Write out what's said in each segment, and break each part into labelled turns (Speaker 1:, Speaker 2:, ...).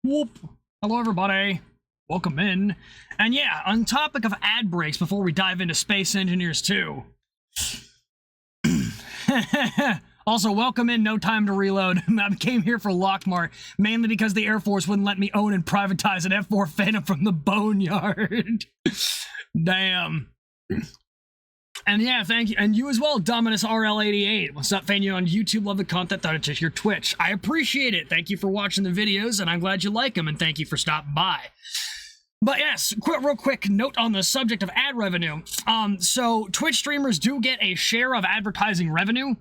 Speaker 1: Whoop. Hello, everybody. Welcome in. And yeah, on topic of ad breaks before we dive into Space Engineers 2. Also, welcome in No Time to Reload. I came here for Lockmart, mainly because the Air Force wouldn't let me own and privatize an F4 Phantom from the Boneyard. Damn. And yeah, thank you. And you as well, Dominus RL88. What's up, fan? You on YouTube? Love the content. Thought I'd check your Twitch. I appreciate it. Thank you for watching the videos, and I'm glad you like them, and thank you for stopping by. But yes, real quick note on the subject of ad revenue. So Twitch streamers do get a share of advertising revenue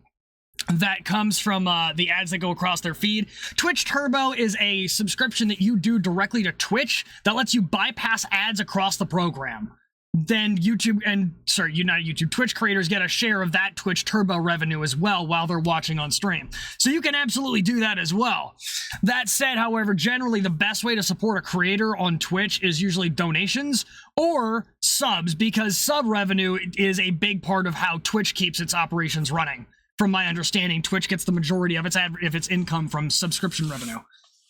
Speaker 1: that comes from the ads that go across their feed. Twitch Turbo is a subscription that you do directly to Twitch that lets you bypass ads across the program. Then YouTube and, not YouTube, Twitch creators get a share of that Twitch Turbo revenue as well while they're watching on stream. So you can absolutely do that as well. That said, however, generally the best way to support a creator on Twitch is usually donations or subs, because sub revenue is a big part of how Twitch keeps its operations running. From my understanding, Twitch gets the majority of its income from subscription revenue.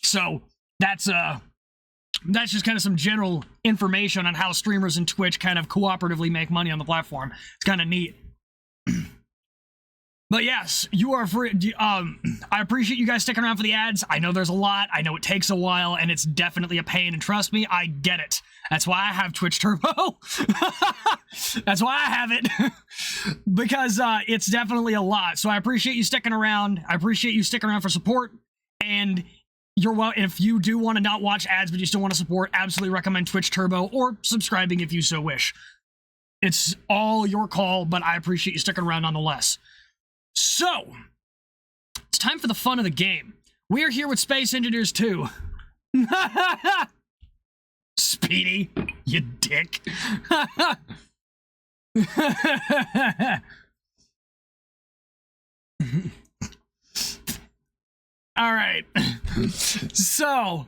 Speaker 1: So that's just kind of some general information on how streamers and Twitch kind of cooperatively make money on the platform. It's kind of neat. But yes, you are free. I appreciate you guys sticking around for the ads. I know there's a lot. I know it takes a while, and it's definitely a pain. And trust me, I get it. That's why I have Twitch Turbo. That's why I have it. Because it's definitely a lot. So I appreciate you sticking around. I appreciate you sticking around for support. And if you do want to not watch ads but you still want to support, absolutely recommend Twitch Turbo or subscribing if you so wish. It's all your call, but I appreciate you sticking around nonetheless. So, it's time for the fun of the game. We are here with Space Engineers 2. Speedy, you dick. All right. So,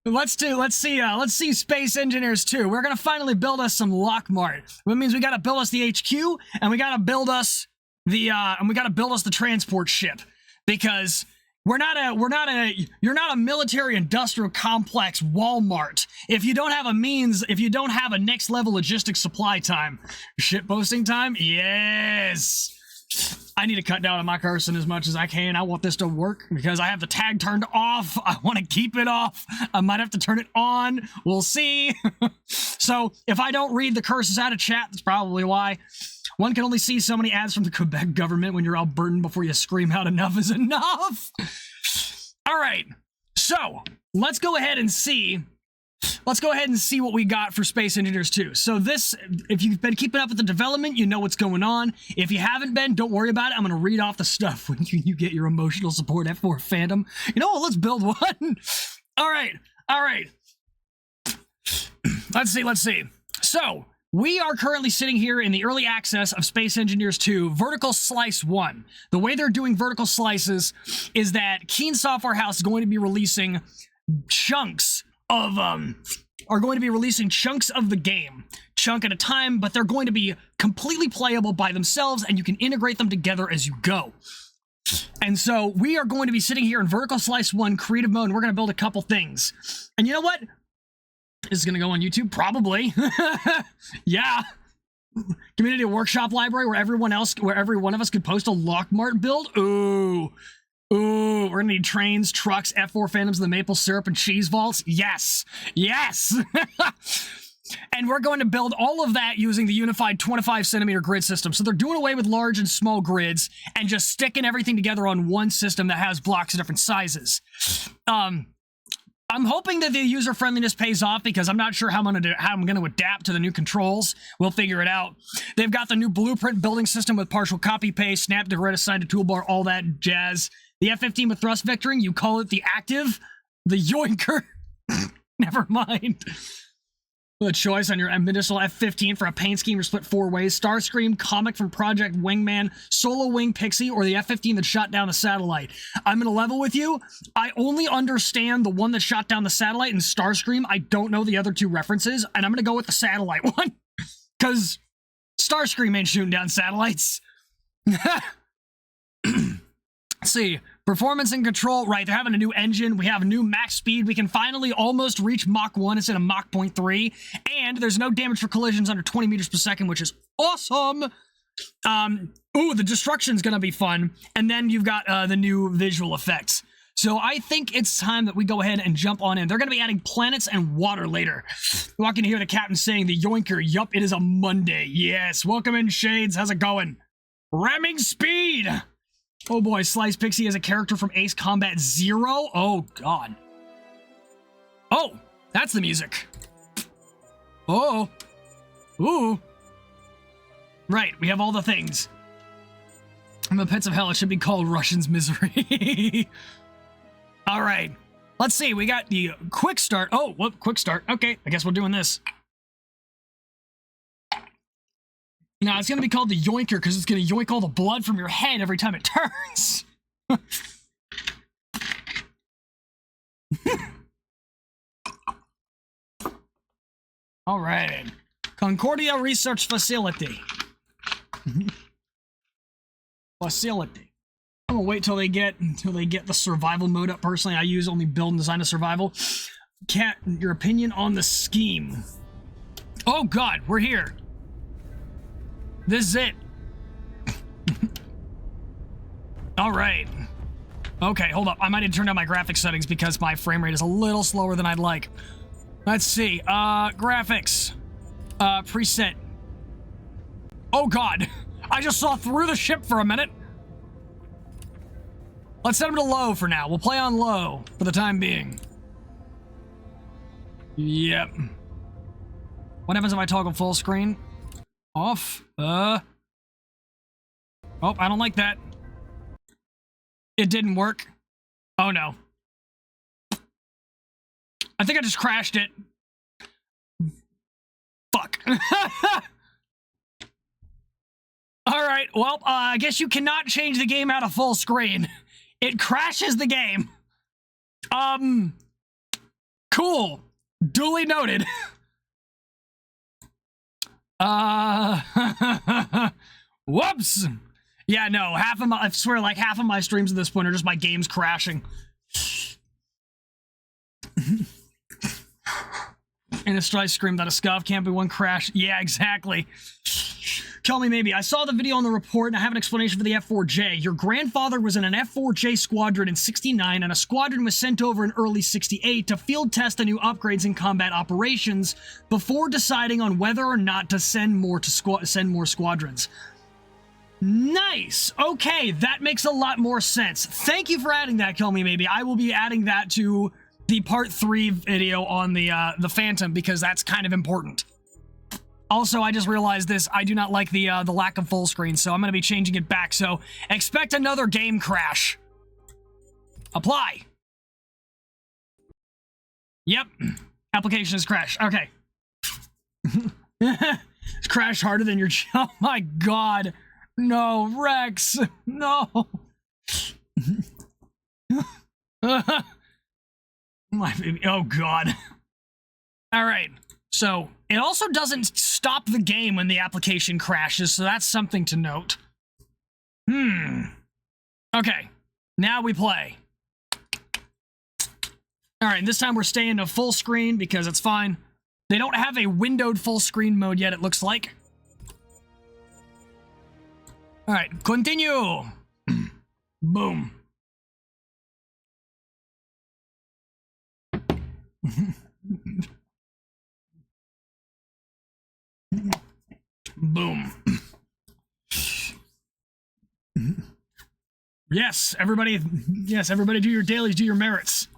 Speaker 1: let's see Space Engineers 2. We're gonna finally build us some Lockmart. That means we gotta build us the HQ, and we gotta build us the transport ship, because you're not a military industrial complex Walmart if you don't have a next level logistics supply time. Ship posting time? Yes. I need to cut down on my cursing as much as I can. I want this to work because I have the tag turned off. I want to keep it off. I might have to turn it on. We'll see. So if I don't read the curses out of chat, that's probably why. One can only see so many ads from the Quebec government when you're Albertan before you scream out enough is enough. All right. So let's go ahead and see what we got for Space Engineers 2. So this, if you've been keeping up with the development, you know what's going on. If you haven't been, don't worry about it. I'm going to read off the stuff when you get your emotional support F4 Phantom. You know what? Let's build one. All right. Let's see. So we are currently sitting here in the early access of Space Engineers 2 Vertical Slice 1. The way they're doing vertical slices is that Keen Software House is going to be releasing chunks of the game, chunk at a time, but they're going to be completely playable by themselves, and you can integrate them together as you go. And so we are going to be sitting here in Vertical Slice 1 creative mode, and we're going to build a couple things. And you know what? Is it going to go on YouTube? Probably. Yeah. Community workshop library where every one of us could post a Lockmart build. Ooh, we're gonna need trains, trucks, F4 Phantoms, the maple syrup, and cheese vaults. Yes. And we're going to build all of that using the unified 25-centimeter grid system. So they're doing away with large and small grids and just sticking everything together on one system that has blocks of different sizes. I'm hoping that the user friendliness pays off, because I'm not sure how I'm going to adapt to the new controls. We'll figure it out. They've got the new blueprint building system with partial copy paste, snap to grid assigned to toolbar, all that jazz. The F-15 with thrust vectoring, you call it the active, the yoinker. Never mind. The choice on your medicinal F-15 for a paint scheme or split 4 ways. Starscream, Comic from Project Wingman, Solo Wing Pixie, or the F-15 that shot down the satellite. I'm gonna level with you. I only understand the one that shot down the satellite in Starscream. I don't know the other two references, and I'm gonna go with the satellite one. Because Starscream ain't shooting down satellites. Let's see. Performance and control. Right, they're having a new engine. We have a new max speed. We can finally almost reach Mach 1 instead of Mach 0.3. And there's no damage for collisions under 20 meters per second, which is awesome. Ooh, the destruction's gonna be fun. And then you've got the new visual effects. So I think it's time that we go ahead and jump on in. They're going to be adding planets and water later. You're walking to hear the captain saying, the yoinker, yup, it is a Monday. Yes, welcome in, Shades. How's it going? Ramming speed! Oh boy, Slice Pixie is a character from Ace Combat 0? Oh god. Oh, that's the music. Oh. Ooh. Right, we have all the things. In the pits of hell, it should be called Russian's Misery. All right, let's see. We got the quick start. Oh, whoop, quick start. Okay, I guess we're doing this. Now, it's going to be called the yoinker because it's going to yoink all the blood from your head every time it turns. All right. Concordia Research Facility. Facility. I'm gonna wait until they get the survival mode up. Personally, I use only build and design to survival. Cat, your opinion on the scheme? Oh god, we're here. This is it. All right. Okay, hold up. I might need to turn down my graphics settings because my frame rate is a little slower than I'd like. Let's see. Graphics. Preset. Oh god. I just saw through the ship for a minute. Let's set them to low for now. We'll play on low for the time being. Yep. What happens if I toggle full screen? Off. Oh, I don't like that. It didn't work. Oh no. I think I just crashed it. Fuck. Alright, well, I guess you cannot change the game out of full screen. It crashes the game. Cool. Duly noted. Whoops. Yeah, no, I swear, like, half of my streams at this point are just my games crashing. And a strike scream that a scuff can't be one crash. Yeah, exactly. Tell me maybe. I saw the video on the report and I have an explanation for the F4J. Your grandfather was in an F4J squadron in 69 and a squadron was sent over in early 68 to field test the new upgrades in combat operations before deciding on whether or not to send more squadrons. Nice. Okay, that makes a lot more sense. Thank you for adding that, Kill Me Maybe. I will be adding that to the part 3 video on the Phantom because that's kind of important. Also, I just realized this. I do not like the lack of full screen, so I'm going to be changing it back. So expect another game crash. Apply. Yep. Application has crashed. Okay. It's crashed harder than your... Oh my god. No, Rex. No. My baby. Oh god. All right. So it also doesn't stop the game when the application crashes, so that's something to note. Okay, now we play. All right, this time we're staying to full screen because it's fine. They don't have a windowed full screen mode yet, it looks like. All right, continue. Boom. Boom. Yes, everybody do your dailies, do your merits.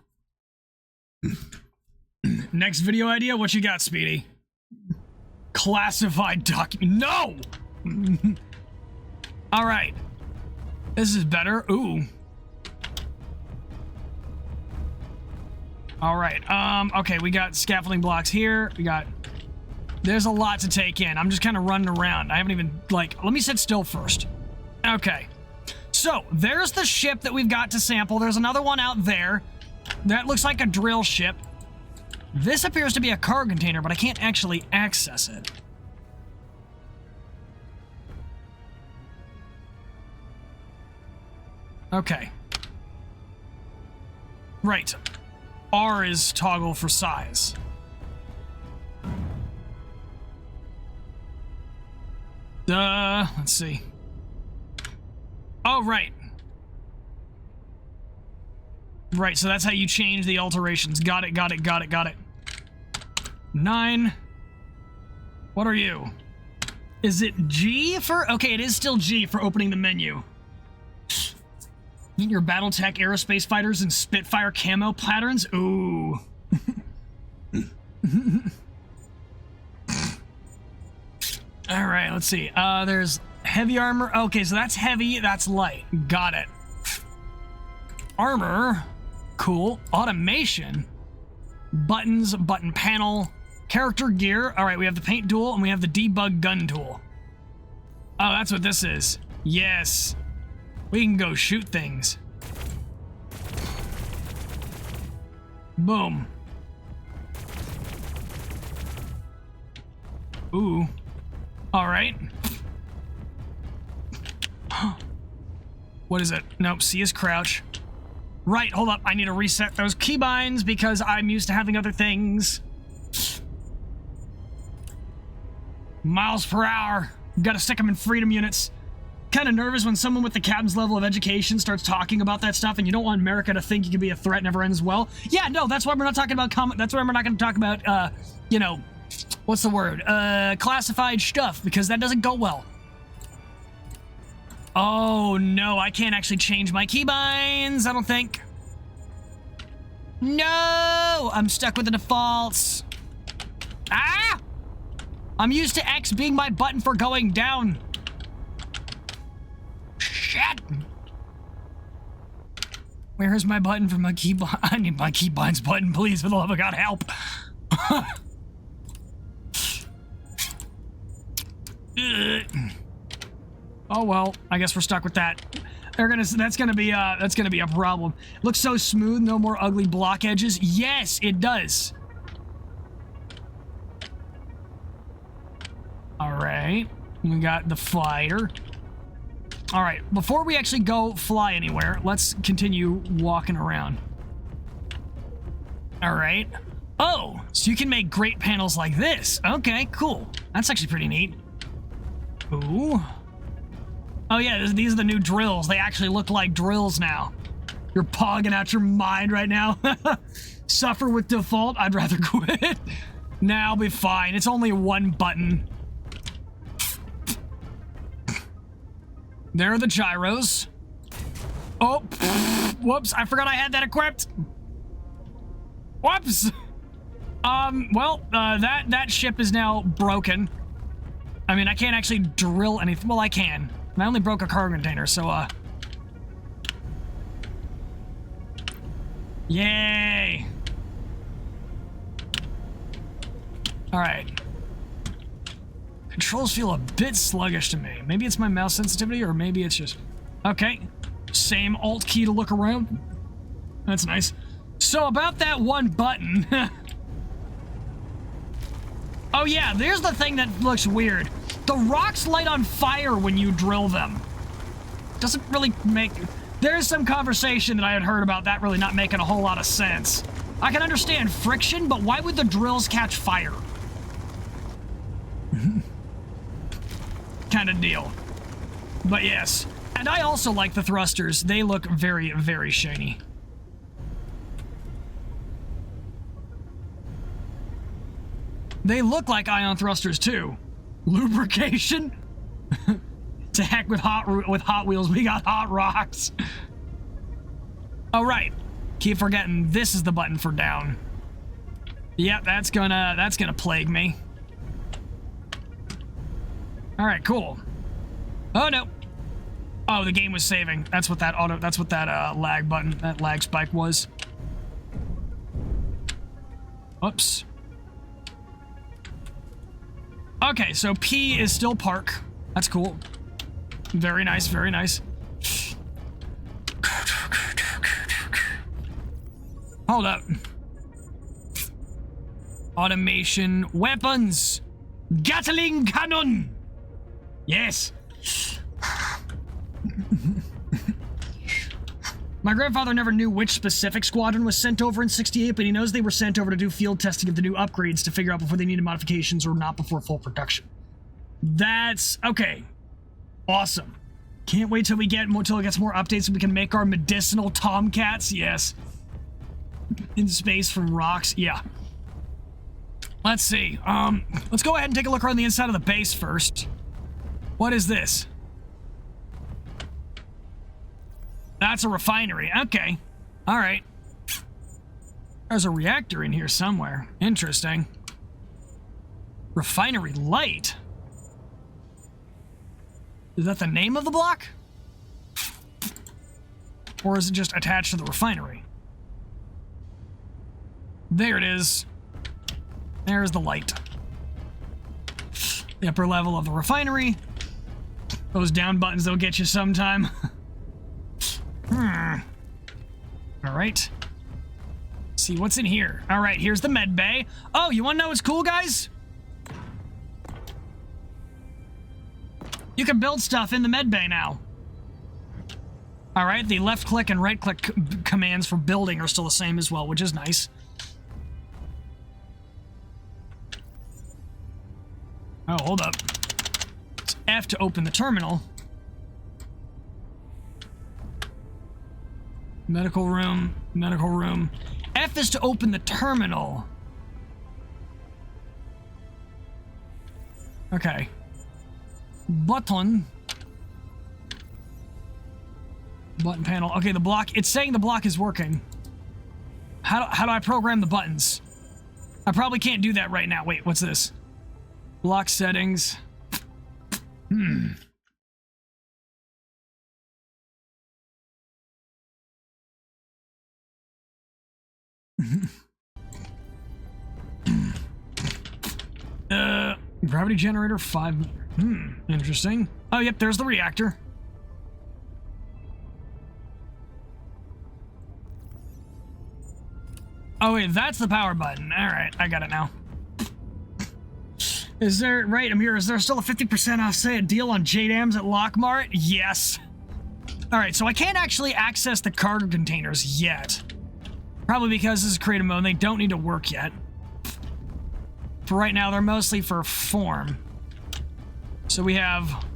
Speaker 1: Next video idea, what you got, Speedy? Classified document. No! All right. This is better. Ooh. All right. Okay, we got scaffolding blocks here. There's a lot to take in. I'm just kind of running around. I haven't even, let me sit still first. Okay. So, there's the ship that we've got to sample. There's another one out there. That looks like a drill ship. This appears to be a cargo container, but I can't actually access it. Okay. Right. R is toggle for size. Let's see. Oh, right. Right, so that's how you change the alterations. Got it, got it, got it, got it. 9. What are you? Is it G for... Okay, it is still G for opening the menu. Your Battletech aerospace fighters and Spitfire camo patterns? Ooh. Alright, let's see. There's heavy armor. Okay, so that's heavy, that's light. Got it. Armor. Cool. Automation. Buttons, button panel. Character gear. Alright, we have the paint tool and we have the debug gun tool. Oh, that's what this is. Yes. We can go shoot things. Boom. Ooh. Alright. What is it? Nope, C is crouch. Right, hold up. I need to reset those keybinds because I'm used to having other things. Miles per hour. Gotta stick them in freedom units. Kind of nervous when someone with the captain's level of education starts talking about that stuff, and you don't want America to think you can be a threat never ends well. Yeah, no, that's why we're not talking about that's why we're not going to talk about, you know, what's the word? Classified stuff, because that doesn't go well. Oh, no, I can't actually change my keybinds, I don't think. No! I'm stuck with the defaults. Ah! I'm used to X being my button for going down. Shit! Where's my button for my keybind? I need my keybinds button, please, for the love of God, help. Oh well, I guess we're stuck with that. That's gonna be a problem. Looks so smooth, no more ugly block edges. Yes, it does. All right, we got the fighter. All right, before we actually go fly anywhere, let's continue walking around. All right. Oh, so you can make great panels like this. Okay, cool. That's actually pretty neat. Ooh. Oh yeah, these are the new drills. They actually look like drills now. You're pogging out your mind right now. Suffer with default? I'd rather quit. Nah, I'll be fine. It's only one button. There are the gyros. Oh, whoops, I forgot I had that equipped. Whoops. Well, that ship is now broken. I mean, I can't actually drill anything. Well, I can. I only broke a cargo container, so, yay! Alright. Controls feel a bit sluggish to me. Maybe it's my mouse sensitivity, or maybe it's just... Okay. Same Alt key to look around. That's nice. So, about that one button... Oh yeah, there's the thing that looks weird. The rocks light on fire when you drill them. Doesn't really make... There's some conversation that I had heard about that really not making a whole lot of sense. I can understand friction, but why would the drills catch fire? Kind of deal. But yes. And I also like the thrusters. They look very, very shiny. They look like ion thrusters too. Lubrication? To heck with Hot Wheels, we got hot rocks. Oh right. Keep forgetting this is the button for down. Yep, that's gonna plague me. Alright, cool. Oh no. Oh, the game was saving. That's what that lag button, that lag spike was. Oops. Okay, so P is still park. That's cool. Very nice, very nice. Hold up. Automation weapons. Gatling cannon. Yes. My grandfather never knew which specific squadron was sent over in 68, but he knows they were sent over to do field testing of the new upgrades to figure out before they needed modifications or not before full production. That's... okay. Awesome. Can't wait till it gets more updates so we can make our medicinal tomcats. Yes. In space from rocks. Yeah. Let's see. Let's go ahead and take a look around the inside of the base first. What is this? That's a refinery. Okay. All right. There's a reactor in here somewhere. Interesting. Refinery Light? Is that the name of the block? Or is it just attached to the refinery? There it is. There's the light. The upper level of the refinery. Those down buttons, they'll get you sometime. All right. See what's in here. All right, here's the med bay. Oh, you want to know what's cool, guys? You can build stuff in the med bay now. All right, the left click and right click commands for building are still the same as well, which is nice. Oh, hold up. It's F to open the terminal. Medical room, medical room. F is to open the terminal. Okay. Button. Button panel. Okay, the block. It's saying the block is working. How do I program the buttons? I probably can't do that right now. Wait, what's this? Block settings. Gravity generator 5. Interesting. Oh, yep, there's the reactor. Oh, wait, that's the power button. All right, I got it now. Is there, right, I'm here, is there still a 50% off, say, a deal on JDAMs at Lockmart? Yes. All right, so I can't actually access the cargo containers yet. Probably because this is creative mode and they don't need to work yet. For right now, they're mostly for form. So we have...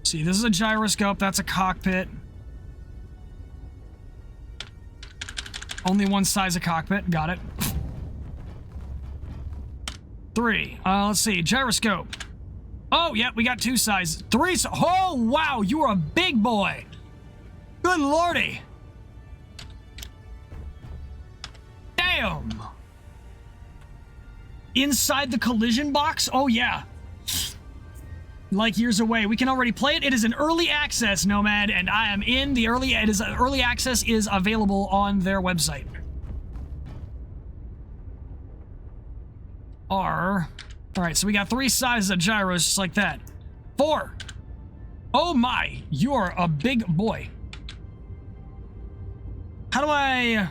Speaker 1: see, this is a gyroscope, that's a cockpit. Only one size of cockpit, got it. 3. Let's see, gyroscope. Oh, yeah, we got 2 sizes. 3. Oh, wow, you are a big boy. Good lordy. Damn. Inside the collision box? Oh, yeah. Like years away. We can already play it. It is an early access, Nomad, and I am in the early... early access is available on their website. R. Alright, so we got 3 sizes of gyros just like that. 4. Oh my, you're a big boy. How do I...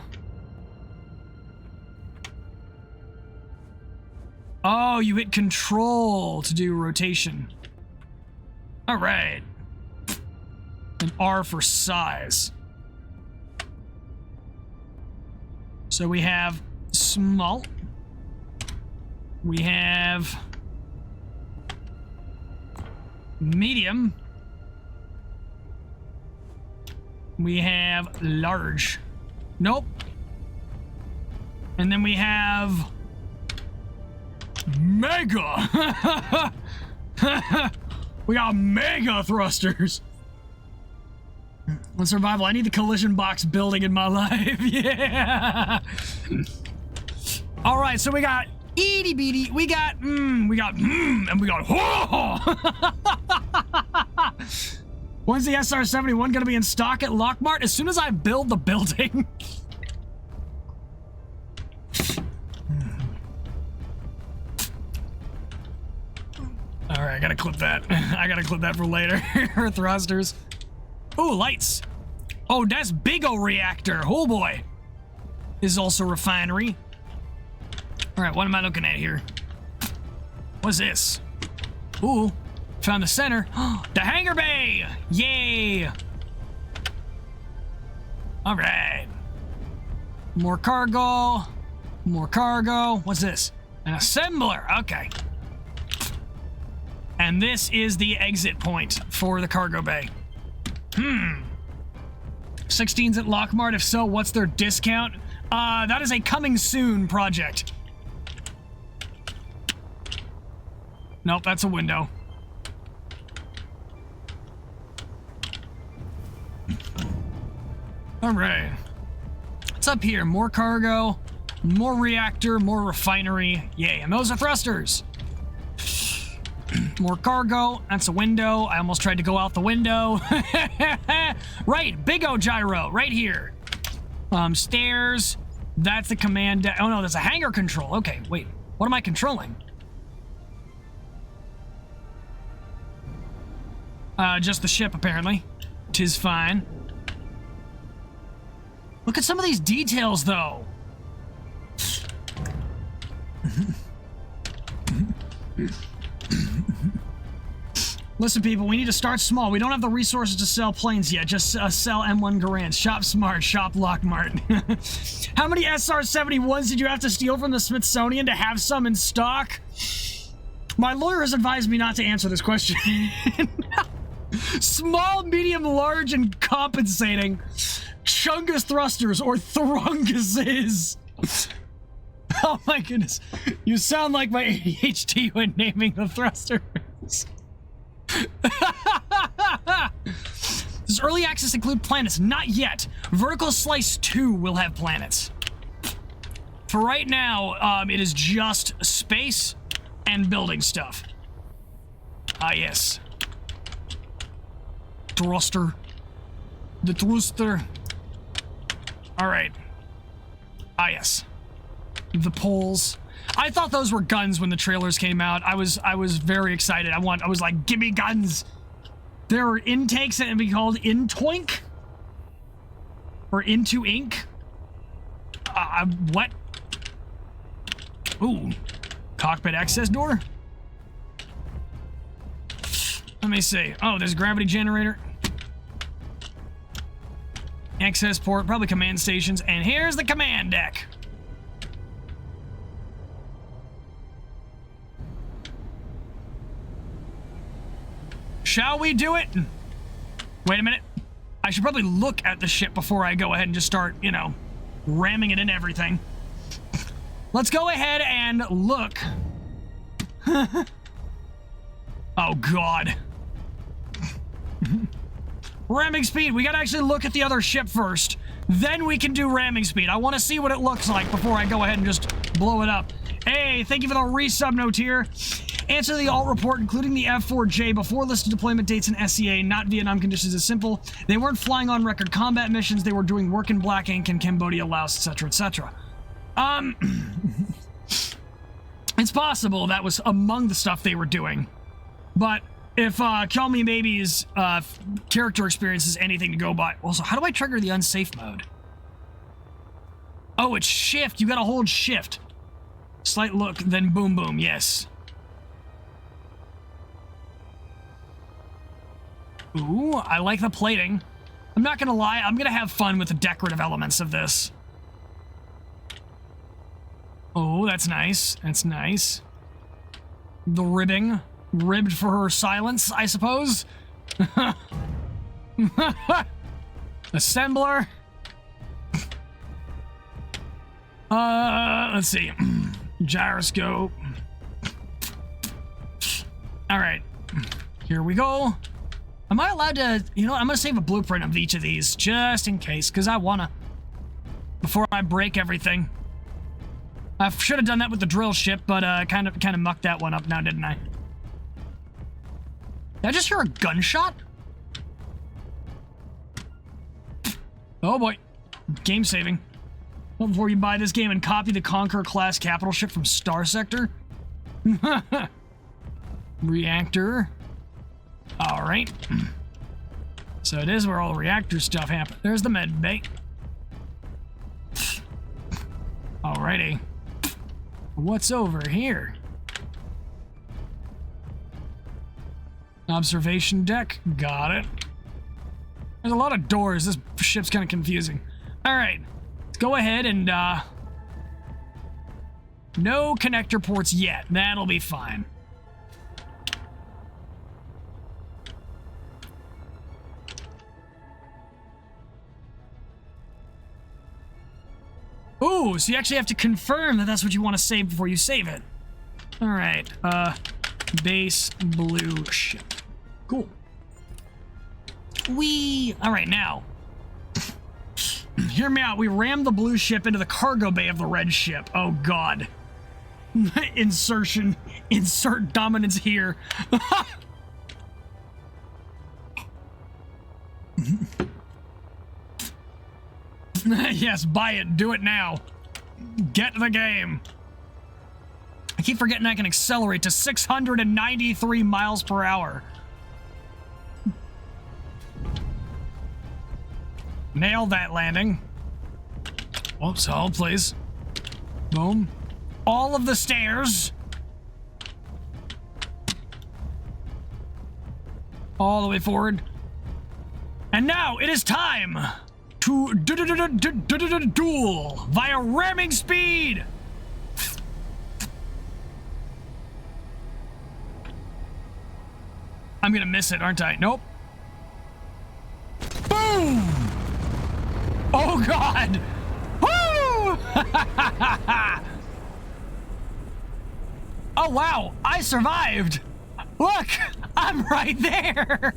Speaker 1: oh, you hit control to do rotation. Alright. And R for size. So we have small. We have medium. We have large. Nope. And then we have mega. We got mega thrusters. On survival, I need the collision box building in my life. Yeah. All right, so we got itty bitty. We got and we got when's the SR-71 gonna be in stock at Lockmart? As soon as I build the building. All right, I gotta clip that. I gotta clip that for later. Thrusters. Ooh, lights. Oh, that's big ol' reactor. Oh boy. This is also refinery. All right, what am I looking at here? What's this? Ooh, found the center. The hangar bay. Yay. All right. More cargo. More cargo. What's this? An assembler. Okay. And this is the exit point for the cargo bay. 16's at Lockmart. If so, what's their discount? That is a coming soon project. Nope, that's a window. All right. What's up here? More cargo, more reactor, more refinery. Yay, and those are thrusters. More cargo. That's a window. I almost tried to go out the window. Right, big O gyro right here. Stairs. That's the command deck. Oh no, that's a hangar control. Okay, wait. What am I controlling? Just the ship, apparently. 'Tis fine. Look at some of these details, though. Listen, people, we need to start small. We don't have the resources to sell planes yet. Just sell M1 Garand. Shop smart. Shop Lockmart. How many SR-71s did you have to steal from the Smithsonian to have some in stock? My lawyer has advised me not to answer this question. Small, medium, large, and compensating. Chungus thrusters or thrunguses. Oh my goodness. You sound like my ADHD when naming the thrusters. Does early access include planets? Not yet. Vertical Slice 2 will have planets. For right now, it is just space and building stuff. Ah, yes. Thruster. The thruster. All right. Ah, yes. The poles. I thought those were guns when the trailers came out. I was very excited. I was like, give me guns. There were intakes that would be called Intoink or Into Ink. What? Ooh, cockpit access door. Let me see. Oh, there's a gravity generator. Access port, probably command stations, and here's the command deck. Shall we do it? Wait a minute. I should probably look at the ship before I go ahead and just start, you know, ramming it in everything. Let's go ahead and look. Oh, God. Ramming speed. We gotta actually look at the other ship first. Then we can do ramming speed. I want to see what it looks like before I go ahead and just blow it up. Hey, thank you for the resub note here. Answer the alt report, including the F4J, before listed deployment dates in SCA, not Vietnam conditions is simple. They weren't flying on record combat missions, they were doing work in Black Ink in Cambodia, Laos, etc., etc. It's possible that was among the stuff they were doing. But if Kill Me Baby's character experience is anything to go by... Also, how do I trigger the unsafe mode? Oh, it's shift. You gotta hold shift. Slight look, then boom boom, yes. Ooh, I like the plating. I'm not gonna lie, I'm gonna have fun with the decorative elements of this. Oh, that's nice. That's nice. The ribbing. Ribbed for her silence, I suppose. Assembler. Let's see. Gyroscope. All right. Here we go. Am I allowed to, you know, I'm gonna save a blueprint of each of these just in case, because I wanna. Before I break everything. I should have done that with the drill ship, but kind of mucked that one up now, didn't I? Did I just hear a gunshot? Oh boy. Game saving. Well, before you buy this game and copy the Conqueror class capital ship from Star Sector. Reactor. Alright. So it is where all the reactor stuff happens. There's the med bay. Alrighty. What's over here? Observation deck. Got it. There's a lot of doors. This ship's kind of confusing. All right, let's go ahead and no connector ports yet. That'll be fine. Ooh, so you actually have to confirm that that's what you want to save before you save it. All right, base blue ship. Cool. All right, now. Hear me out. We rammed the blue ship into the cargo bay of the red ship. Oh, God. Insertion. Insert dominance here. Yes, buy it. Do it now. Get the game. I keep forgetting I can accelerate to 693 miles per hour. Nail that landing. Oops, hold, please. Boom. All of the stairs. All the way forward. And now it is time to duel via ramming speed. I'm gonna miss it, aren't I? Nope. Boom! Oh, God! Woo! Oh, wow! I survived! Look! I'm right there!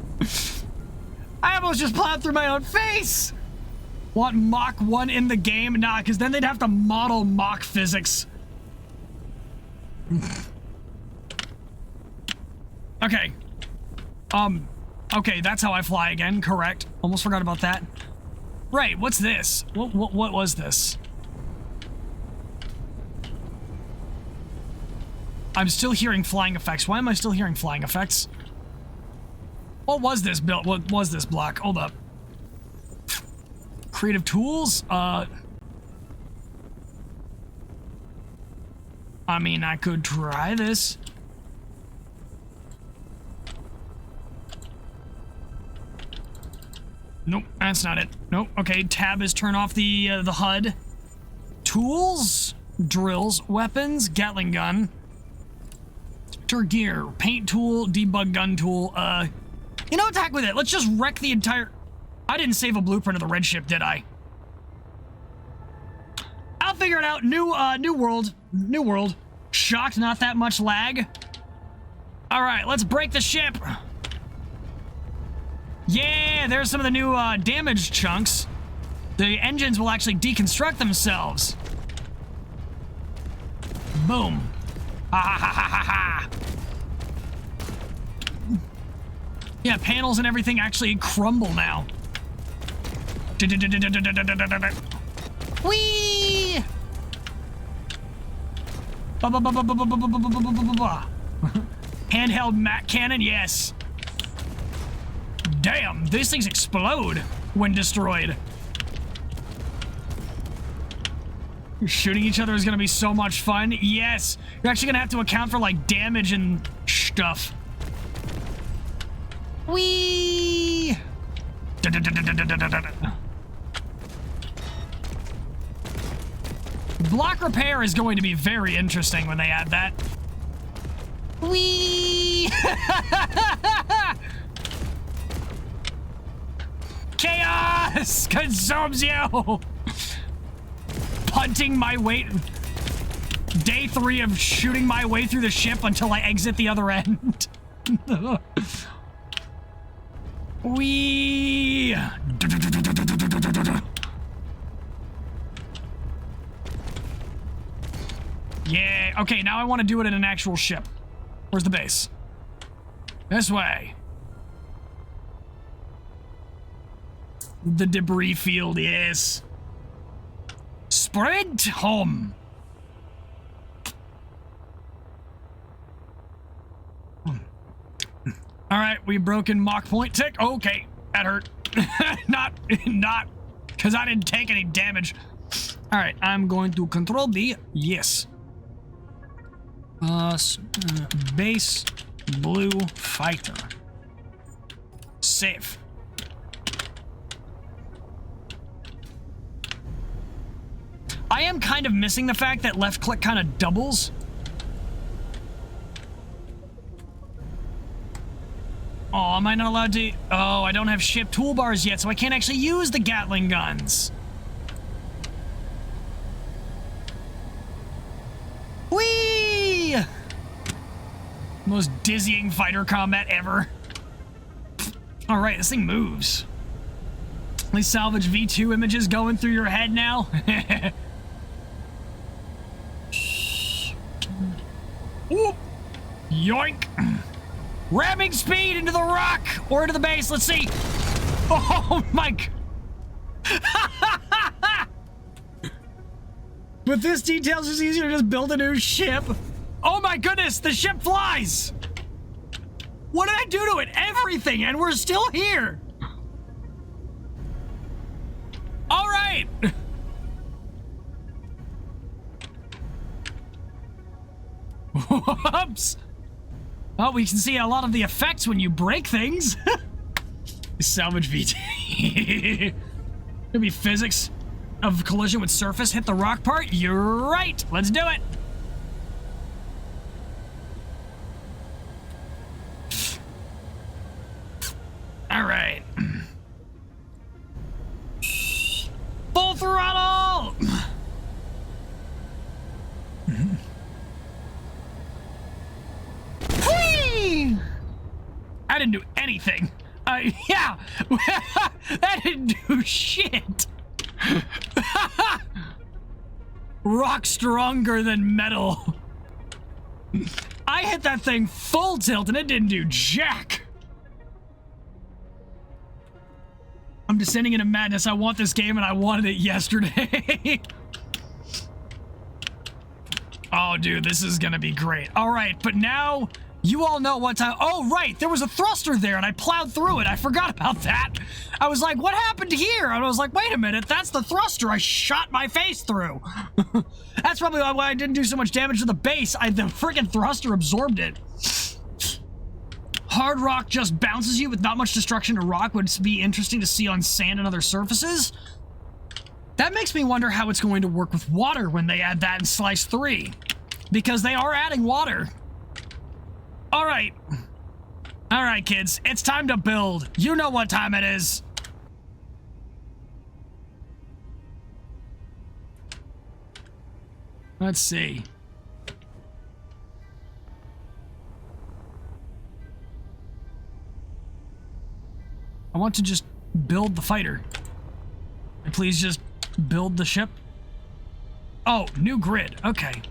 Speaker 1: I almost just plowed through my own face! Want Mach 1 in the game? Nah, because then they'd have to model Mach physics. Okay. Okay, that's how I fly again, correct. Almost forgot about that. Right, what's this? What was this? I'm still hearing flying effects. Why am I still hearing flying effects? What was this build? What was this block? Hold up. Creative tools? I mean, I could try this. Nope, that's not it. Nope. Okay, tab is turn off the HUD. Tools, drills, weapons, Gatling gun, gear, paint tool, debug gun tool. You know, attack with it. Let's just wreck the entire. I didn't save a blueprint of the red ship, did I? I'll figure it out. New world. New world. Shocked, not that much lag. All right, let's break the ship. Yeah, there's some of the new damage chunks. The engines will actually deconstruct themselves. Boom. Ha ha ha ha ha. Yeah, panels and everything actually crumble now. Whee! Handheld Mac cannon, yes. Damn, these things explode when destroyed. Shooting each other is gonna be so much fun. Yes, you're actually gonna have to account for like damage and stuff. Whee! Block repair is going to be very interesting when they add that. Whee! Chaos consumes you! Punting my way. Day 3 of shooting my way through the ship until I exit the other end. Whee! Yeah, okay, now I want to do it in an actual ship. Where's the base? This way. The debris field, yes. Sprint home. All right, we've broken Mach point tick. Okay, that hurt. not, because I didn't take any damage. All right, I'm going to control B. Yes. Base blue fighter. Save. I am kind of missing the fact that left click kind of doubles. Oh, am I not allowed to? Oh, I don't have ship toolbars yet, so I can't actually use the Gatling guns. Whee! Most dizzying fighter combat ever. All right, this thing moves. At least salvage V2 images going through your head now. Whoop! Yoink! Ramming speed into the rock or into the base. Let's see. Oh my! With this details, it's easier to just build a new ship. Oh my goodness! The ship flies. What did I do to it? Everything, and we're still here. All right. Whoops. Oh, we can see a lot of the effects when you break things. Salvage VT. Maybe physics of collision with surface hit the rock part. You're right. Let's do it. All right. Full throttle. I didn't do anything. Yeah, that didn't do shit. Rock stronger than metal. I hit that thing full tilt and it didn't do jack. I'm descending into madness. I want this game and I wanted it yesterday. Oh, dude, this is gonna be great. All right, but now you all know what time. Oh, right, there was a thruster there and I plowed through it. I forgot about that. I was like, what happened here? And I was like, wait a minute, that's the thruster I shot my face through. That's probably why I didn't do so much damage to the base. The freaking thruster absorbed it. Hard rock just bounces you with not much destruction to rock. Would be interesting to see on sand and other surfaces. That makes me wonder how it's going to work with water when they add that in Slice 3. Because they are adding water. All right, kids, it's time to build. You know what time it is. Let's see. I want to just build the fighter. Please just build the ship. Oh, new grid. Okay.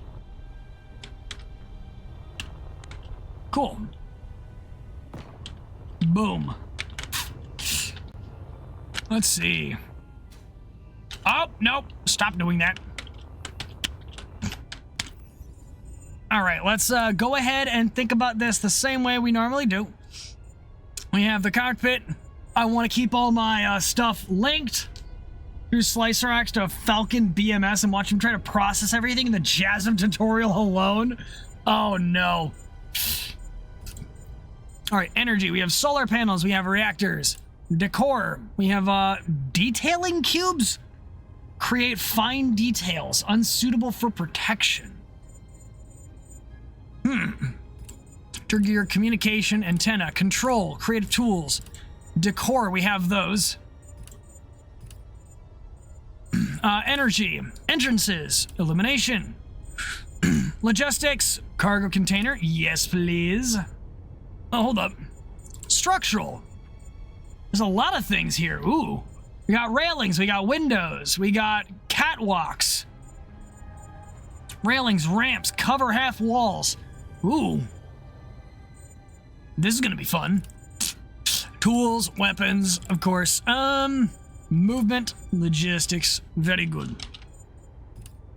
Speaker 1: Cool. Boom. Let's see. Oh, nope. Stop doing that. All right, let's go ahead and think about this the same way we normally do. We have the cockpit. I want to keep all my stuff linked through Slicer Axe to a Falcon BMS and watch him try to process everything in the JASM tutorial alone. Oh, no. All right, energy. We have solar panels. We have reactors. Decor. We have detailing cubes. Create fine details unsuitable for protection. Trigger communication, antenna, control, creative tools. Decor. We have those. Energy. Entrances. Illumination. Logistics. Cargo container. Yes, please. Oh, hold up. Structural. There's a lot of things here. Ooh. We got railings. We got windows. We got catwalks. Railings, ramps, cover half walls. Ooh. This is gonna be fun. Tools, weapons, of course. Movement, logistics. Very good.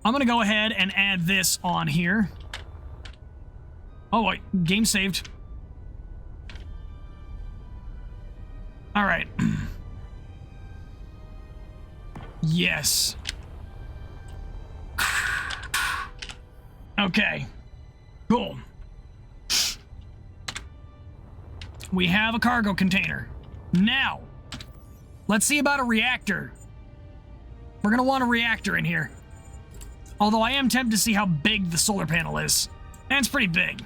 Speaker 1: I'm gonna go ahead and add this on here. Oh, wait. Game saved. All right. Yes. Okay. Cool. We have a cargo container. Now, let's see about a reactor. We're gonna want a reactor in here. Although I am tempted to see how big the solar panel is. And it's pretty big.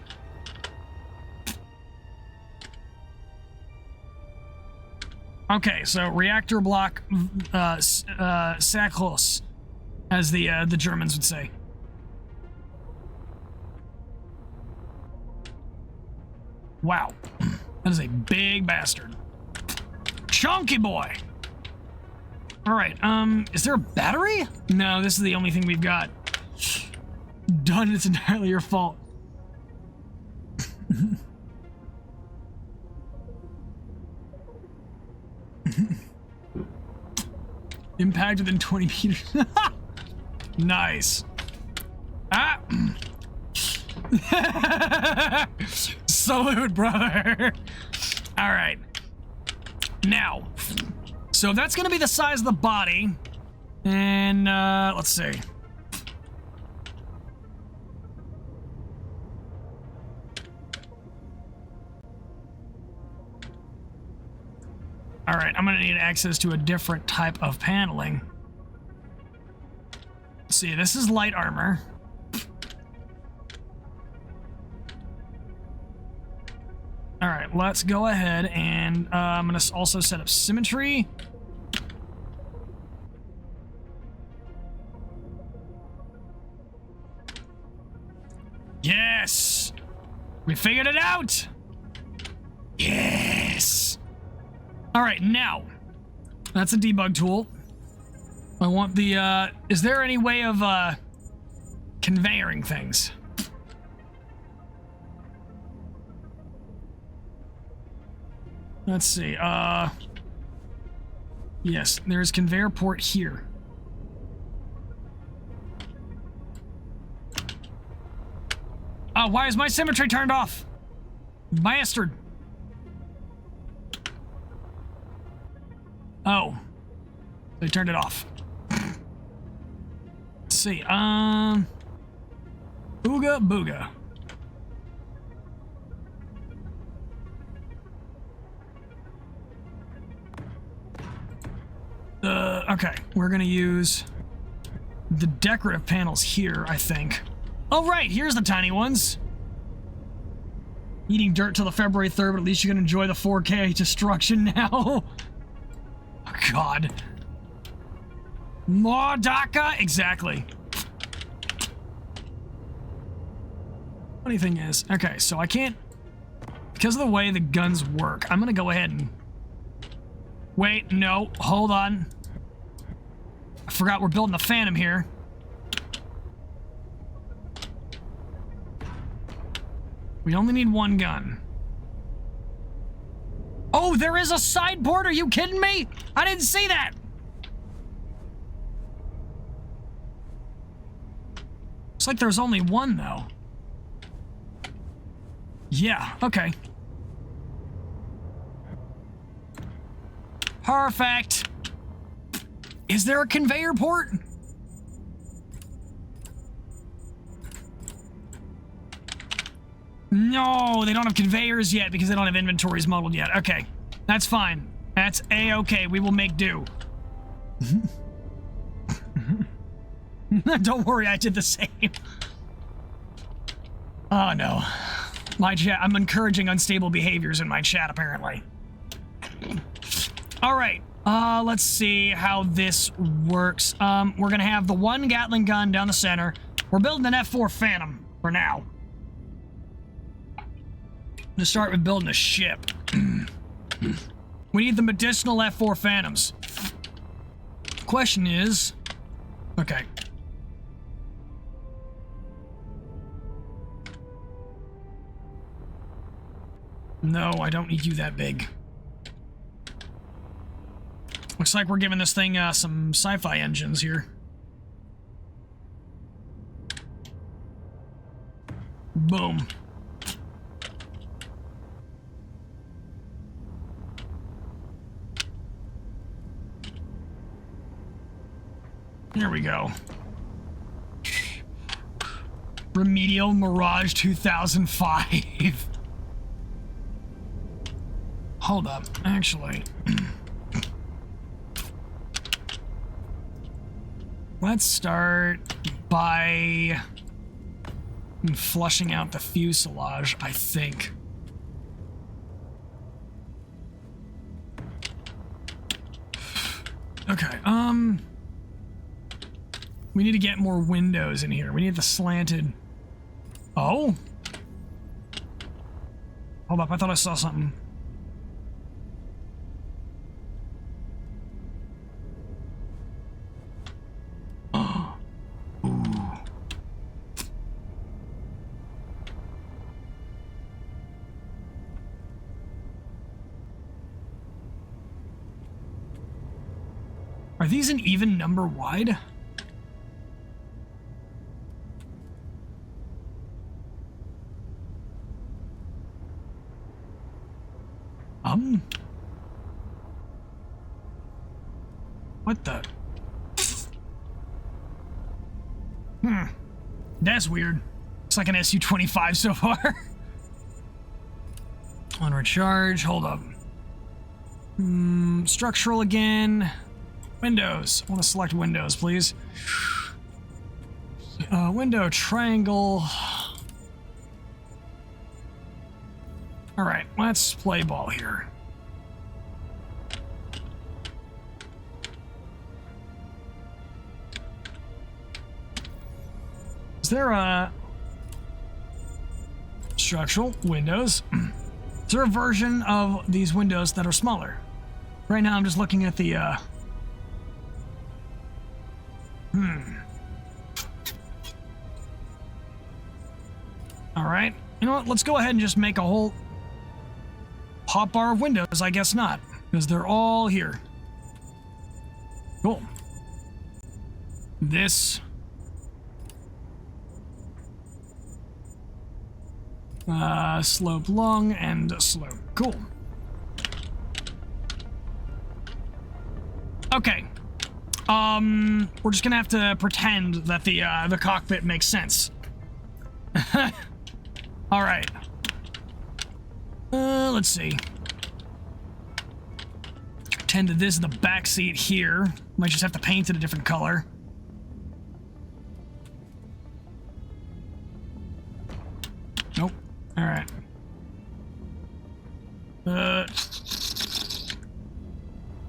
Speaker 1: Okay, so reactor block Sachlos, as the Germans would say. Wow, that is a big bastard. Chunky boy. All right, is there a battery? No, this is the only thing we've got. Done, it's entirely your fault. Impact within 20 meters. Nice. Ah. Salute, brother. All right. Now, so that's going to be the size of the body. And, let's see. All right, I'm going to need access to a different type of paneling. Let's see, this is light armor. All right, let's go ahead and I'm going to also set up symmetry. Yes! We figured it out! Yes! All right, now, that's a debug tool. I want the, is there any way of, conveying things? Let's see, yes, there's conveyor port here. Oh, why is my symmetry turned off? Bastard. Oh, they turned it off. Let's see, booga booga. Okay, we're gonna use the decorative panels here, I think. Oh, right, here's the tiny ones. Eating dirt till the February 3rd, but at least you can enjoy the 4K destruction now. Oh, God. Mordaka? Exactly. Funny thing is, okay, so I can't, because of the way the guns work, I'm gonna go ahead and, wait, no, hold on. I forgot we're building a Phantom here. We only need one gun. Oh, there is a sideboard? Are you kidding me? I didn't see that. Looks like there's only one, though. Yeah, okay. Perfect. Is there a conveyor port? No, they don't have conveyors yet because they don't have inventories modeled yet. Okay, that's fine. That's A-okay. We will make do. Don't worry, I did the same. Oh, no. My chat, I'm encouraging unstable behaviors in my chat, apparently. All right, let's see how this works. We're gonna have the one Gatling gun down the center. We're building an F4 Phantom for now. To start with building a ship. We need the medicinal F4 Phantoms. Question is... Okay. No, I don't need you that big. Looks like we're giving this thing some sci-fi engines here. Boom. There we go. Remedial Mirage 2005. Hold up, actually. Let's start by flushing out the fuselage, I think. Okay, we need to get more windows in here. We need the slanted... Oh? Hold up, I thought I saw something. Are these an even number wide? What the? That's weird. It's like an SU-25 so far. On recharge, hold up. Structural again. Windows. I want to select windows, please. Window, triangle. All right, let's play ball here. Is there a structural windows? Is there a version of these windows that are smaller? Right now I'm just looking at the All right. You know what? Let's go ahead and just make a whole hot bar of windows. I guess not, because they're all here. Cool. This. Slope long and slope. Cool. Okay. We're just gonna have to pretend that the cockpit makes sense. All right. Let's see. Pretend that this is the back seat here. Might just have to paint it a different color. Nope. All right.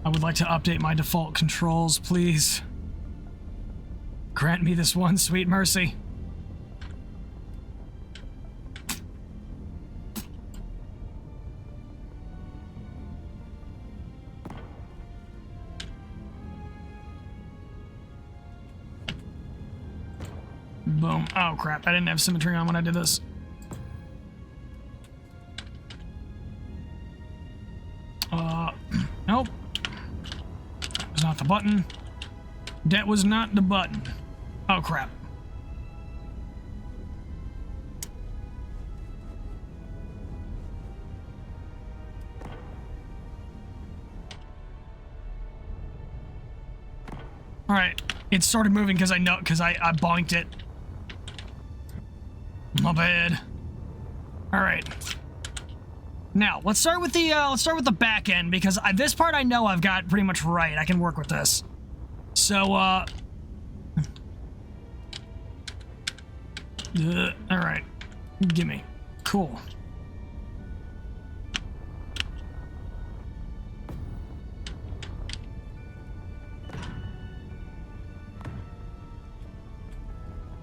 Speaker 1: I would like to update my default controls, please. Grant me this one sweet mercy. Boom. Oh, crap. I didn't have symmetry on when I did this. Nope. That was not the button. That was not the button. Oh, crap. All right. It started moving because I bonked it. My bad. All right. Now let's start with the back end, because this part I know I've got pretty much right. I can work with this. So all right. Gimme. Cool.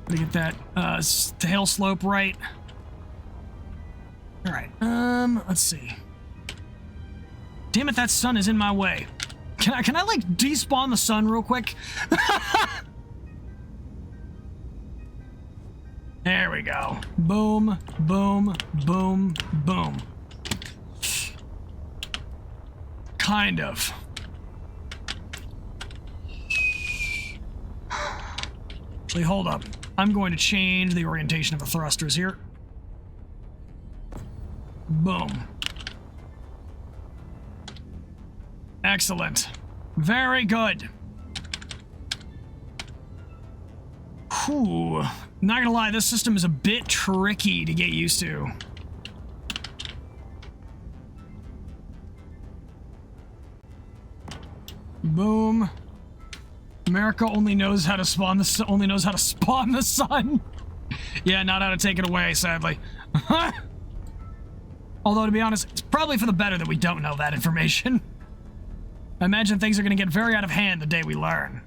Speaker 1: To get that tail slope right. All right. Let's see. Damn it, that sun is in my way. Can I like despawn the sun real quick? There we go. Boom, boom, boom, boom. Kind of. Actually, hold up. I'm going to change the orientation of the thrusters here. Boom. Excellent. Very good. Whew. Not gonna lie, this system is a bit tricky to get used to. Boom. America only knows how to spawn the sun. Yeah, not how to take it away, sadly. Although, to be honest, it's probably for the better that we don't know that information. I imagine things are going to get very out of hand the day we learn.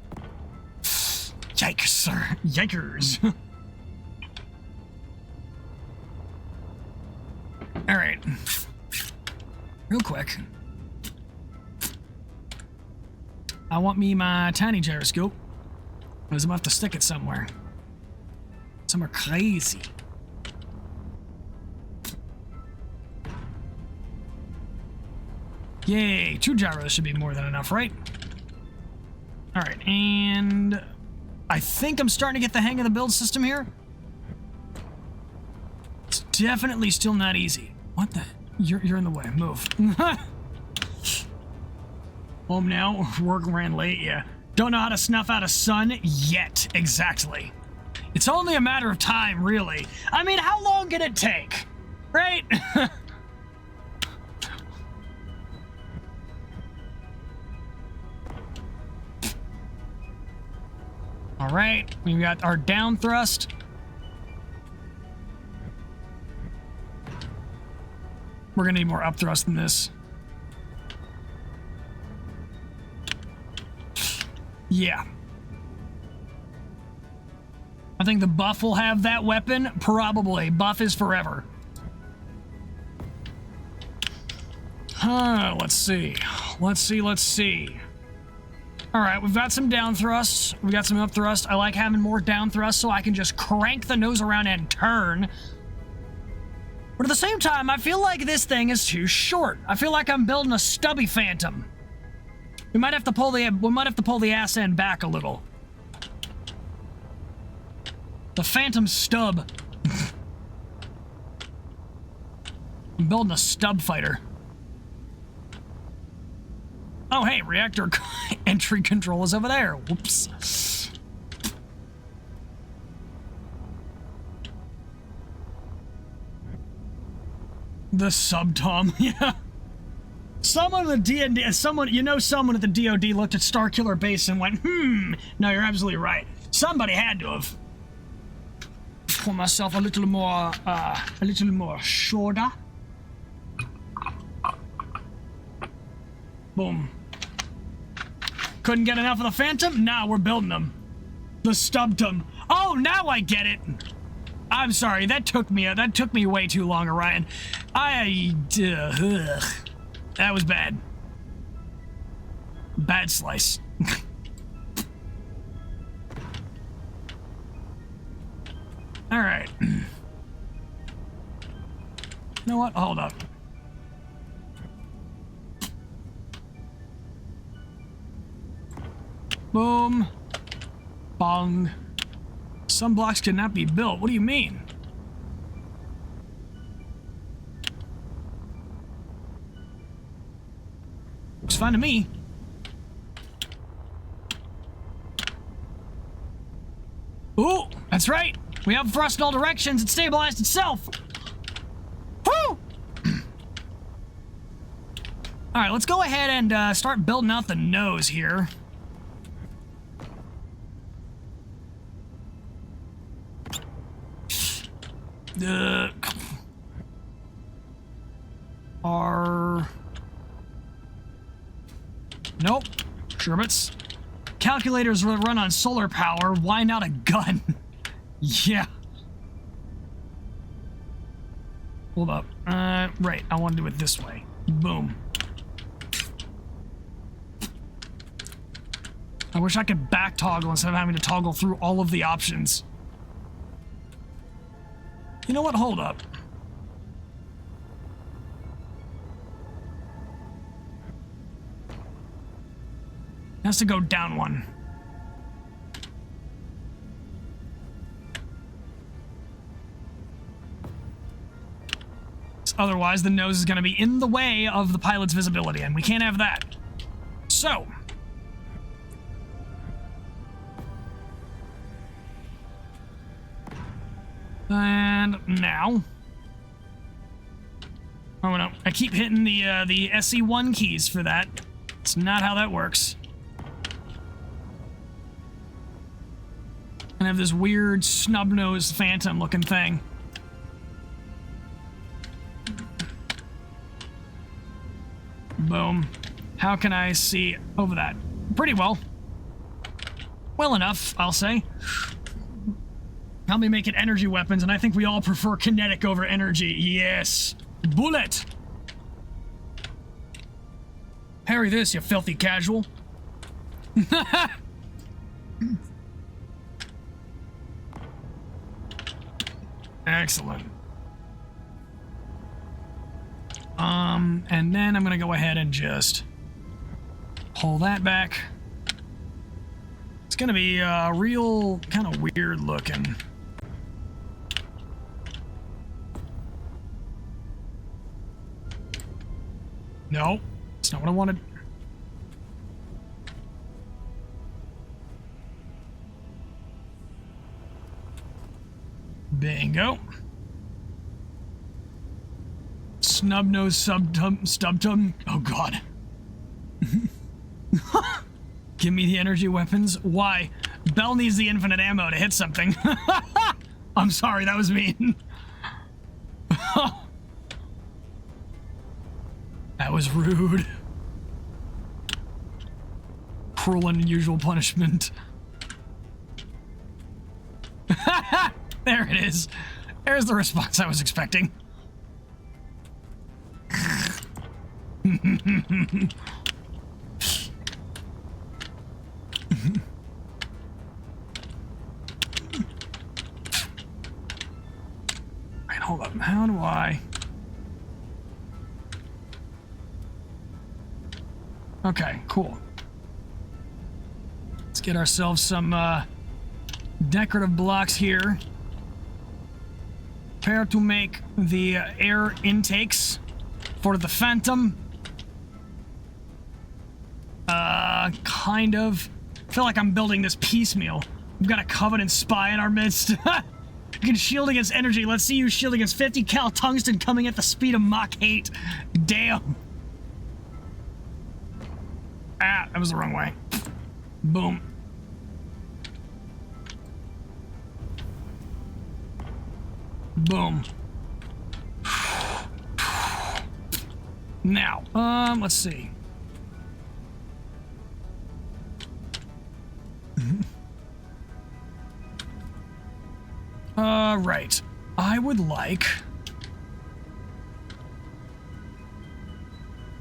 Speaker 1: Yikes, sir. Yikers. Alright. Real quick. I want me my tiny gyroscope. Because I'm going to have to stick it somewhere. Somewhere crazy. Yay, 2 gyros should be more than enough, right? Alright, and I think I'm starting to get the hang of the build system here. It's definitely still not easy. What the? You're in the way. Move. Home now. Work ran late, yeah. Don't know how to snuff out a sun yet. Exactly. It's only a matter of time, really. I mean, how long can it take? Right? All right, we got our down thrust. We're gonna need more up thrust than this. Yeah. I think the buff will have that weapon. Probably. Buff is forever. Let's see. Let's see. Alright, we've got some down thrusts. We got some up thrust. I like having more down thrust so I can just crank the nose around and turn. But at the same time, I feel like this thing is too short. I feel like I'm building a stubby Phantom. We might have to pull the ass end back a little. The Phantom stub. I'm building a stub fighter. Oh, hey, reactor entry control is over there. Whoops. The sub-tom, yeah. Someone at the DoD, someone at the DoD looked at Starkiller Base and went, no, you're absolutely right. Somebody had to have. For myself a little more shorter. Boom. Couldn't get enough of the Phantom? Nah, we're building them. The Stubtum. Oh, now I get it. I'm sorry, that took me way too long, Orion. That was bad. Bad slice. All right. You know what? Hold up. Boom. Bong. Some blocks cannot be built. What do you mean? Looks fine to me. Ooh, that's right. We have thrust in all directions. It stabilized itself. Woo! All right, let's go ahead and start building out the nose here. Nope. Sherbets. Calculators run on solar power. Why not a gun? Yeah. Hold up. Right. I want to do it this way. Boom. I wish I could back toggle instead of having to toggle through all of the options. You know what? Hold up. It has to go down one. Otherwise, the nose is going to be in the way of the pilot's visibility, and we can't have that. So. And now. Oh no, I keep hitting the SE1 keys for that. It's not how that works. And have this weird snub-nosed phantom-looking thing. Boom. How can I see over that? Pretty well. Well enough, I'll say. I'll be making energy weapons, and I think we all prefer kinetic over energy. Yes. Bullet! Parry this, you filthy casual. Excellent. And then I'm gonna go ahead and just pull that back. It's gonna be real kind of weird looking. No, that's not what I wanted. Bingo. Snub-nose stub-tum. Oh, God. Give me the energy weapons. Why? Bell needs the infinite ammo to hit something. I'm sorry, that was mean. That was rude. Cruel and unusual punishment. There it is. There's the response I was expecting. Wait, hold up. How do I... Okay, cool. Let's get ourselves some decorative blocks here. Prepare to make the air intakes for the Phantom. Kind of. I feel like I'm building this piecemeal. We've got a Covenant spy in our midst. You can shield against energy. Let's see you shield against 50 cal tungsten coming at the speed of Mach 8. Damn. Ah, that was the wrong way. Boom. Boom. Now, let's see. Right. I would like...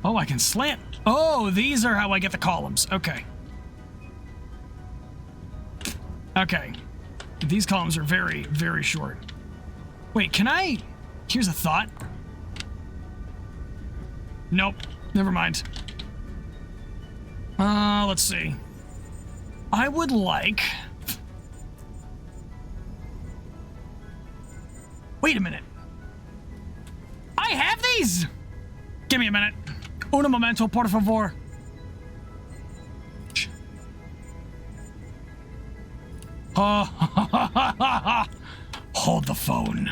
Speaker 1: Oh, I can slant. Oh, these are how I get the columns. Okay. Okay. These columns are very, very short. Wait, can I... Here's a thought. Nope. Never mind. Let's see. I would like... Wait a minute. I have these! Give me a minute. Un momento, por favor. Hold the phone.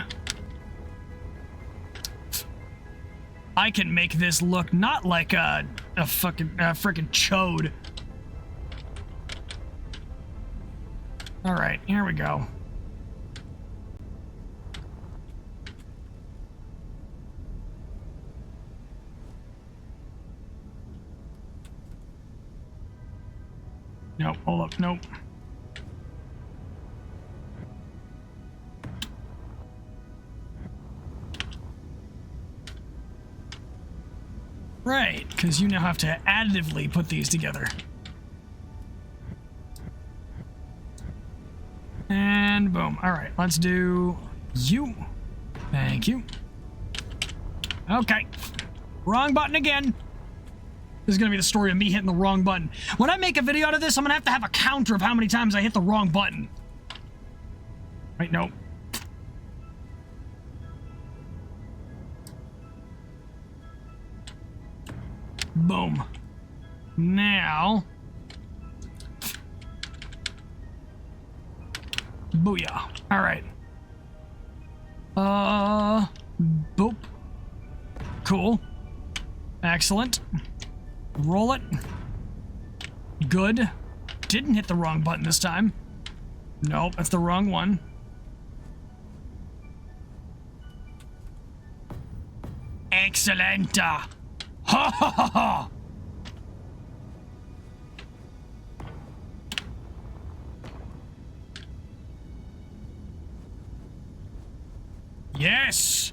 Speaker 1: I can make this look not like a frickin' chode. All right, here we go. Nope, hold up, nope. Right, because you now have to additively put these together. And boom. All right, let's do you. Thank you. Okay. Wrong button again. This is going to be the story of me hitting the wrong button. When I make a video out of this, I'm going to have a counter of how many times I hit the wrong button. Wait, no. Boom. Now. Booyah. All right. Boop. Cool. Excellent. Roll it. Good. Didn't hit the wrong button this time. Nope, that's the wrong one. Excellent. Ha ha ha ha. Yes,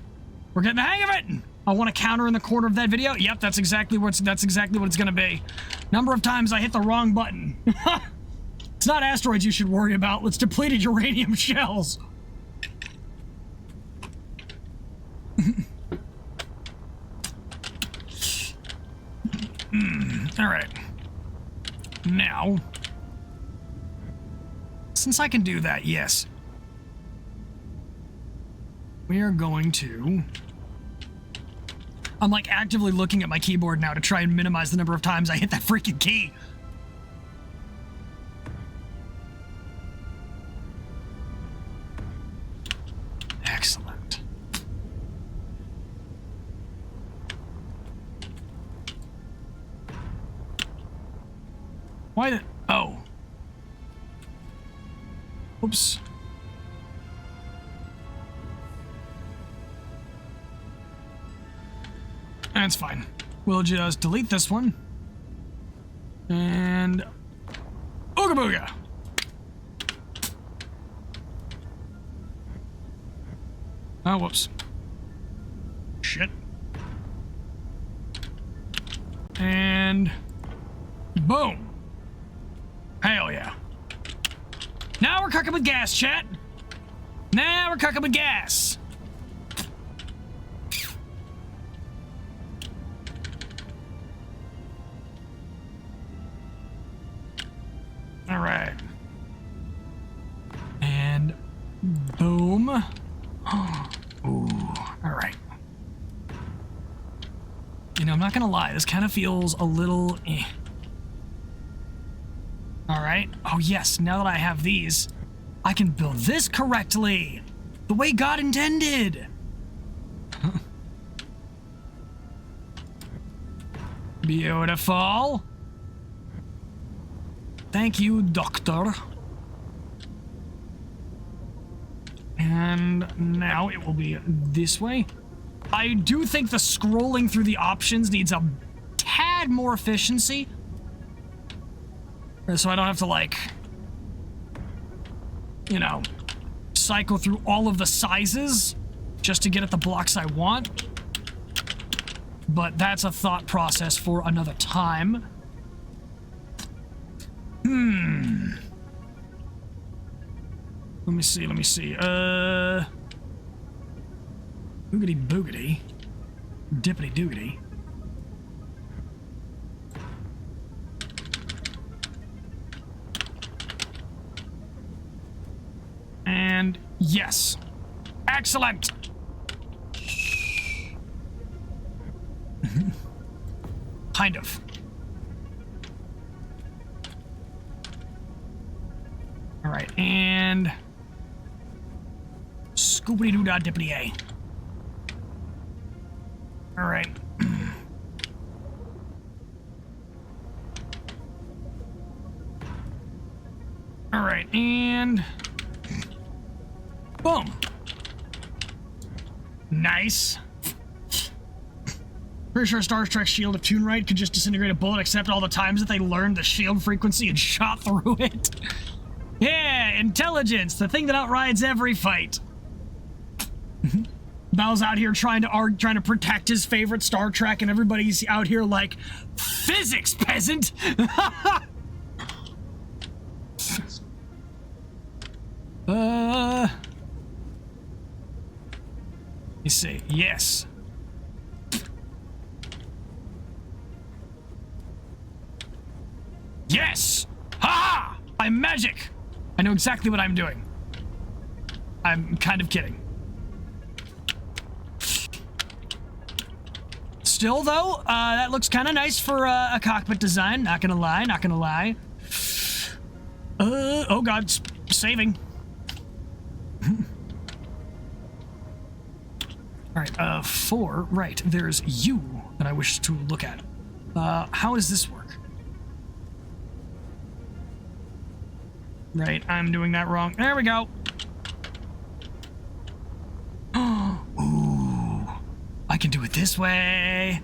Speaker 1: we're getting the hang of it. I want a counter in the corner of that video. Yep, that's exactly what it's gonna be. Number of times I hit the wrong button. It's not asteroids you should worry about. It's depleted uranium shells. All right. Now, since I can do that, yes. We are going to... I'm like actively looking at my keyboard now to try and minimize the number of times I hit that freaking key. Excellent. Why the... Oh. Oops. That's fine. We'll just delete this one. And... Ooga booga! Oh, whoops. Shit. And... Boom! Hell yeah. Now we're cooking with gas, chat! Now we're cooking with gas! All right. And boom. Ooh, all right. You know, I'm not gonna lie, this kind of feels a little eh. All right. Oh yes, now that I have these, I can build this correctly. The way God intended. Beautiful. Thank you, Doctor. And now it will be this way. I do think the scrolling through the options needs a tad more efficiency. So I don't have to, like, you know, cycle through all of the sizes just to get at the blocks I want. But that's a thought process for another time. Let me see, Boogity boogity. Dippity doogity. And yes. Excellent! Kind of. All right, and scoopity doo dah dippity a. All right. All right, and boom. Nice. Pretty sure Star Trek's shield, if tuned right, could just disintegrate a bullet, except all the times that they learned the shield frequency and shot through it. Yeah, intelligence, the thing that outrides every fight. Val's out here trying to protect his favorite Star Trek, and everybody's out here like, physics, peasant. You see, yes. Yes! Ha! I'm magic! I know exactly what I'm doing. I'm kind of kidding. Still, though, that looks kind of nice for a cockpit design. Not gonna lie, not gonna lie. Oh god, saving. Alright, 4, right, there's you that I wish to look at. How does this work? Right, I'm doing that wrong. There we go. Ooh, I can do it this way.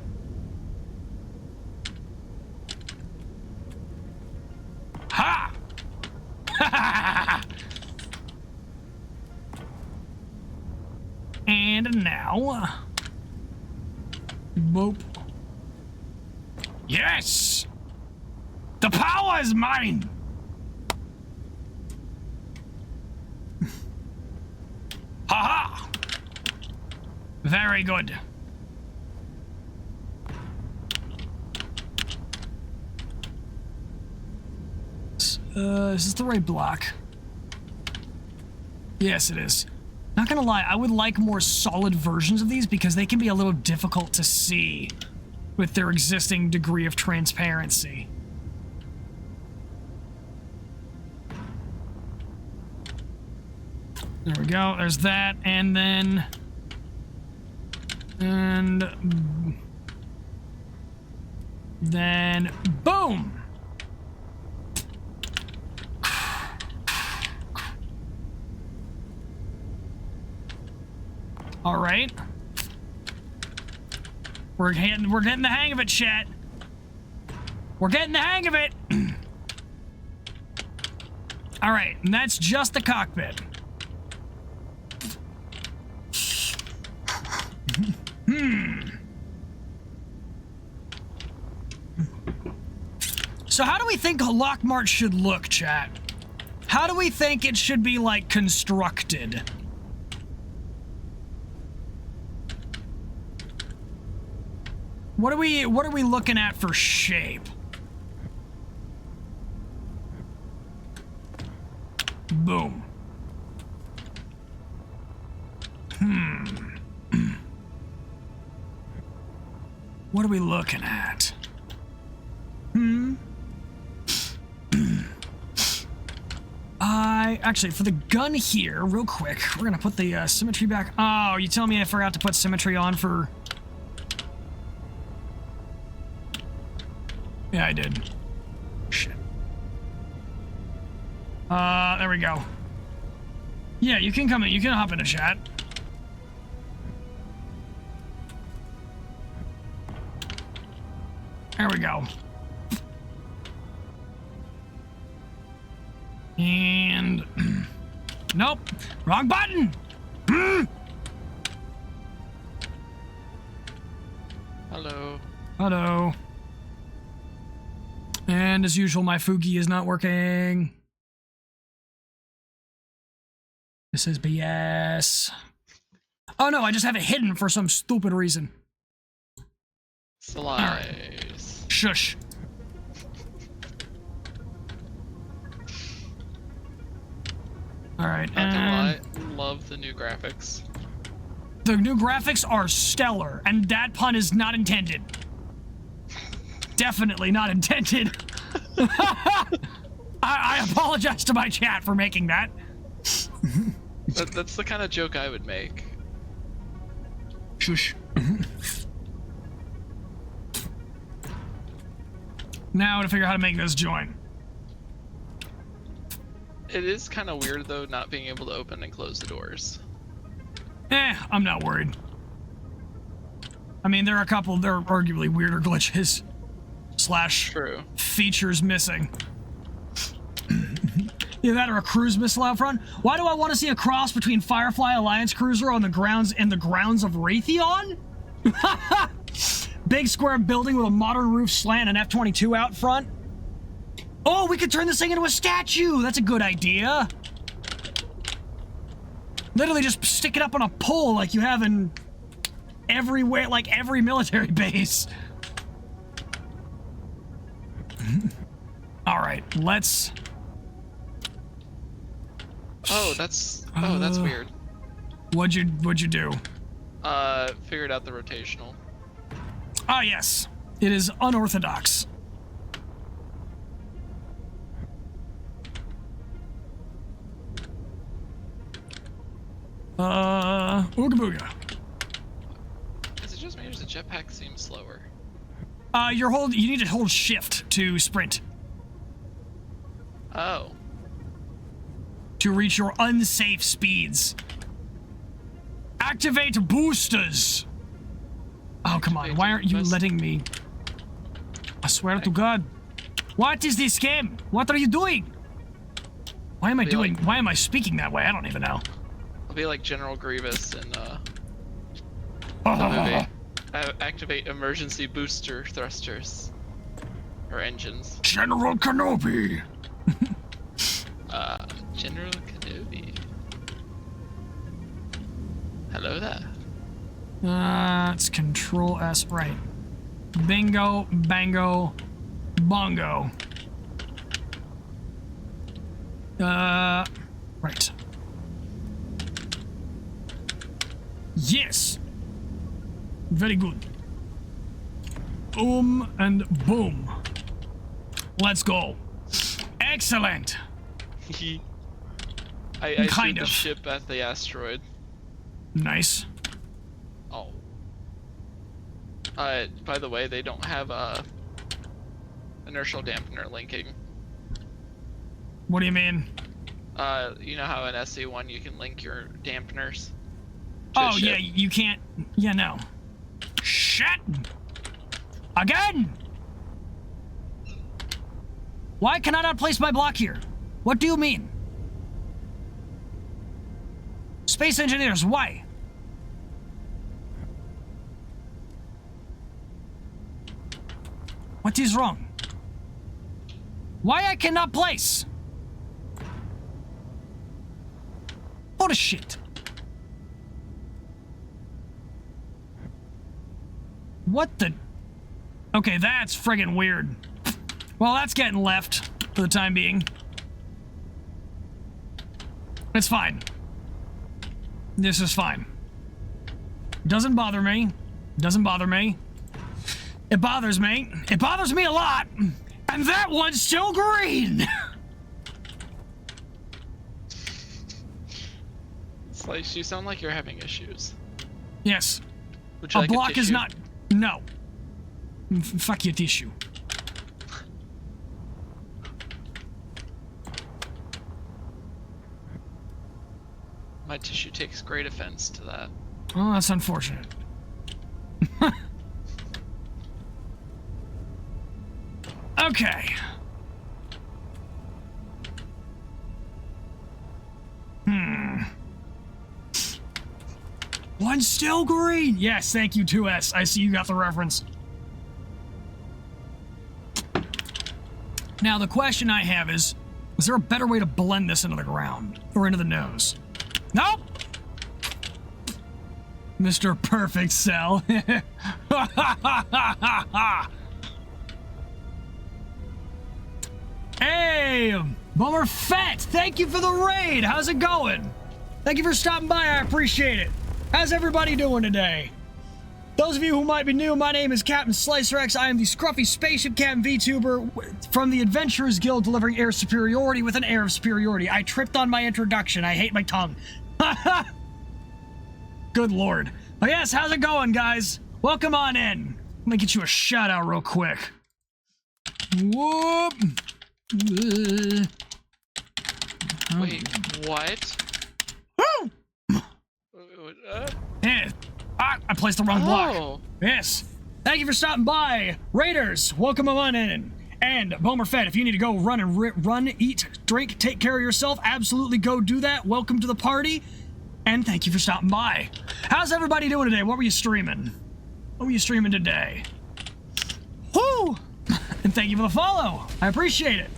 Speaker 1: Ha! And now, boop. Yes! The power is mine! Ha-ha! Very good. Is this the right block? Yes, it is. Not gonna lie, I would like more solid versions of these because they can be a little difficult to see with their existing degree of transparency. There we go, there's that, and then... And... Then... Boom! All right. We're getting the hang of it, chat. We're getting the hang of it. All right, and that's just the cockpit. So how do we think Lockmart should look, chat? How do we think it should be, like, constructed? What are we looking at for shape? Boom. What are we looking at? Actually, for the gun here, real quick, we're gonna put the symmetry back. Oh, you tell me I forgot to put symmetry on for... Yeah, I did. Shit. There we go. Yeah, you can come in. You can hop into chat. There we go. And... Nope. Wrong button!
Speaker 2: Hello.
Speaker 1: Hello. And as usual, my Fugi is not working. This is BS. Oh no, I just have it hidden for some stupid reason.
Speaker 2: Slice.
Speaker 1: Shush. Alright,
Speaker 2: Not gonna lie, love the new graphics.
Speaker 1: The new graphics are stellar, and that pun is not intended. Definitely not intended. I apologize to my chat for making that.
Speaker 2: That's the kind of joke I would make.
Speaker 1: Shush. Now to figure out how to make this join.
Speaker 2: It is kind of weird though, not being able to open and close the doors.
Speaker 1: I'm not worried. I mean, there are arguably weirder glitches. Slash
Speaker 2: True.
Speaker 1: Features missing. Either that or a cruise missile out front. Why do I want to see a cross between Firefly Alliance Cruiser on the grounds and the grounds of Raytheon? Big square building with a modern roof slant and F-22 out front. Oh, we could turn this thing into a statue. That's a good idea. Literally just stick it up on a pole like you have in everywhere, like every military base. All right, let's...
Speaker 2: Oh, that's weird.
Speaker 1: What'd you do?
Speaker 2: Figured out the rotational.
Speaker 1: Ah, yes. It is unorthodox. Ooga booga.
Speaker 2: Is it just me or does the jetpack seem slower?
Speaker 1: You need to hold shift to sprint.
Speaker 2: Oh.
Speaker 1: to reach your unsafe speeds. Activate boosters. Oh, come on. Why aren't you letting me? I swear to God. What is this game? What are you doing? Why am I doing? Why am I speaking that way? I don't even know.
Speaker 2: I'll be like General Grievous in the movie. Activate emergency booster thrusters. Or engines.
Speaker 1: General Kenobi.
Speaker 2: General Kenobi. Hello there.
Speaker 1: It's Control S, right. Bingo, bango, bongo. Right. Yes. Very good. And boom. Let's go. Excellent.
Speaker 2: I
Speaker 1: Kind
Speaker 2: shoot the
Speaker 1: of.
Speaker 2: ship at the asteroid.
Speaker 1: Nice.
Speaker 2: Oh. By the way, they don't have inertial dampener linking.
Speaker 1: What do you mean?
Speaker 2: You know how in SE1 you can link your dampeners?
Speaker 1: Oh yeah, you can't. Yeah, no. Shit. Again. Why can I not place my block here? What do you mean? Space engineers, why? What is wrong? Why I cannot place? Bullshit. What the? Okay, that's friggin' weird. Well, that's getting left for the time being. It's fine. This is fine. Doesn't bother me. Doesn't bother me. It bothers me. It bothers me a lot. And that one's still green.
Speaker 2: Slice, you sound like you're having issues.
Speaker 1: Yes.
Speaker 2: Would you like
Speaker 1: block
Speaker 2: a tissue?
Speaker 1: is not. No. Fuck your tissue.
Speaker 2: My tissue takes great offense to that.
Speaker 1: Oh, that's unfortunate. Okay. One's still green. Yes, thank you, 2S. I see you got the reference. Now, the question I have is there a better way to blend this into the ground? Or into the nose? Nope! Mr. Perfect Cell. Hey! Bummer Fett! Thank you for the raid! How's it going? Thank you for stopping by, I appreciate it. How's everybody doing today? Those of you who might be new, my name is Captain SlicerX. I am the scruffy spaceship captain VTuber from the Adventurers Guild, delivering air superiority with an air of superiority. I tripped on my introduction. I hate my tongue. Good lord. But yes, how's it going, guys? Welcome on in. Let me get you a shout out real quick. Whoop.
Speaker 2: Wait, what?
Speaker 1: Woo! Yeah. I placed the wrong block. Yes. Thank you for stopping by. Raiders, welcome on in. And Bomer Fed, if you need to go run, eat, drink, take care of yourself, absolutely go do that. Welcome to the party. And thank you for stopping by. How's everybody doing today? What were you streaming? What were you streaming today? Whoo! And thank you for the follow. I appreciate it.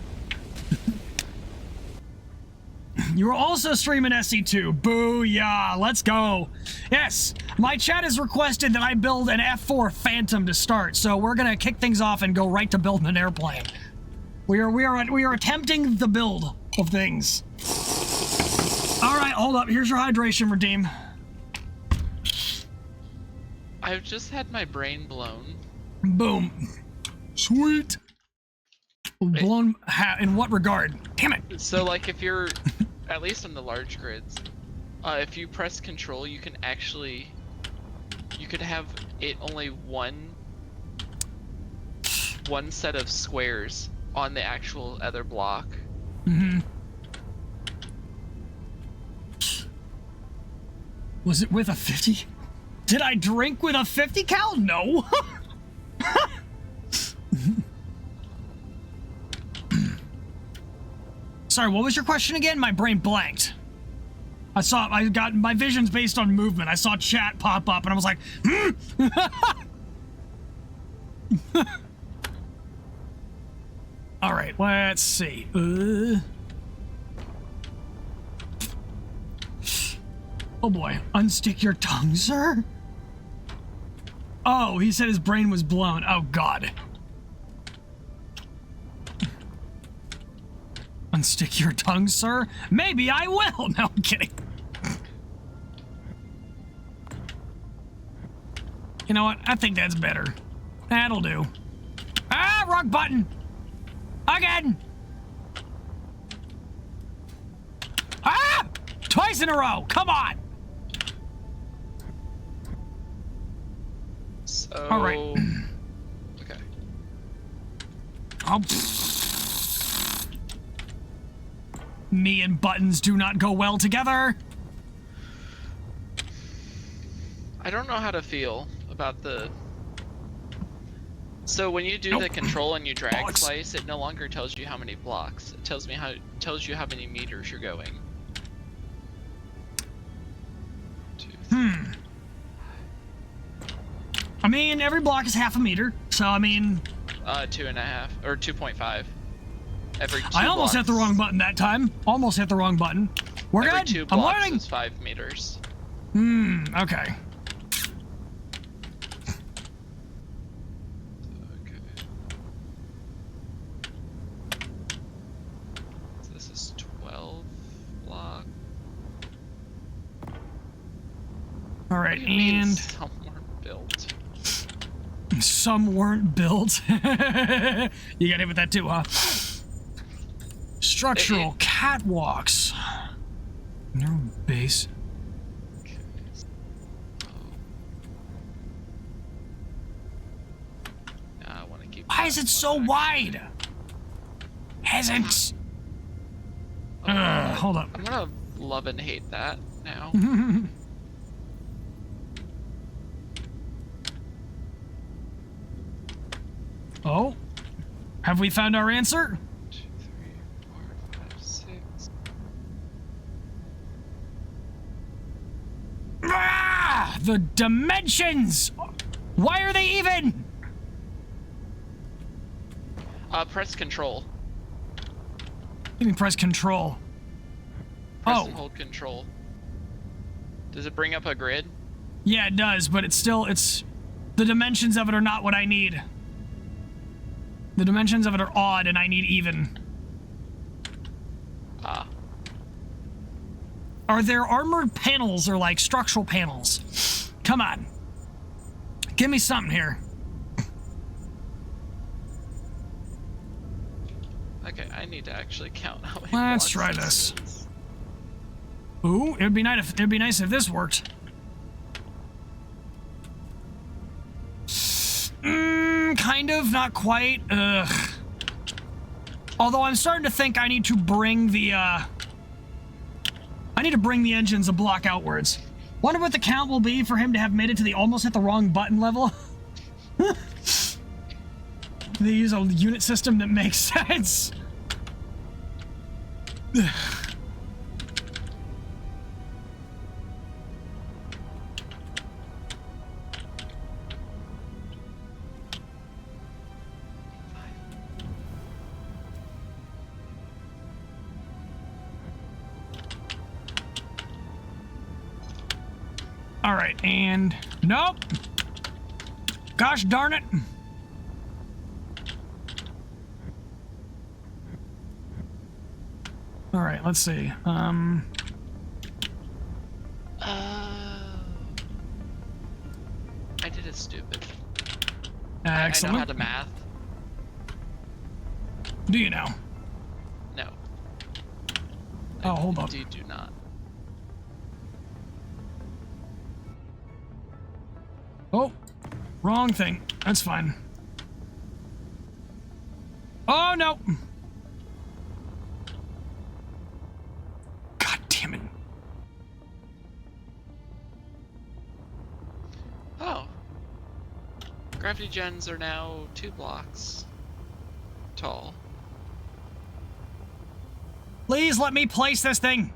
Speaker 1: You were also streaming SE2. Booyah! Let's go. Yes, my chat has requested that I build an F4 Phantom to start, so we're gonna kick things off and go right to building an airplane. We are attempting the build of things. All right, hold up. Here's your hydration redeem.
Speaker 2: I've just had my brain blown.
Speaker 1: Boom. Sweet. Blown in what regard? Damn it.
Speaker 2: So, like, if you're, at least on the large grids, if you press control, you can actually, you could have it only one set of squares on the actual other block.
Speaker 1: Was it with a 50? Did I drink with a 50 cal? No. Sorry, what was your question again? My brain blanked. I got my vision's based on movement. I saw chat pop up and I was like, All right, let's see. Oh boy, unstick your tongue, sir? Oh, he said his brain was blown. Oh god. Unstick your tongue, sir? Maybe I will. No, I'm kidding. You know what? I think that's better. That'll do. Ah, wrong button. Again. Ah! Twice in a row. Come on.
Speaker 2: So...
Speaker 1: All right.
Speaker 2: Okay.
Speaker 1: Oh. Me and buttons do not go well together.
Speaker 2: I don't know how to feel about the... So when you do the control and you drag slice, it no longer tells you how many blocks. It tells you how many meters you're going.
Speaker 1: I mean, every block is half a meter, so I mean...
Speaker 2: 2.5 or 2.5. Every 2
Speaker 1: I almost hit the wrong button that time. Almost hit the wrong button. We're
Speaker 2: every
Speaker 1: good.
Speaker 2: 2
Speaker 1: I'm
Speaker 2: blocks
Speaker 1: learning.
Speaker 2: is 5 meters.
Speaker 1: Okay.
Speaker 2: Okay. So this is 12 block.
Speaker 1: All right,
Speaker 2: What do you mean
Speaker 1: and
Speaker 2: some weren't built?
Speaker 1: some weren't built. You got hit with that too, huh? Structural catwalks. Narrow base.
Speaker 2: Okay. I want to keep.
Speaker 1: Why is it so wide? Hasn't. Hold up.
Speaker 2: I'm gonna love and hate that now.
Speaker 1: Oh, have we found our answer?
Speaker 2: 2, 3, 4, 5, 6.
Speaker 1: Ah, the dimensions! Why are they even?
Speaker 2: Press control.
Speaker 1: You can press control.
Speaker 2: Press and hold control. Does it bring up a grid?
Speaker 1: Yeah, it does, but it's the dimensions of it are not what I need. The dimensions of it are odd, and I need even.
Speaker 2: Ah.
Speaker 1: Are there armored panels or, like, structural panels? Come on. Give me something here.
Speaker 2: Okay, I need to actually count how many
Speaker 1: Let's
Speaker 2: blocks
Speaker 1: try this.
Speaker 2: is.
Speaker 1: Ooh, it'd be nice if this worked. Kind of, not quite. Ugh. Although I'm starting to think I need to bring the engines a block outwards. Wonder what the count will be for him to have made it to the almost hit the wrong button level. They use a unit system that makes sense. All right, and nope. Gosh darn it. All right, let's see.
Speaker 2: I did it stupid.
Speaker 1: Excellent.
Speaker 2: I know how to math.
Speaker 1: Do you know?
Speaker 2: No.
Speaker 1: Oh, hold on.
Speaker 2: Indeed do not.
Speaker 1: Oh, wrong thing. That's fine. Oh, no. God damn it.
Speaker 2: Gravity gens are now 2 blocks tall.
Speaker 1: Please let me place this thing.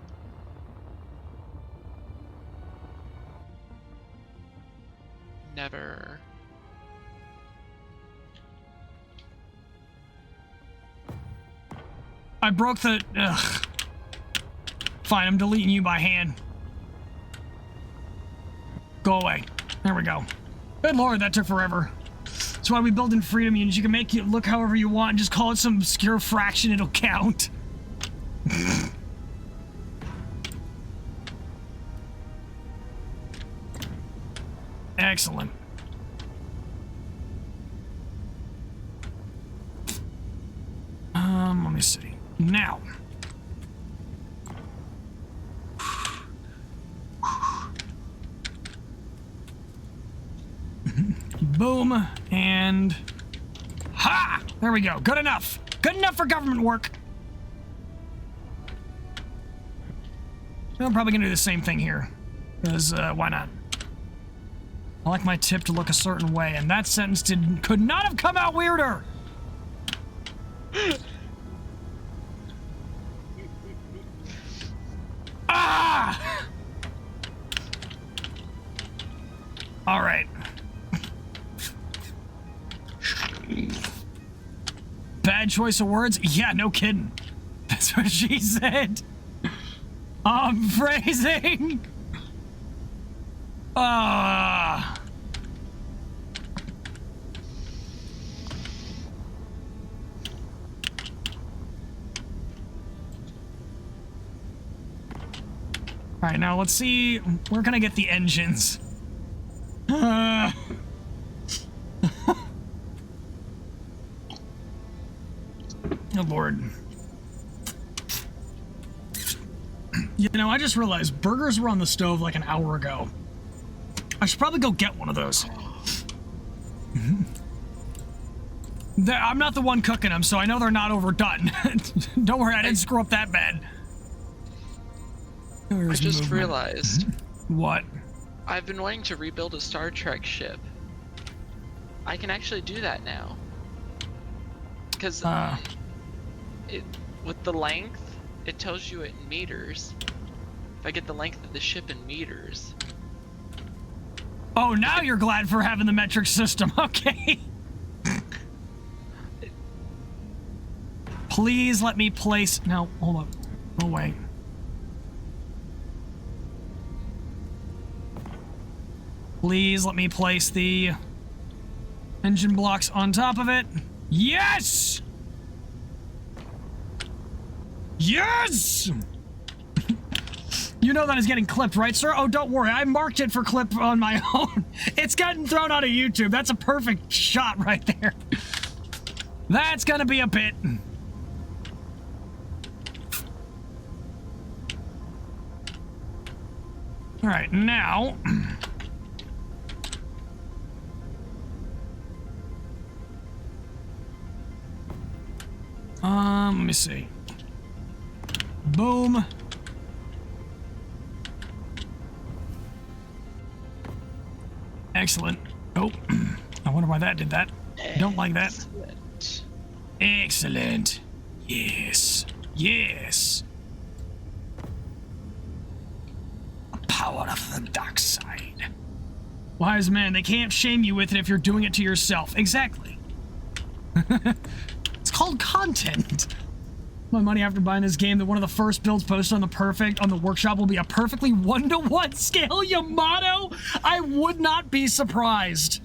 Speaker 2: Never.
Speaker 1: I broke the... Ugh. Fine, I'm deleting you by hand. Go away. There we go. Good lord, that took forever. That's why we build in freedom units. You can make it look however you want and just call it some obscure fraction, it'll count. Excellent. Let me see. Now. Boom, and... Ha! There we go. Good enough. Good enough for government work. I'm probably gonna do the same thing here. Because, why not? I like my tip to look a certain way, and that sentence could not have come out weirder! Ah! Alright. Bad choice of words? Yeah, no kidding. That's what she said. Phrasing. Alright, now let's see. Where can I get the engines? Oh, Lord. You know, I just realized burgers were on the stove like an hour ago. I should probably go get one of those. I'm not the one cooking them, so I know they're not overdone. Don't worry, I didn't screw up that bad.
Speaker 2: I just realized.
Speaker 1: What?
Speaker 2: I've been wanting to rebuild a Star Trek ship. I can actually do that now. Because with the length, it tells you it in meters. If I get the length of the ship in meters.
Speaker 1: Oh, now you're glad for having the metric system. Okay. Please let me place... No, hold up. Oh, wait. Please let me place the engine blocks on top of it. Yes! Yes! You know that is getting clipped, right, sir? Oh, don't worry. I marked it for clip on my own. It's gotten thrown out of YouTube. That's a perfect shot right there. That's gonna be a bit. All right, now... let me see. Boom. Excellent. Oh, I wonder why that did that. Don't like that. Excellent. Yes. Yes. The power of the dark side. Wise man, they can't shame you with it if you're doing it to yourself. Exactly. It's called content. My money after buying this game that one of the first builds posted on the workshop will be a perfectly 1-to-1 scale Yamato. I would not be surprised.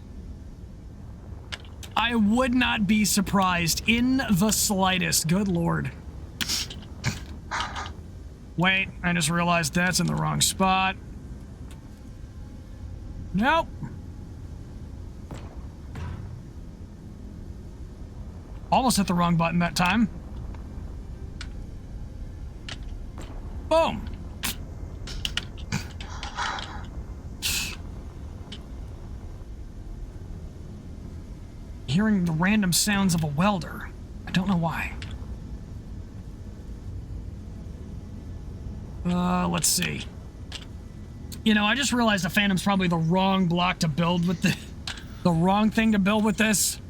Speaker 1: I would not be surprised in the slightest. Good lord. Wait, I just realized that's in the wrong spot. Nope. Almost hit the wrong button that time. Boom. Hearing the random sounds of a welder. I don't know why. Let's see. You know, I just realized the Phantom's probably the wrong block to build with the the wrong thing to build with this.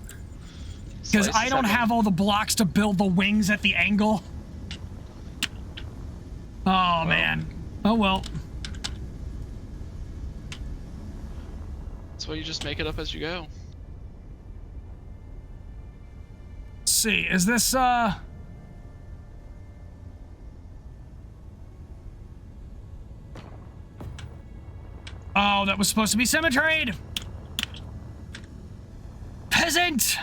Speaker 1: Because I don't have all the blocks to build the wings at the angle. Oh, man. Oh, well.
Speaker 2: That's why you just make it up as you go.
Speaker 1: Let's see. Is this, Oh, that was supposed to be symmetried! Peasant!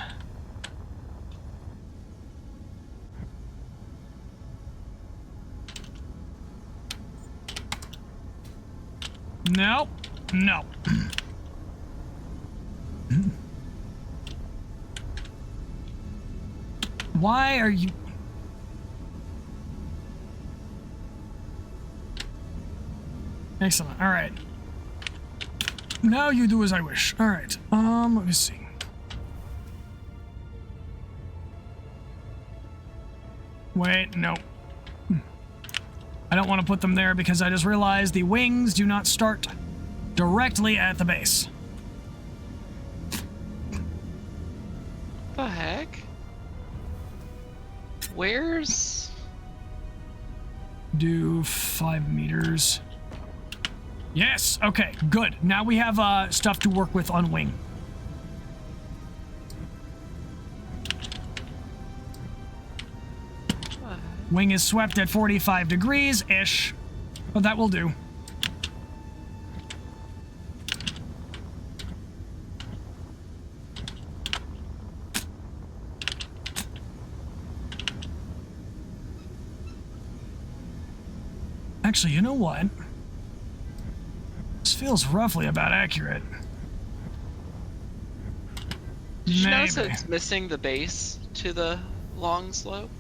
Speaker 1: No. No. Why are you... Excellent. All right. Now you do as I wish. All right. Let me see. Wait, no. I don't want to put them there because I just realized the wings do not start directly at the base.
Speaker 2: The heck? Where's...
Speaker 1: Do 5 meters. Yes, okay, good. Now we have stuff to work with on wing. Wing is swept at 45 degrees-ish, but that will do. Actually, you know what? This feels roughly about accurate.
Speaker 2: Did you
Speaker 1: Maybe.
Speaker 2: notice that it's missing the base to the long slope?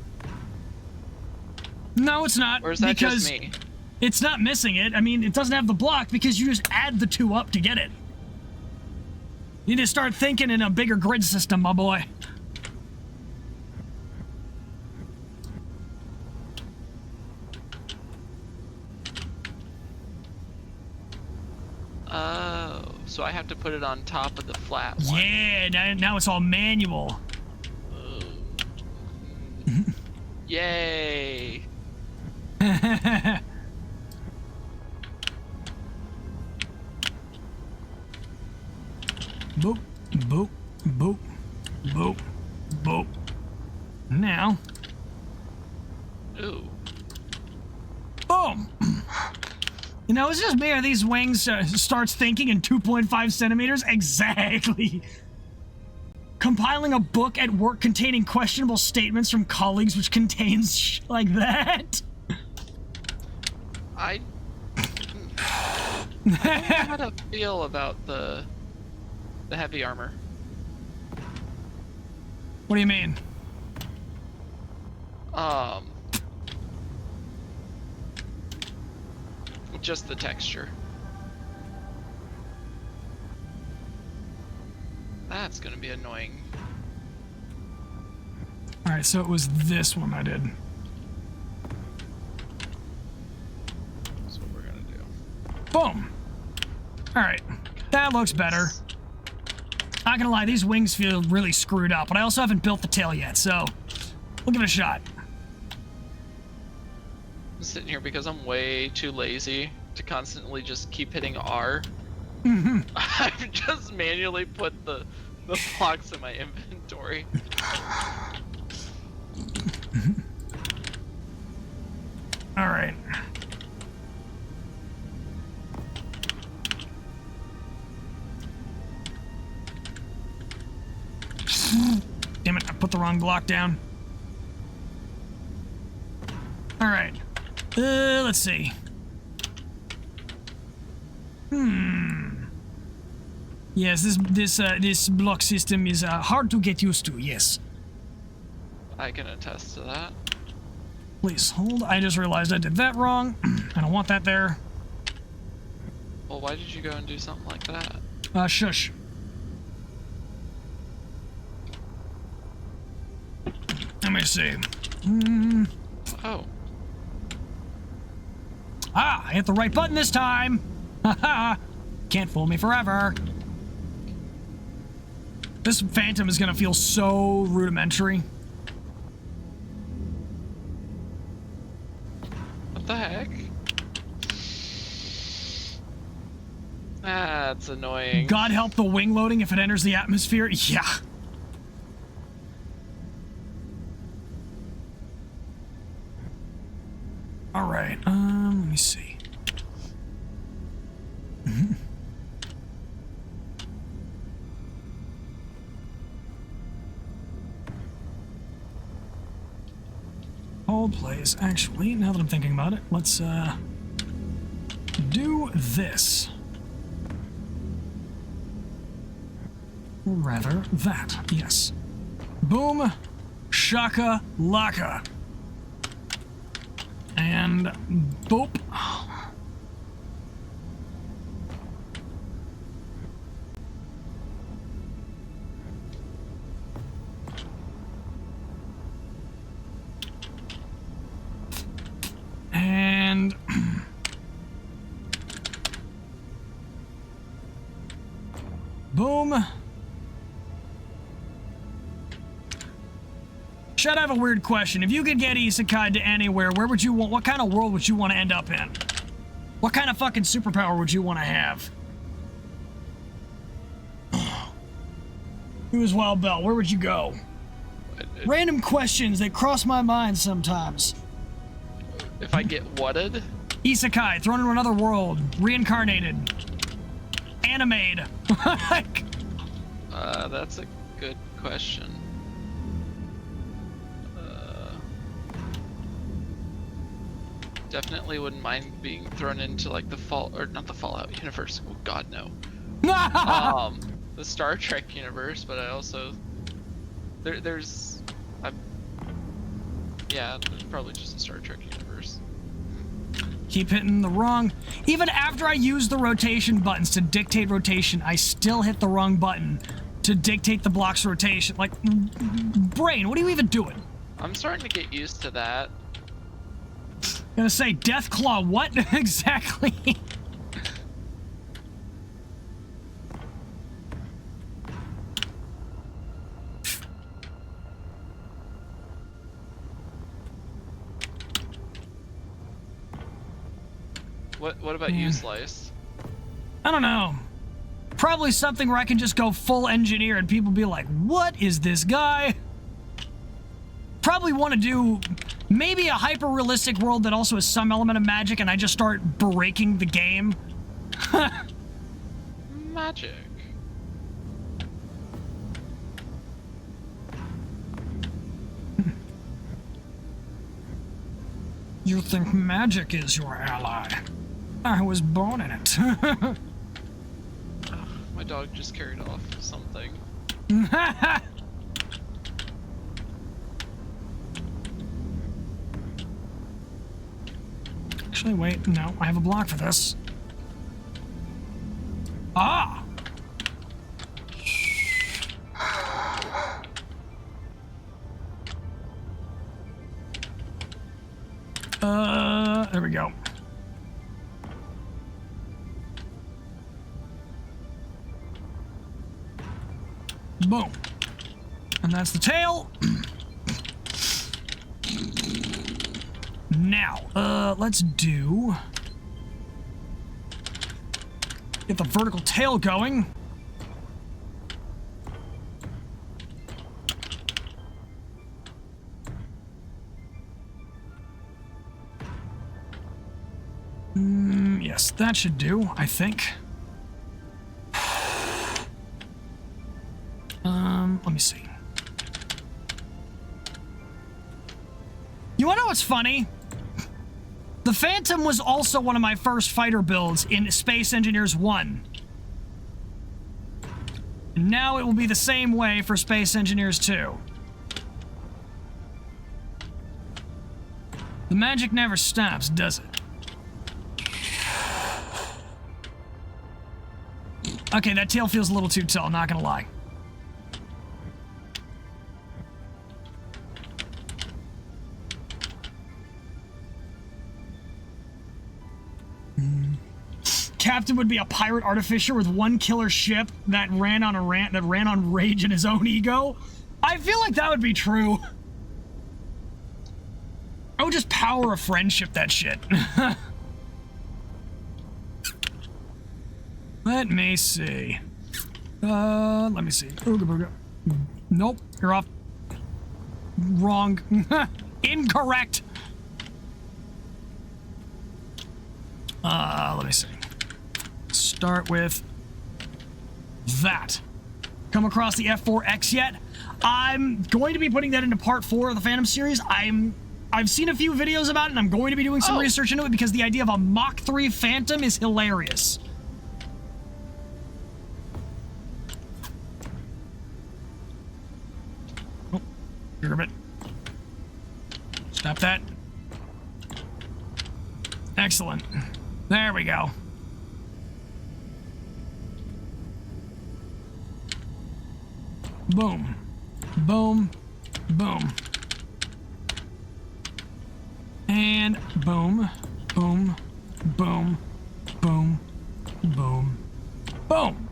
Speaker 1: No, it's not.
Speaker 2: Or is that
Speaker 1: because
Speaker 2: just me?
Speaker 1: It's not missing it. I mean, it doesn't have the block because you just add the two up to get it. You need to start thinking in a bigger grid system, my boy.
Speaker 2: Oh, so I have to put it on top of the flat one.
Speaker 1: Yeah, now it's all manual.
Speaker 2: Yay!
Speaker 1: Boop, boop, boop, boop, boop. Now.
Speaker 2: Ooh.
Speaker 1: Boom! You know, it's just me. Are these wings starts thinking in 2.5 centimeters? Exactly. Compiling a book at work containing questionable statements from colleagues which contains shit like that?
Speaker 2: I don't know how to feel about the heavy armor.
Speaker 1: What do you mean?
Speaker 2: Just the texture. That's gonna be annoying.
Speaker 1: Alright, so it was this one I did.
Speaker 2: That's what we're gonna do.
Speaker 1: Boom! Alright, that looks better. Not gonna lie, these wings feel really screwed up, but I also haven't built the tail yet, so we'll give it a shot.
Speaker 2: I'm sitting here because I'm way too lazy to constantly just keep hitting R. I've just manually put the blocks in my inventory.
Speaker 1: All right. Damn it, I put the wrong block down. All right. Let's see. Yes, this block system is hard to get used to, yes.
Speaker 2: I can attest to that.
Speaker 1: Please hold. I just realized I did that wrong. I don't want that there.
Speaker 2: Well, why did you go and do something like that?
Speaker 1: Shush. Let me see.
Speaker 2: Oh.
Speaker 1: Ah, I hit the right button this time. Haha. Can't fool me forever. This Phantom is gonna feel so rudimentary.
Speaker 2: What the heck? That's annoying.
Speaker 1: God help the wing loading if it enters the atmosphere. Yeah. All right. Let me see. Hold, please. Actually, now that I'm thinking about it, let's do this. Or rather, that. Yes. Boom. Shaka laka. And boop. And boom. Should I have a weird question? If you could get isekai to anywhere, where would you want? What kind of world would you want to end up in? What kind of fucking superpower would you want to have? Who is Wild Bell? Where would you go? Random questions that cross my mind sometimes.
Speaker 2: If I get whatted?
Speaker 1: Isekai, thrown into another world, reincarnated, animated.
Speaker 2: That's a good question. Definitely wouldn't mind being thrown into like the not the Fallout universe. Oh God, no. The Star Trek universe, but I also there's probably just the Star Trek universe.
Speaker 1: Keep hitting the wrong. Even after I use the rotation buttons to dictate rotation, I still hit the wrong button to dictate the block's rotation. Like, brain, what are you even doing?
Speaker 2: I'm starting to get used to that.
Speaker 1: Gonna say Deathclaw, what exactly?
Speaker 2: What about you, Slice?
Speaker 1: I don't know. Probably something where I can just go full engineer and people be like, what is this guy? Probably want to do maybe a hyper-realistic world that also has some element of magic and I just start breaking the game.
Speaker 2: Magic.
Speaker 1: You think magic is your ally? I was born in it.
Speaker 2: My dog just carried off something.
Speaker 1: Actually, wait, no, I have a block for this. Ah! There we go. Boom. And that's the tail. Now, let's do... Get the vertical tail going. Yes, that should do, I think. Let me see. You wanna know what's funny? The Phantom was also one of my first fighter builds in Space Engineers 1. And now it will be the same way for Space Engineers 2. The magic never stops, does it? Okay, that tail feels a little too tall, not gonna lie. captain would be a pirate artificer with one killer ship that ran on rage and his own ego? I feel like that would be true. I would just power of friendship that shit. Let me see. Let me see. Ooga booga. Nope, you're off. Wrong. Incorrect. Let me see. Start with that. Come across the F4X yet? I'm going to be putting that into part 4 of the Phantom series. I've seen a few videos about it, and I'm going to be doing some research into it because the idea of a Mach 3 Phantom is hilarious. Oh, grab it. Stop that. Excellent. There we go. Boom. Boom. Boom. And boom. Boom. Boom. Boom. Boom. Boom.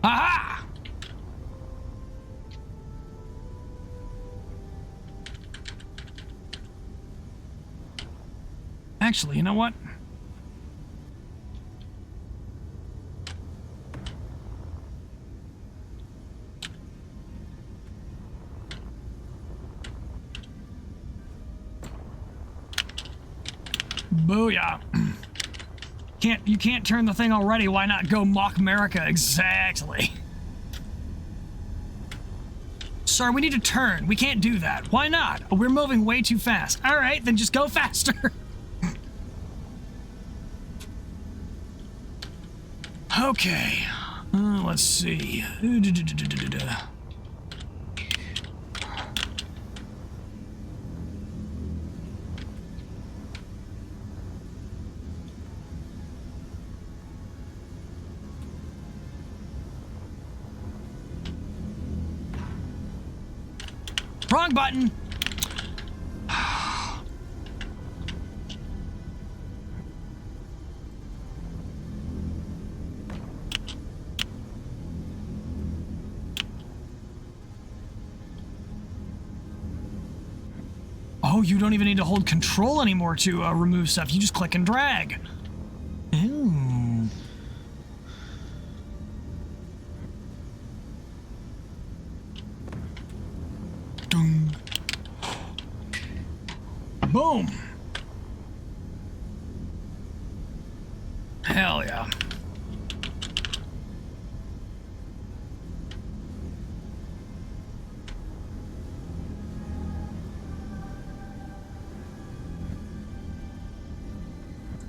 Speaker 1: Aha! Actually, you know what? Booyah. You can't turn the thing already. Why not go mock America? Exactly. Sir, we need to turn. We can't do that. Why not? We're moving way too fast. All right, then just go faster. Okay. Let's see. Wrong button. Oh, you don't even need to hold control anymore to remove stuff. You just click and drag. Ooh. Dun. Boom. Hell yeah.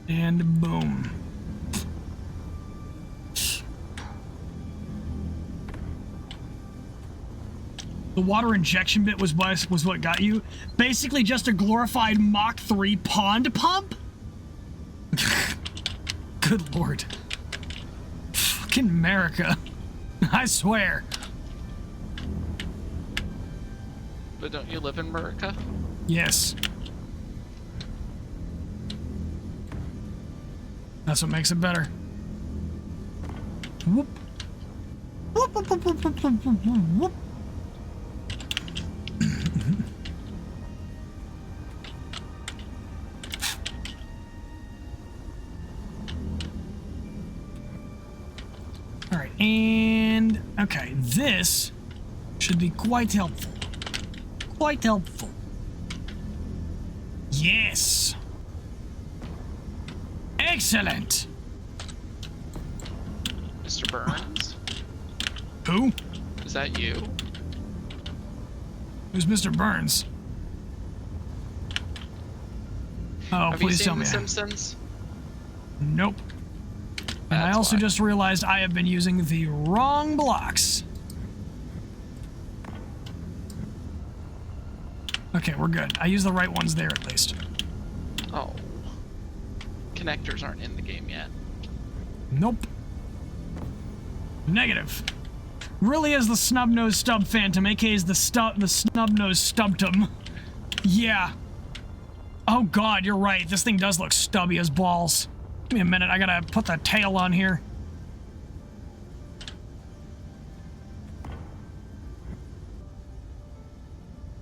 Speaker 1: And boom. The water injection bit was what got you? Basically just a glorified Mach 3 pond pump? Good lord. Fucking America. I swear.
Speaker 2: But don't you live in America?
Speaker 1: Yes. That's what makes it better. Whoop. Whoop, whoop, whoop, whoop, whoop, whoop, whoop, whoop. All right, and okay, this should be quite helpful. Quite helpful. Yes. Excellent.
Speaker 2: Mr. Burns?
Speaker 1: Who?
Speaker 2: Is that you?
Speaker 1: Who's Mr. Burns? Oh,
Speaker 2: Have
Speaker 1: please
Speaker 2: you
Speaker 1: tell
Speaker 2: seen
Speaker 1: me.
Speaker 2: The Simpsons?
Speaker 1: Nope. And I also just realized I have been using the wrong blocks. Okay, we're good. I use the right ones there at least.
Speaker 2: Oh. Connectors aren't in the game yet.
Speaker 1: Nope. Negative. Really is the snub-nosed stub phantom, aka is the snub-nosed stubtum. Yeah. Oh god, you're right. This thing does look stubby as balls. Give me a minute, I gotta put the tail on here.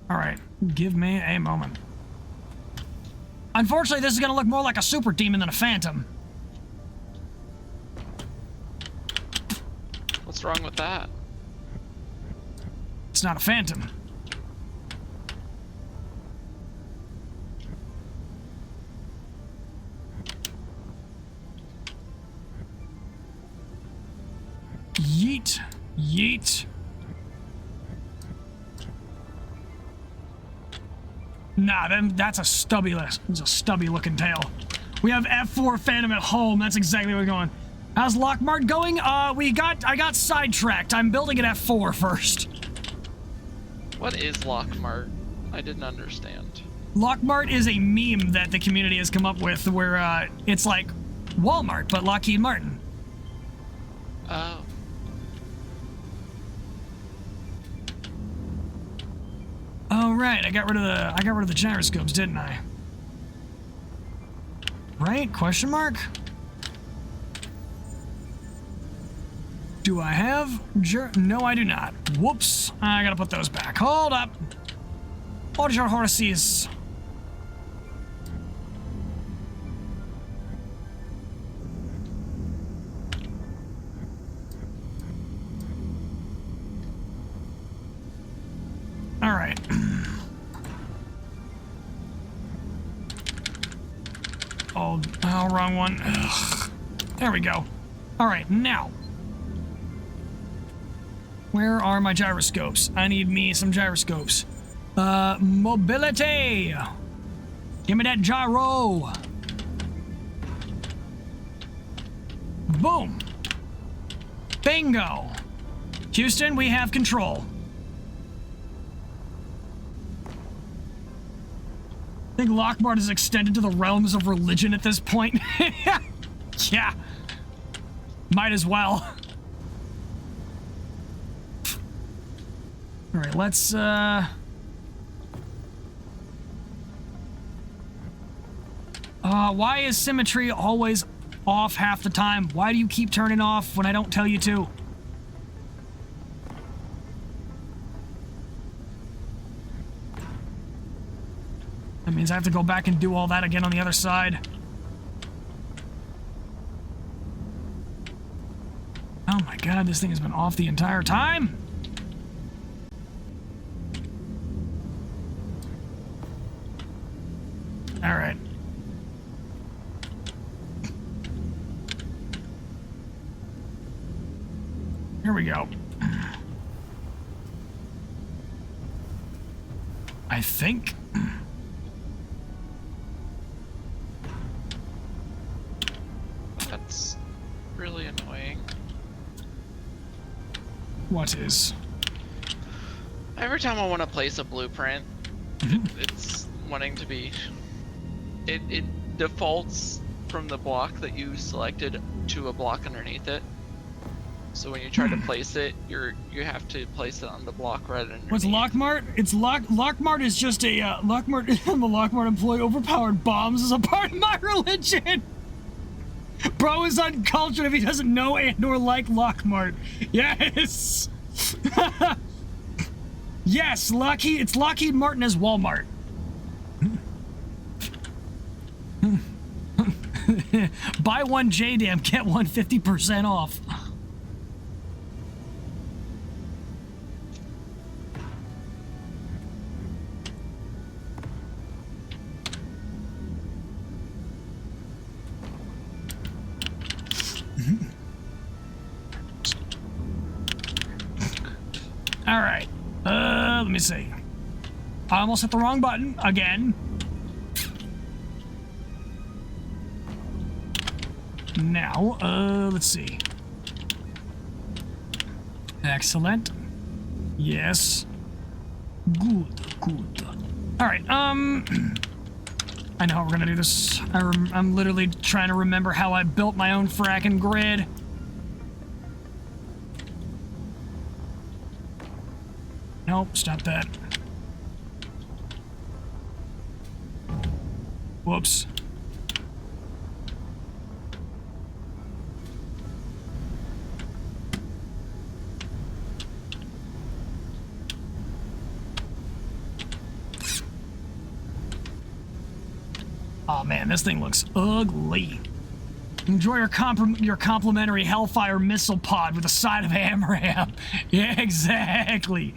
Speaker 1: Alright, give me a moment. Unfortunately, this is gonna look more like a super demon than a phantom.
Speaker 2: What's wrong with that?
Speaker 1: It's not a phantom. Yeet. Yeet. Nah, that's a stubby looking tail. We have F4 Phantom at home. That's exactly where we're going. How's Lockmart going? I got sidetracked. I'm building an F4 first.
Speaker 2: What is Lockmart? I didn't understand.
Speaker 1: Lockmart is a meme that the community has come up with where it's like Walmart, but Lockheed Martin.
Speaker 2: Oh.
Speaker 1: Oh right, I got rid of the gyroscopes, didn't I? Right? Question mark? Do I have no, I do not. Whoops. I gotta put those back. Hold up. Hold your horses. All right. Oh, wrong one. Ugh. There we go. All right, now. Where are my gyroscopes? I need me some gyroscopes. Mobility! Give me that gyro! Boom! Bingo! Houston, we have control. I think Lockmart is extended to the realms of religion at this point. Yeah. Might as well. Alright, let's, why is symmetry always off half the time? Why do you keep turning off when I don't tell you to? That means I have to go back and do all that again on the other side. Oh my god, this thing has been off the entire time! Alright. Here we go. I think.
Speaker 2: That's really annoying.
Speaker 1: What is?
Speaker 2: Every time I want to place a blueprint, it's wanting to be... It defaults from the block that you selected to a block underneath it. So when you try to place it, you have to place it on the block right underneath.
Speaker 1: What's Lockmart? It's Lockmart is just a Lockmart. I'm a Lockmart employee. Overpowered bombs is a part of my religion. Bro is uncultured if he doesn't know and/or like Lockmart. Yes. Yes, it's Lockheed Martin as Walmart. Buy one JDAM, get one 50% off. All right. Let me see. I almost hit the wrong button again. Now, let's see. Excellent. Yes. Good. All right, I know how we're gonna do this. I'm literally trying to remember how I built my own fracking grid. Nope, stop that. man, this thing looks ugly. Enjoy your complimentary Hellfire missile pod with a side of AMRAM. Yeah, exactly.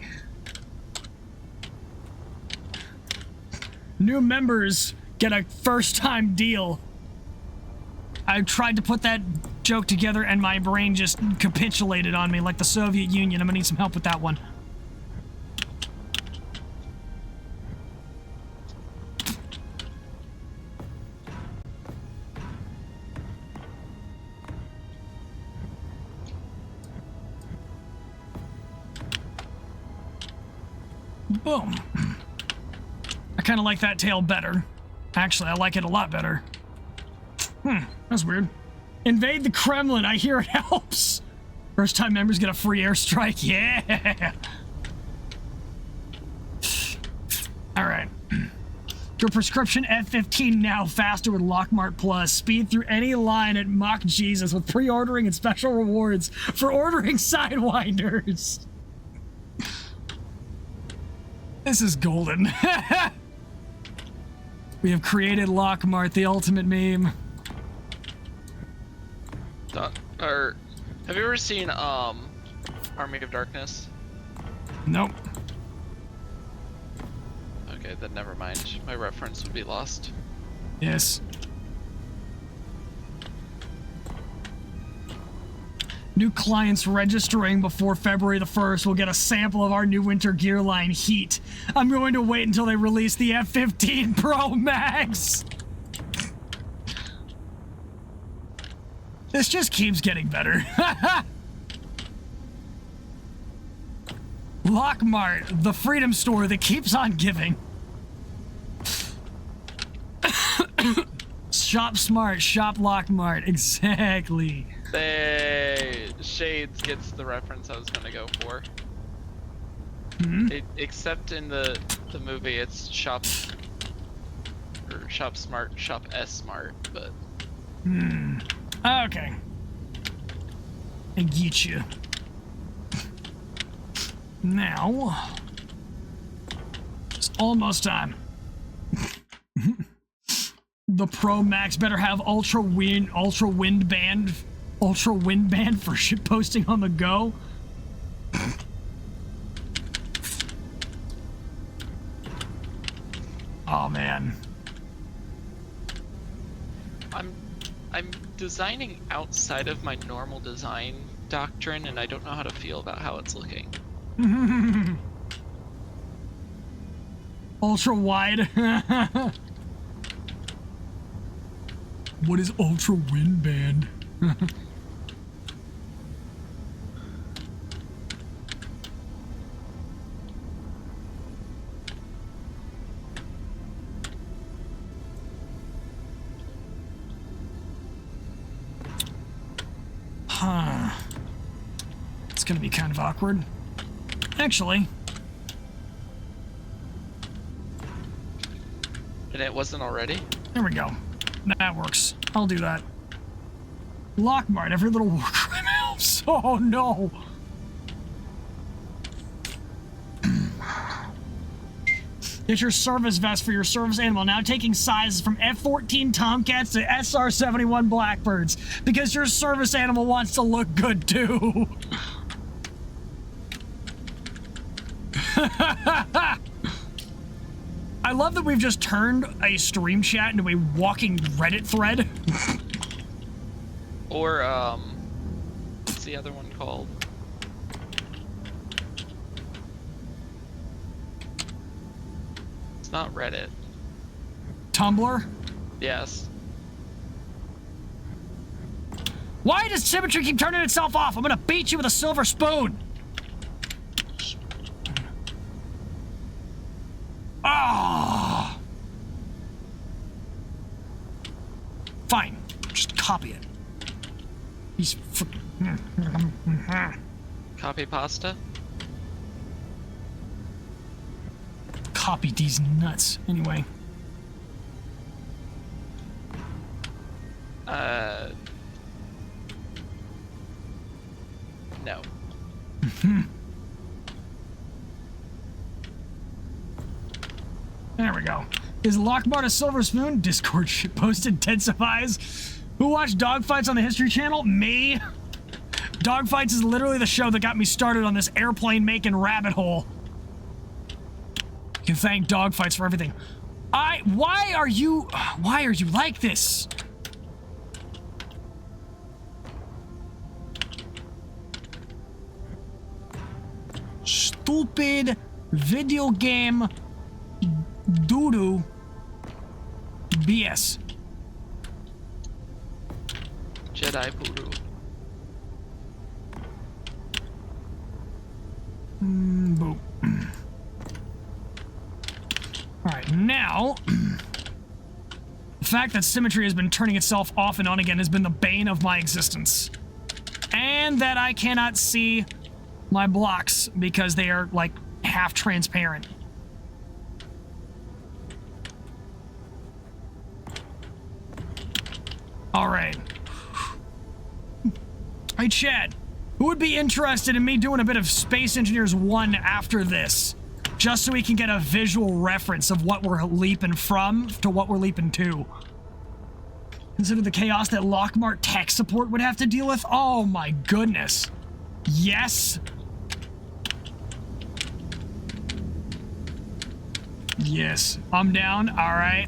Speaker 1: New members get a first-time deal. I tried to put that joke together and my brain just capitulated on me like the Soviet Union. I'm gonna need some help with that one. Boom. I kind of like that tail better. Actually, I like it a lot better. That's weird. Invade the Kremlin. I hear it helps. First time members get a free airstrike. Yeah. All right. Your prescription F-15 now faster with Lockmart Plus. Speed through any line at Mock Jesus with pre-ordering and special rewards for ordering Sidewinders. This is golden. We have created Lockmart, the ultimate meme.
Speaker 2: Have you ever seen Army of Darkness?
Speaker 1: Nope.
Speaker 2: Okay, then never mind. My reference would be lost.
Speaker 1: Yes. New clients registering before February the 1st will get a sample of our new winter gear line, Heat. I'm going to wait until they release the F-15 Pro Max. This just keeps getting better. Lockmart, the freedom store that keeps on giving. Shop smart, shop Lockmart. Exactly.
Speaker 2: Shades gets the reference I was gonna go for. Except in the movie, it's shop smart, shop S smart, but.
Speaker 1: Okay. I get you. Now, it's almost time. The Pro Max better have ultra wind band for shit posting on the go. Oh man.
Speaker 2: I'm designing outside of my normal design doctrine, and I don't know how to feel about how it's looking.
Speaker 1: Ultra wide. What is ultra wind band? It's gonna be kind of awkward. Actually.
Speaker 2: And it wasn't already?
Speaker 1: There we go. That works. I'll do that. Lockmart, every little war crime helps. Oh no. Get your service vest for your service animal, now taking sizes from F-14 Tomcats to SR-71 Blackbirds, because your service animal wants to look good too. I love that we've just turned a stream chat into a walking Reddit thread.
Speaker 2: Or, what's the other one called? It's not Reddit.
Speaker 1: Tumblr?
Speaker 2: Yes.
Speaker 1: Why does symmetry keep turning itself off? I'm gonna beat you with a silver spoon. Ah. Fine. Just copy it. He's
Speaker 2: Copy pasta?
Speaker 1: Copy these nuts. Anyway.
Speaker 2: No.
Speaker 1: There we go. Is Lockmart a silver spoon? Discord post intensifies. Who watched Dogfights on the History Channel? Me. Dogfights is literally the show that got me started on this airplane making rabbit hole. You can thank Dogfights for everything. Why are you like this? Stupid video game doo-doo BS.
Speaker 2: Jedi voodoo.
Speaker 1: Boom. Alright, now the fact that symmetry has been turning itself off and on again has been the bane of my existence. And that I cannot see my blocks because they are like half transparent. Alright. Hey Chad, who would be interested in me doing a bit of Space Engineers 1 after this? Just so we can get a visual reference of what we're leaping from to what we're leaping to. Consider the chaos that Lockmart tech support would have to deal with? Oh my goodness. Yes. Yes, I'm down. All right.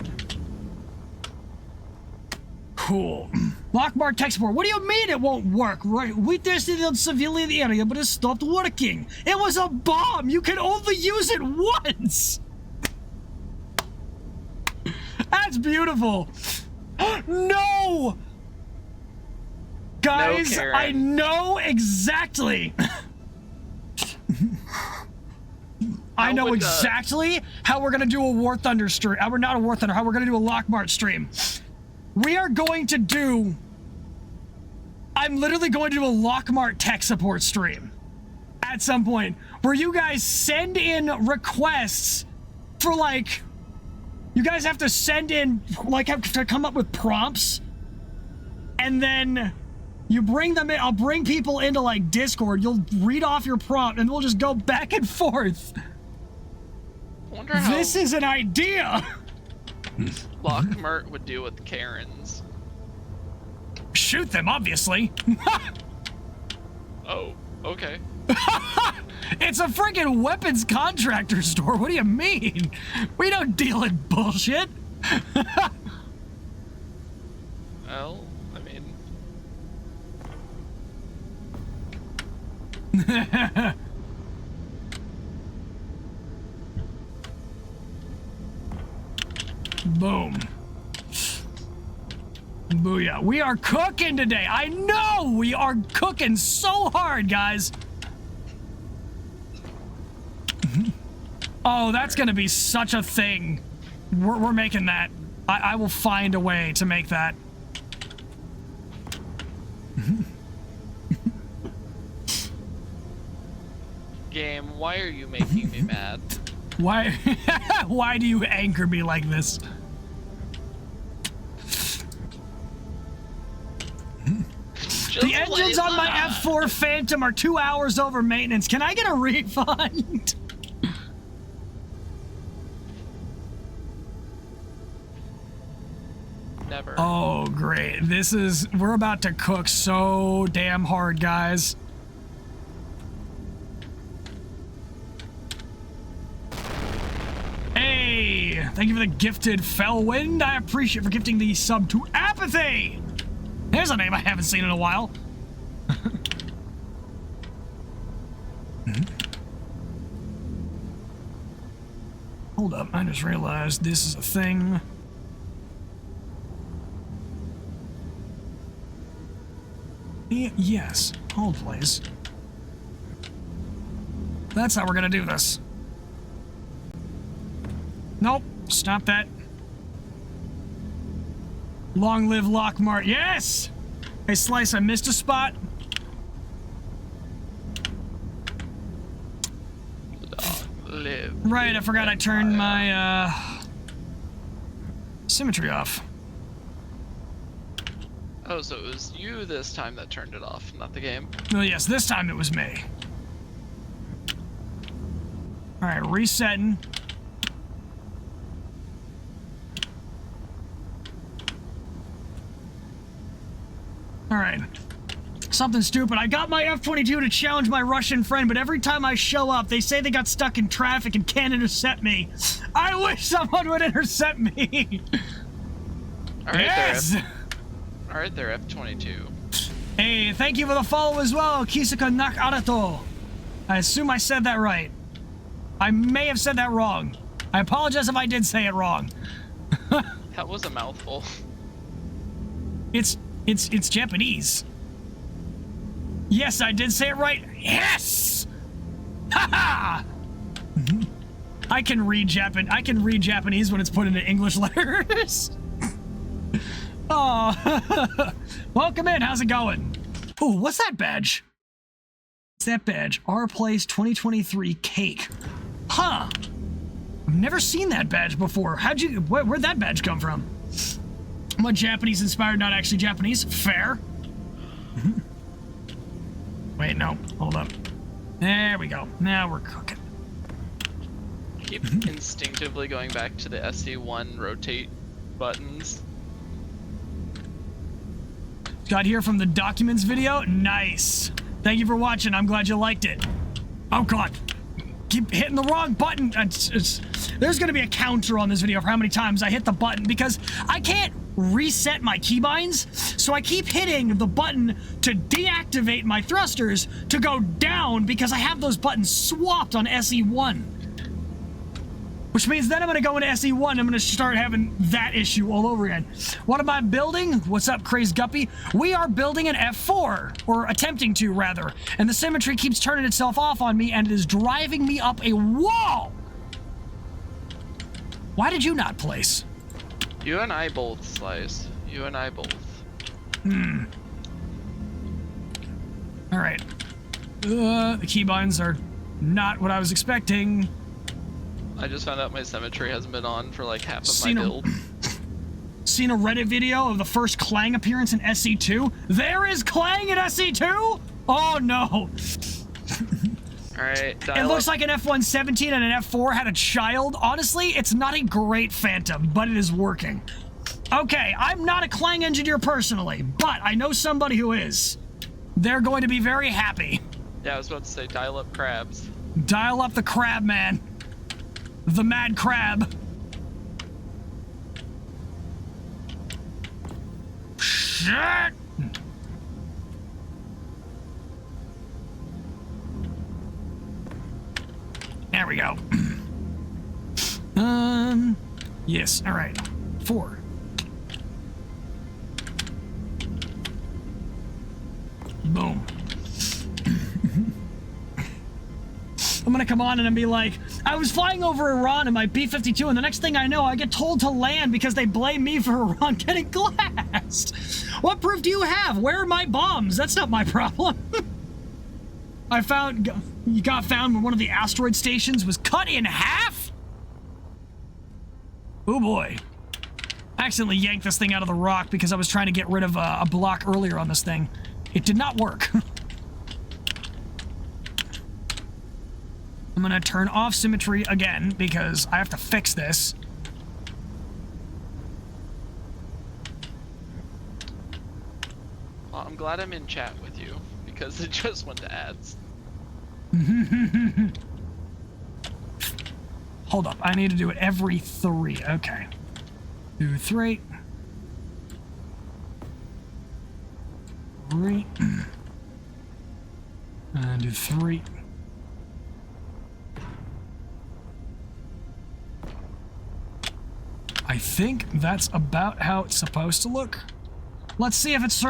Speaker 1: Cool. Lockmart tech support. What do you mean it won't work? Right, we tested it on civilian area, but it stopped working. It was a bomb. You can only use it once. That's beautiful. No! Guys,
Speaker 2: No,
Speaker 1: I know exactly. I know exactly how we're gonna do a War Thunder stream. We're not a War Thunder, how we're gonna do a Lockmart stream. We are going to do... I'm literally going to do a Lockmart tech support stream at some point where you guys send in requests for like... You guys have to send in, like, have to come up with prompts, and then you bring them in. I'll bring people into, like, Discord. You'll read off your prompt, and we'll just go back and forth.
Speaker 2: Wonder how
Speaker 1: this is an idea.
Speaker 2: Lockmart would deal with Karens.
Speaker 1: Shoot them, obviously.
Speaker 2: Oh, okay.
Speaker 1: It's a freaking weapons contractor store. What do you mean? We don't deal in bullshit.
Speaker 2: Well, I mean...
Speaker 1: Boom. Booyah. We are cooking today. I know we are cooking so hard, guys. Oh, that's gonna be such a thing. We're making that. I will find a way to make that.
Speaker 2: Game, why are you making me mad?
Speaker 1: Why? Why do you anger me like this? The engines on my F4 Phantom are 2 hours over maintenance. Can I get a refund?
Speaker 2: Never.
Speaker 1: Oh, great. We're about to cook so damn hard, guys. Hey, thank you for the gifted Fellwind. I appreciate for gifting the sub to Apathy. There's a name I haven't seen in a while. Hold up, I just realized this is a thing. Yes, hold please. That's how we're gonna do this. Nope, stop that. Long live Lockmart. Yes! Hey, Slice, I missed a spot. Right, I forgot I turned my, symmetry off.
Speaker 2: Oh, so it was you this time that turned it off, not the game.
Speaker 1: Oh, yes, this time it was me. Alright, resetting. All right. Something stupid. I got my F-22 to challenge my Russian friend, but every time I show up, they say they got stuck in traffic and can't intercept me. I wish someone would intercept me.
Speaker 2: All right,
Speaker 1: yes!
Speaker 2: All right, there, F-22.
Speaker 1: Hey, thank you for the follow as well, Kisaka Nak Arato. I assume I said that right. I may have said that wrong. I apologize if I did say it wrong.
Speaker 2: That was a mouthful.
Speaker 1: It's Japanese. Yes, I did say it right. Yes! Ha-ha! I can read Japanese when it's put into English letters. Oh, welcome in. How's it going? Oh, what's that badge? What's that badge? Our Place 2023 cake. Huh. I've never seen that badge before. Where'd that badge come from? I'm a Japanese inspired, not actually Japanese. Fair. Wait, no. Hold up. There we go. Now we're cooking.
Speaker 2: I keep instinctively going back to the SE1 rotate buttons.
Speaker 1: Got here from the documents video? Nice. Thank you for watching. I'm glad you liked it. Oh, God. Keep hitting the wrong button. There's going to be a counter on this video for how many times I hit the button because I can't reset my keybinds, so I keep hitting the button to deactivate my thrusters to go down because I have those buttons swapped on SE1. Which means then I'm going to go into SE1 and I'm going to start having that issue all over again. What am I building? What's up, Crazed Guppy? We are building an F4, or attempting to, rather. And the symmetry keeps turning itself off on me and it is driving me up a wall! Why did you not place?
Speaker 2: You and I both, Slice. You and I both.
Speaker 1: Alright. The keybinds are not what I was expecting.
Speaker 2: I just found out my symmetry hasn't been on for like half of my build.
Speaker 1: Seen a Reddit video of the first Clang appearance in SE2? There is Clang in SE2? Oh no!
Speaker 2: Alright,
Speaker 1: it looks like an F-117 and an F4 had a child. Honestly, it's not a great Phantom, but it is working. Okay, I'm not a Clang engineer personally, but I know somebody who is. They're going to be very happy.
Speaker 2: Yeah, I was about to say dial up crabs.
Speaker 1: Dial up the crab, man. The mad crab. Shit! There we go. Yes, all right. 4. Boom. I'm gonna come on and be like, I was flying over Iran in my B-52 and the next thing I know, I get told to land because they blame me for Iran getting glassed. What proof do you have? Where are my bombs? That's not my problem. You got found when one of the asteroid stations was cut in half? Oh boy. I accidentally yanked this thing out of the rock because I was trying to get rid of a block earlier on this thing. It did not work. I'm gonna turn off symmetry again because I have to fix this.
Speaker 2: Well, I'm glad I'm in chat with you because it just went to ads.
Speaker 1: Hold up, I need to do it every 3. Okay. 2, 3. 3. And do 3. I think that's about how it's supposed to look. Let's see if it's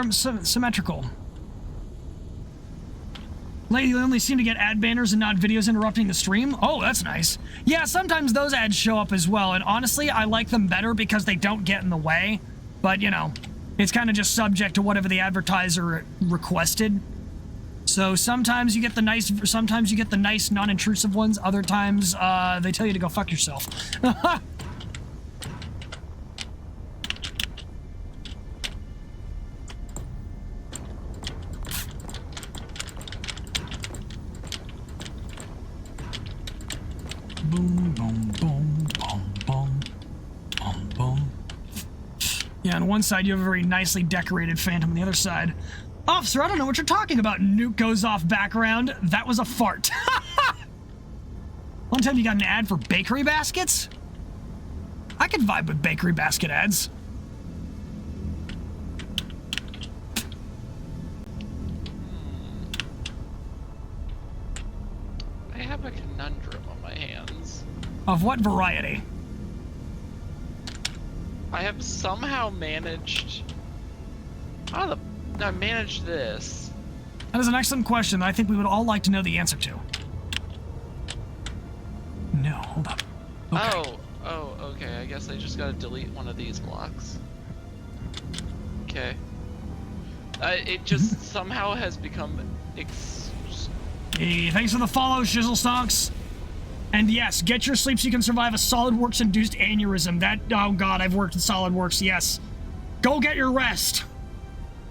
Speaker 1: symmetrical. Lady only seem to get ad banners and not videos interrupting the stream. Oh, that's nice. Yeah, sometimes those ads show up as well, and honestly, I like them better because they don't get in the way. But, you know, it's kind of just subject to whatever the advertiser requested. So sometimes you get the nice, non-intrusive ones. Other times, they tell you to go fuck yourself. Boom, boom, boom, boom, boom, boom, boom. Yeah, on one side you have a very nicely decorated Phantom. On the other side, officer, I don't know what you're talking about. Nuke goes off background. That was a fart. One time you got an ad for bakery baskets? I could vibe with bakery basket ads.
Speaker 2: I have a conundrum on my hands.
Speaker 1: Of what variety?
Speaker 2: I have somehow managed... I managed this.
Speaker 1: That is an excellent question that I think we would all like to know the answer to. No, hold up. Okay.
Speaker 2: Oh, okay. I guess I just gotta delete one of these blocks. Okay. It just somehow has become...
Speaker 1: Hey, thanks for the follow, Shizzle Stonks. And yes, get your sleep so you can survive a SolidWorks-induced aneurysm. Oh god, I've worked in SolidWorks, yes. Go get your rest.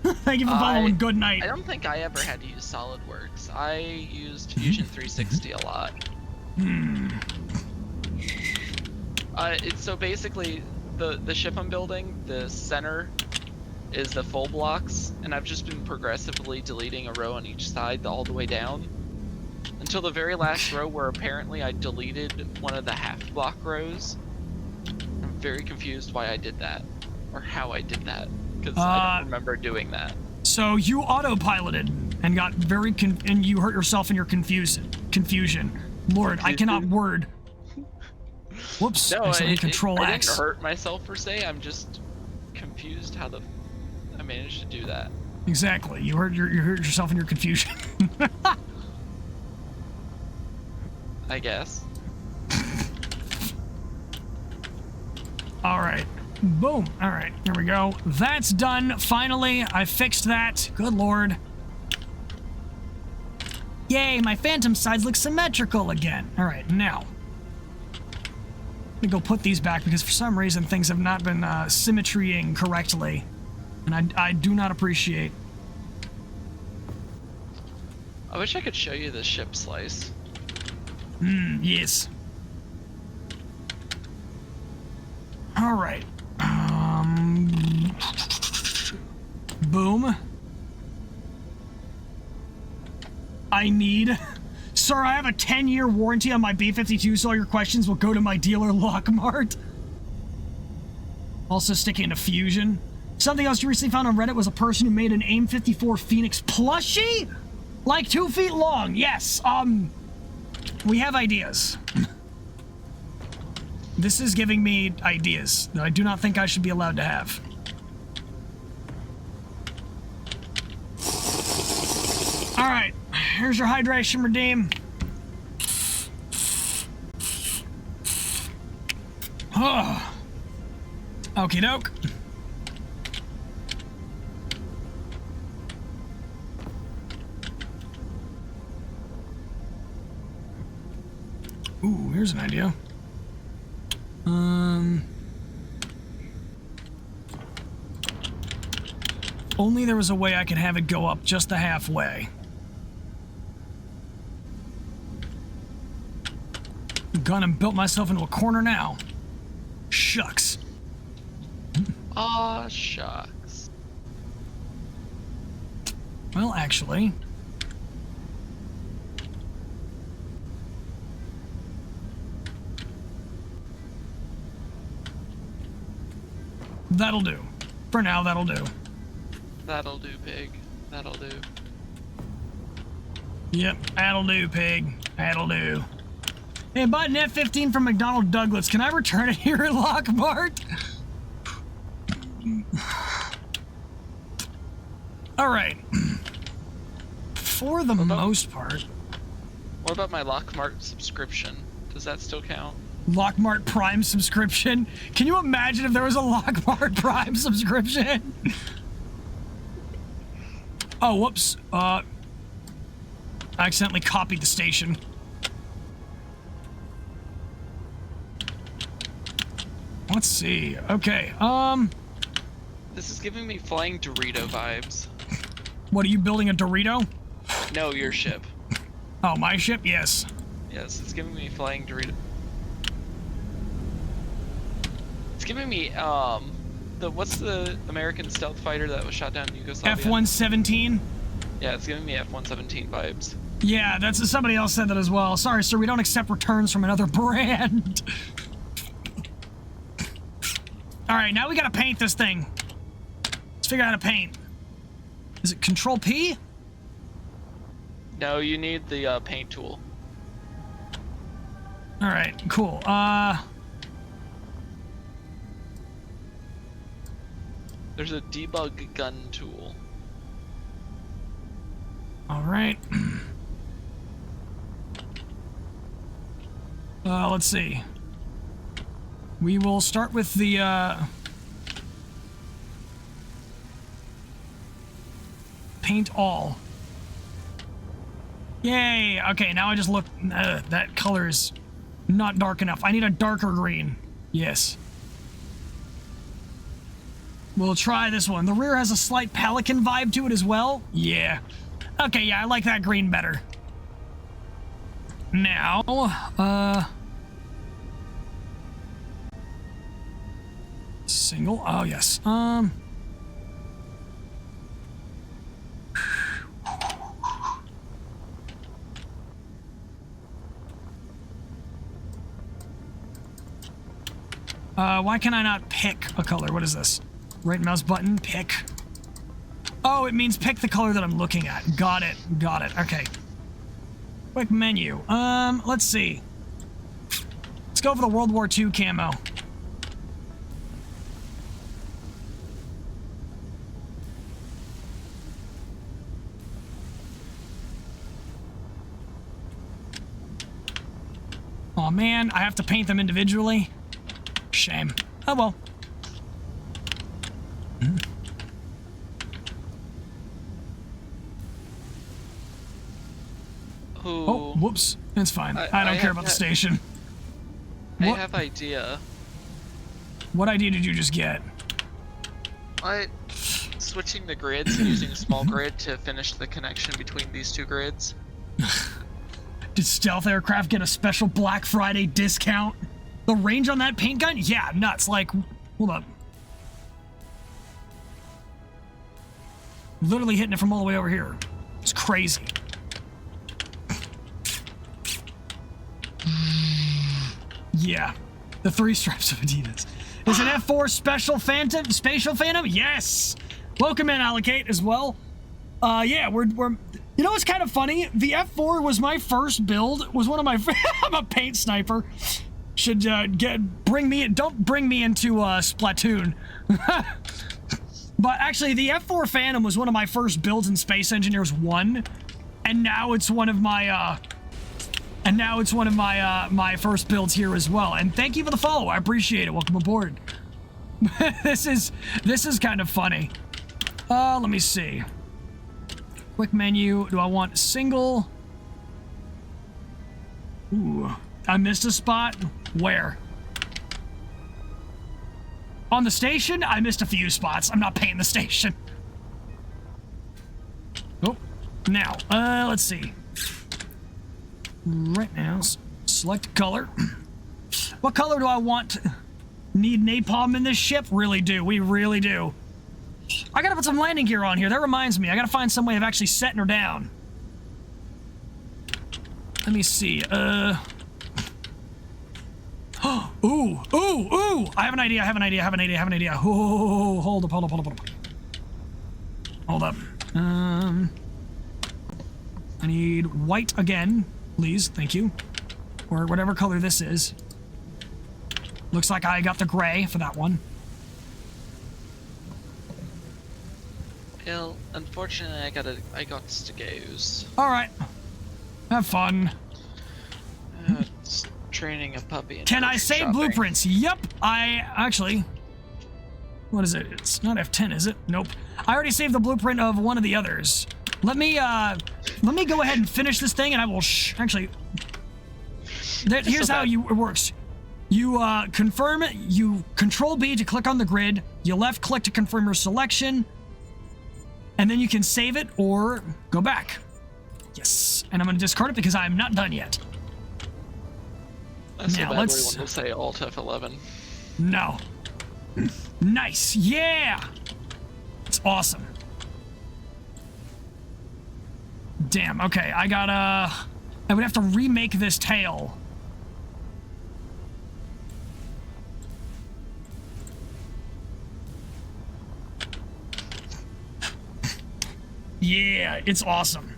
Speaker 1: Thank you for following. Good night.
Speaker 2: I don't think I ever had to use SolidWorks. I used Fusion 360 a lot. So basically, the ship I'm building, the center is the full blocks, and I've just been progressively deleting a row on each side all the way down. Until the very last row where apparently I deleted one of the half block rows. I'm very confused why I did that. Or how I did that. Because I don't remember doing that.
Speaker 1: So you autopiloted and got very and you hurt yourself in your confusion. Lord, I cannot word. Whoops,
Speaker 2: No,
Speaker 1: I Control
Speaker 2: I
Speaker 1: X.
Speaker 2: didn't hurt myself per se, I'm just confused how I managed to do that.
Speaker 1: Exactly, you hurt yourself in your confusion.
Speaker 2: I guess.
Speaker 1: Alright. Boom. Alright, here we go. That's done. Finally, I fixed that. Good lord. Yay, my Phantom sides look symmetrical again. Alright, now. Let me go put these back because for some reason things have not been symmetrying correctly. And I do not appreciate.
Speaker 2: I wish I could show you the ship slice.
Speaker 1: Yes. Alright. Boom. I need... Sir, I have a 10-year warranty on my B-52, so all your questions will go to my dealer, Lockmart. Also sticking to Fusion. Something else you recently found on Reddit was a person who made an AIM-54 Phoenix plushie? Like 2 feet long, yes. We have ideas. This is giving me ideas that I do not think I should be allowed to have. Alright, here's your hydration redeem. Oh. Okie doke. Ooh, here's an idea. Only there was a way I could have it go up just the halfway. Gone and built myself into a corner now. Shucks.
Speaker 2: Aw, shucks.
Speaker 1: Well, actually... That'll do. For now, that'll do.
Speaker 2: That'll do, pig. That'll do.
Speaker 1: Yep, that'll do, pig. That'll do. Hey, button F15 from McDonnell Douglas. Can I return it here at Lockmart? Alright. For the most part...
Speaker 2: What about my Lockmart subscription? Does that still count?
Speaker 1: Lockmart Prime subscription? Can you imagine if there was a Lockmart Prime subscription? Oh, whoops. I accidentally copied the station. Let's see. Okay,
Speaker 2: This is giving me flying Dorito vibes.
Speaker 1: What, are you building a Dorito?
Speaker 2: No, your ship.
Speaker 1: Oh, my ship? Yes.
Speaker 2: Yes, it's giving me flying Dorito. It's giving me, what's the American stealth fighter that was shot down in Yugoslavia?
Speaker 1: F-117.
Speaker 2: Yeah, it's giving me F-117 vibes.
Speaker 1: Yeah, that's somebody else said that as well. Sorry, sir, we don't accept returns from another brand. All right, now we gotta paint this thing. Let's figure out how to paint. Is it Control P?
Speaker 2: No, you need the paint tool.
Speaker 1: All right, cool.
Speaker 2: There's a debug gun tool.
Speaker 1: All right. Let's see. We will start with the paint all. Yay! Okay, now I just look. That color is not dark enough. I need a darker green. Yes. We'll try this one. The rear has a slight pelican vibe to it as well. Yeah. Okay, yeah, I like that green better. Now, single. Oh, yes. Why can I not pick a color? What is this? Right mouse button, pick. Oh, it means pick the color that I'm looking at. Got it. Got it. Okay. Quick menu. Let's see. Let's go for the World War II camo. Oh man, I have to paint them individually. Shame. Oh well. Oh, whoops. It's fine. I don't care about the station.
Speaker 2: I have idea.
Speaker 1: What idea did you just get?
Speaker 2: Switching the grids and using a small grid to finish the connection between these two grids.
Speaker 1: Did stealth aircraft get a special Black Friday discount? The range on that paint gun? Yeah, nuts. Like, hold up. Literally hitting it from all the way over here. It's crazy. Yeah, the 3 stripes of Adidas. Is an F4 special phantom, spatial phantom? Yes. Welcome in, Allocate, as well. Yeah, we're. You know what's kind of funny? The F4 was my first build. Was one of my. I'm a paint sniper. Should bring me. Don't bring me into Splatoon. But actually, the F4 Phantom was one of my first builds in Space Engineers 1, and now it's one of my. My first builds here as well. And thank you for the follow. I appreciate it. Welcome aboard. This is kind of funny. Let me see. Quick menu. Do I want single? Ooh, I missed a spot. Where? On the station? I missed a few spots. I'm not painting the station. Oh, now, let's see. Right now, select color. What color do I want? Need napalm in this ship? Really do. We really do. I gotta put some landing gear on here. That reminds me. I gotta find some way of actually setting her down. Let me see. Ooh. I have an idea. Oh, hold up. I need white again. Please, thank you. Or whatever color this is. Looks like I got the gray for that one.
Speaker 2: Well, unfortunately, I got to goes.
Speaker 1: All right, have fun.
Speaker 2: It's training a puppy.
Speaker 1: Can I save
Speaker 2: shopping.
Speaker 1: blueprints? Yep. I actually. What is it? It's not F10, is it? Nope. I already saved the blueprint of one of the others. Let me go ahead and finish this thing, and I will actually. Here's how it works. You confirm it. You Control B to click on the grid. You left click to confirm your selection, and then you can save it or go back. Yes, and I'm going to discard it because I'm not done yet.
Speaker 2: That's
Speaker 1: now
Speaker 2: so bad
Speaker 1: let's
Speaker 2: want to say Alt F11.
Speaker 1: No. Nice. Yeah. It's awesome. Damn. Okay. I would have to remake this tail. Yeah, it's awesome.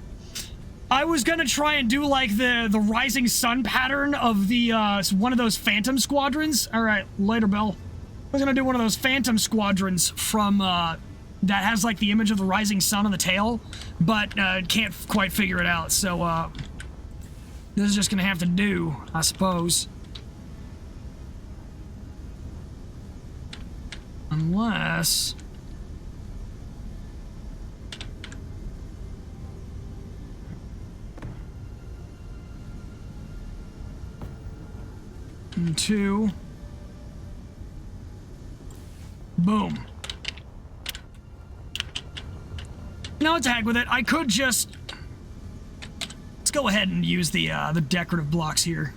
Speaker 1: I was gonna try and do like the rising sun pattern of the one of those Phantom squadrons. All right, later, Bill. I was gonna do one of those Phantom squadrons from that has like the image of the rising sun on the tail, but can't quite figure it out. So this is just gonna have to do, I suppose. Unless. And 2. Boom. No, it's a heck with it. I could just... Let's go ahead and use the decorative blocks here.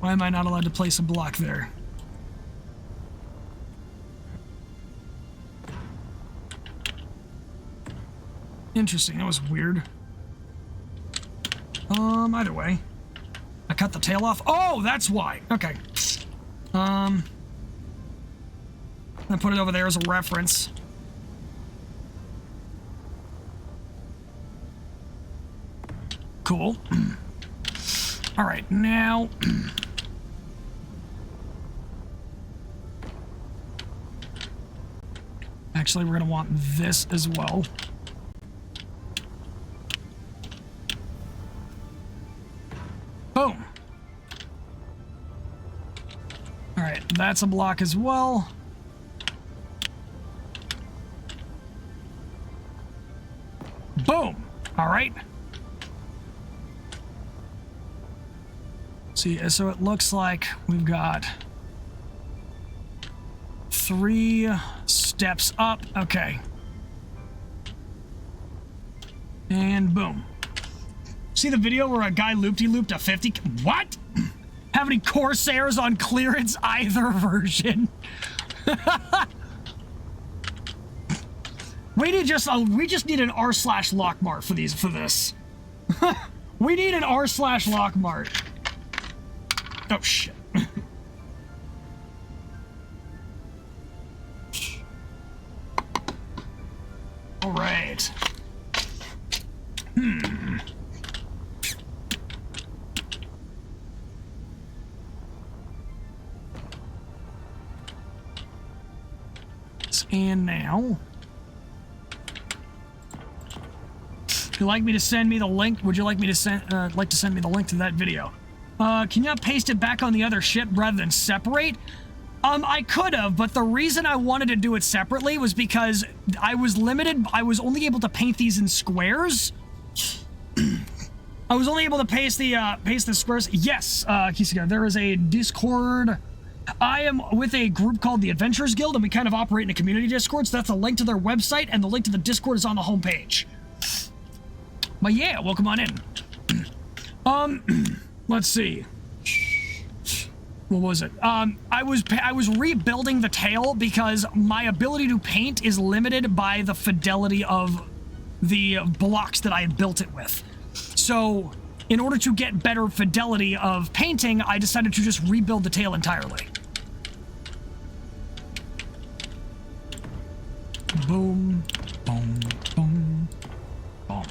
Speaker 1: Why am I not allowed to place a block there? Interesting, that was weird. Either way. I cut the tail off. Oh, that's why. Okay. I put it over there as a reference. Cool. All right, now... Actually, we're going to want this as well. Boom. All right, that's a block as well. Boom. All right. See, so it looks like we've got 3 steps up. Okay. And boom. See the video where a guy looped a 50? What? Have any Corsairs on clearance either version? we just need an r/Lockmart for this. We need an r/Lockmart. Oh shit. All right. And now, if you'd like me to send me the link, would you like me to send me the link to that video? Can you not paste it back on the other ship rather than separate? I could have, but the reason I wanted to do it separately was because I was limited. I was only able to paint these in squares. I was only able to paste the squares. Yes, Kisika, there is a Discord. I am with a group called the Adventurers Guild, and we kind of operate in a community Discord, so that's a link to their website, and the link to the Discord is on the homepage. But yeah, welcome on in. Let's see. What was it? I was rebuilding the tail because my ability to paint is limited by the fidelity of the blocks that I had built it with. So, in order to get better fidelity of painting, I decided to just rebuild the tail entirely. Boom, boom, boom, boom.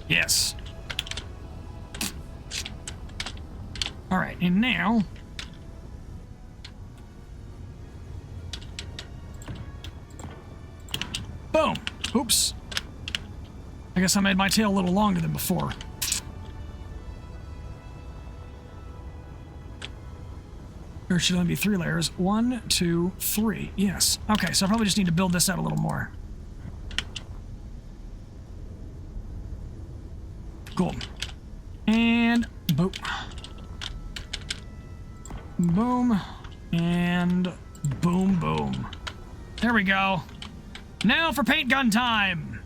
Speaker 1: Yes. All right, and now... Boom! Oops. I guess I made my tail a little longer than before. There should only be 3 layers. 1, 2, 3. Yes. Okay, so I probably just need to build this out a little more. Cool. And boom. Boom. And boom, boom. There we go. Now for paint gun time.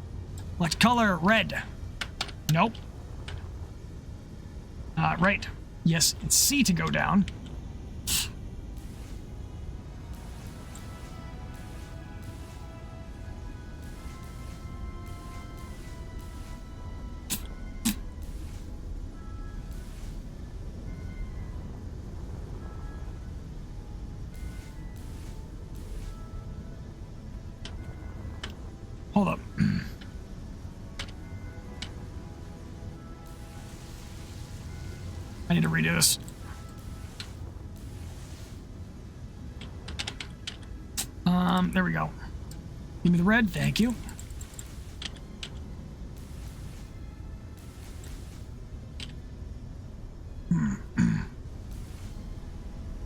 Speaker 1: Let's color red. Nope. Right. Yes, it's C to go down. Hold up. I need to redo this. There we go. Give me the red, thank you.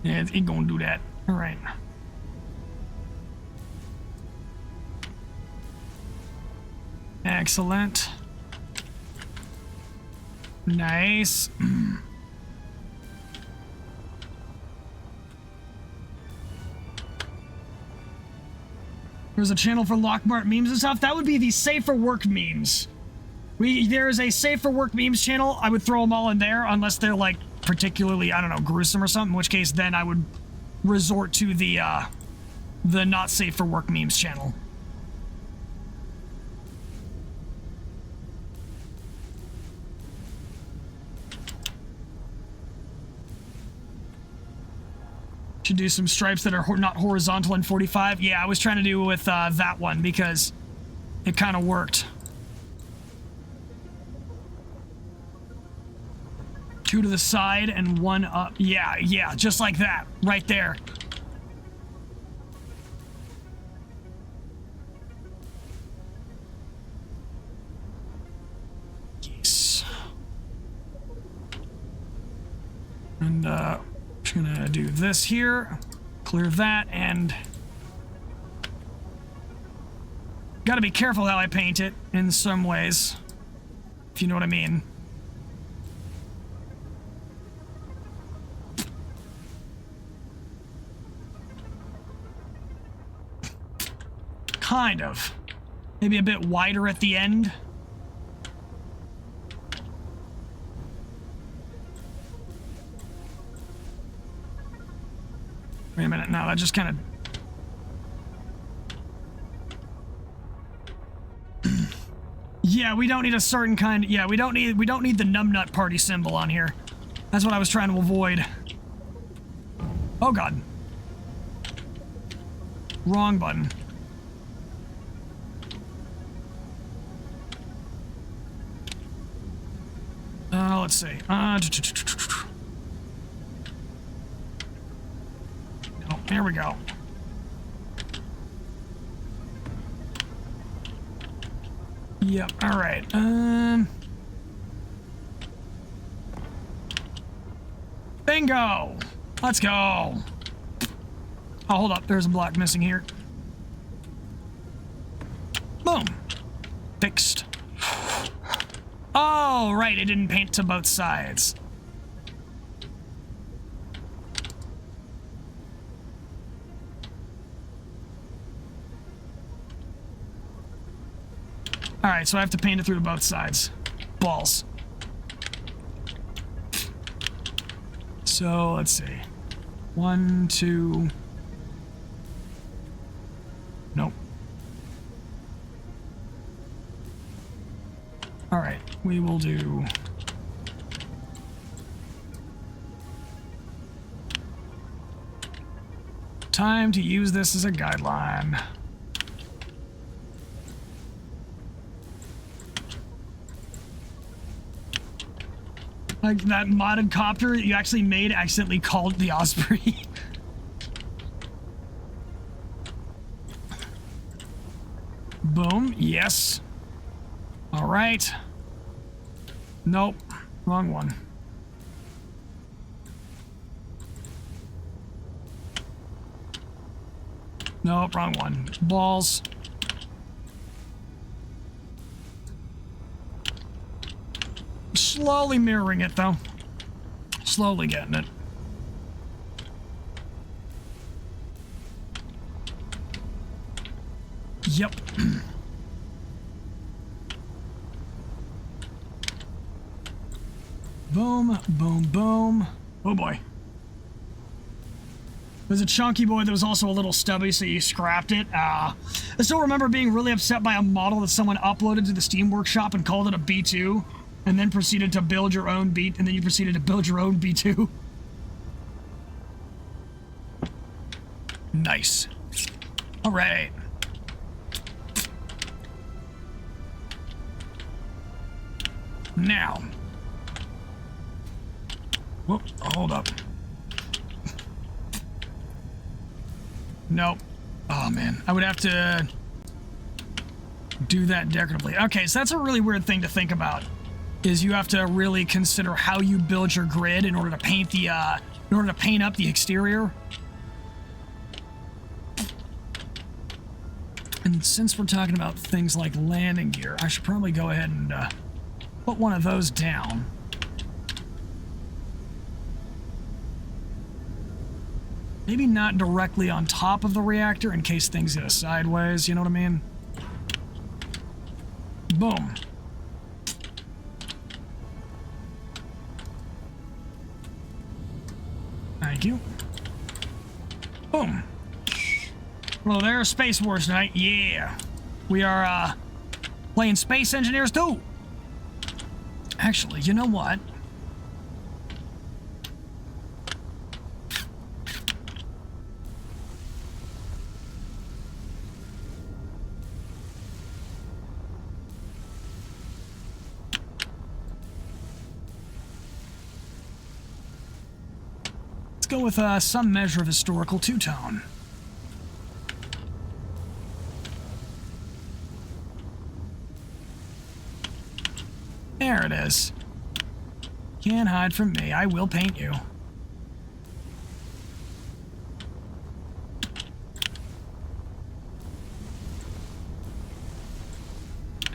Speaker 1: Yeah, it ain't gonna do that. All right. Excellent. Nice. There's a channel for Lockmart memes and stuff. That would be the Safe for Work memes. There is a Safe for Work memes channel. I would throw them all in there unless they're like particularly, I don't know, gruesome or something, in which case then I would resort to the Not Safe for Work memes channel. Should do some stripes that are not horizontal in 45. Yeah, I was trying to do with that one because it kind of worked. 2 to the side and 1 up. Yeah, yeah, just like that. Right there. Yes. And, just gonna do this here, clear that, and gotta be careful how I paint it in some ways, if you know what I mean. Kind of. Maybe a bit wider at the end. Wait a minute, no, that just kind of... Yeah, we don't need a certain kind... Yeah, we don't need the numbnut party symbol on here. That's what I was trying to avoid. Oh, God. Wrong button. Let's see. No, here we go. Yep, alright. Bingo! Let's go! Oh, hold up. There's a block missing here. Boom! Fixed. Oh, right. It didn't paint to both sides. Alright, so I have to paint it through to both sides. Balls. So, let's see. 1, 2... Nope. Alright, we will do... Time to use this as a guideline. Like that modded copter that you actually made accidentally called the Osprey. Boom, yes. All right. Nope, wrong one. Nope, wrong one. Balls. Slowly mirroring it, though. Slowly getting it. Yep. Boom, boom, boom. Oh boy. There's a chunky boy that was also a little stubby, so you scrapped it. I still remember being really upset by a model that someone uploaded to the Steam Workshop and called it a B2, and then proceeded to build your own beat, and then you proceeded to build your own B2. Nice. All right. Now. Whoop, hold up. Nope. Oh, man. I would have to do that decoratively. Okay, so that's a really weird thing to think about, is you have to really consider how you build your grid in order to paint the, in order to paint up the exterior. And since we're talking about things like landing gear, I should probably go ahead and put one of those down. Maybe not directly on top of the reactor in case things go sideways, you know what I mean? Boom. Thank you. Boom. Hello there, Space Wars tonight. Yeah. We are, playing Space Engineers 2. Actually, you know what? Let's go with some measure of historical two-tone. There it is. Can't hide from me. I will paint you.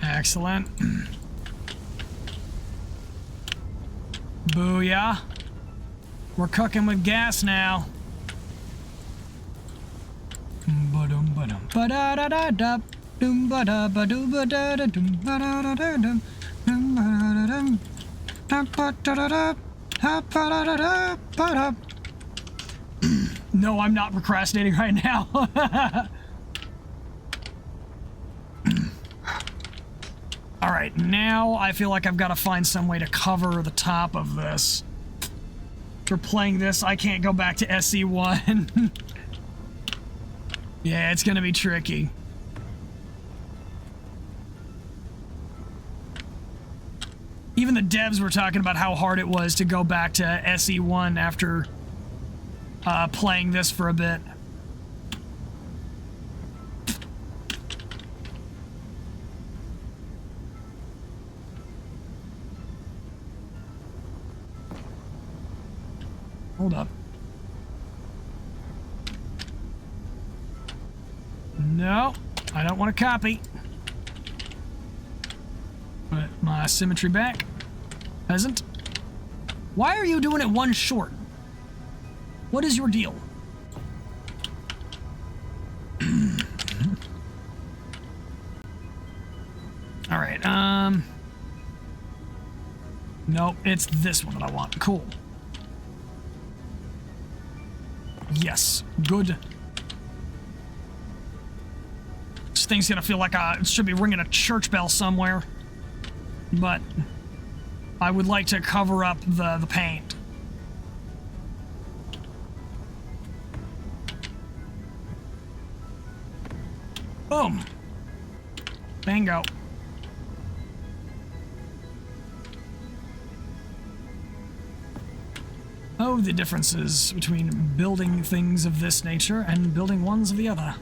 Speaker 1: Excellent. Booyah. We're cooking with gas now. No, I'm not procrastinating right now. All right, now I feel like I've got to find some way to cover the top of this. For playing this, I can't go back to SE1. Yeah, it's gonna be tricky. Even the devs were talking about how hard it was to go back to SE1 after playing this for a bit. Hold up. No, I don't want to copy. Put my symmetry back. Peasant. Why are you doing it one short? What is your deal? All right, nope, it's this one that I want. Cool. Yes, good. This thing's gonna feel like it should be ringing a church bell somewhere. But I would like to cover up the paint. Boom. Bingo. Oh, the differences between building things of this nature and building ones of the other.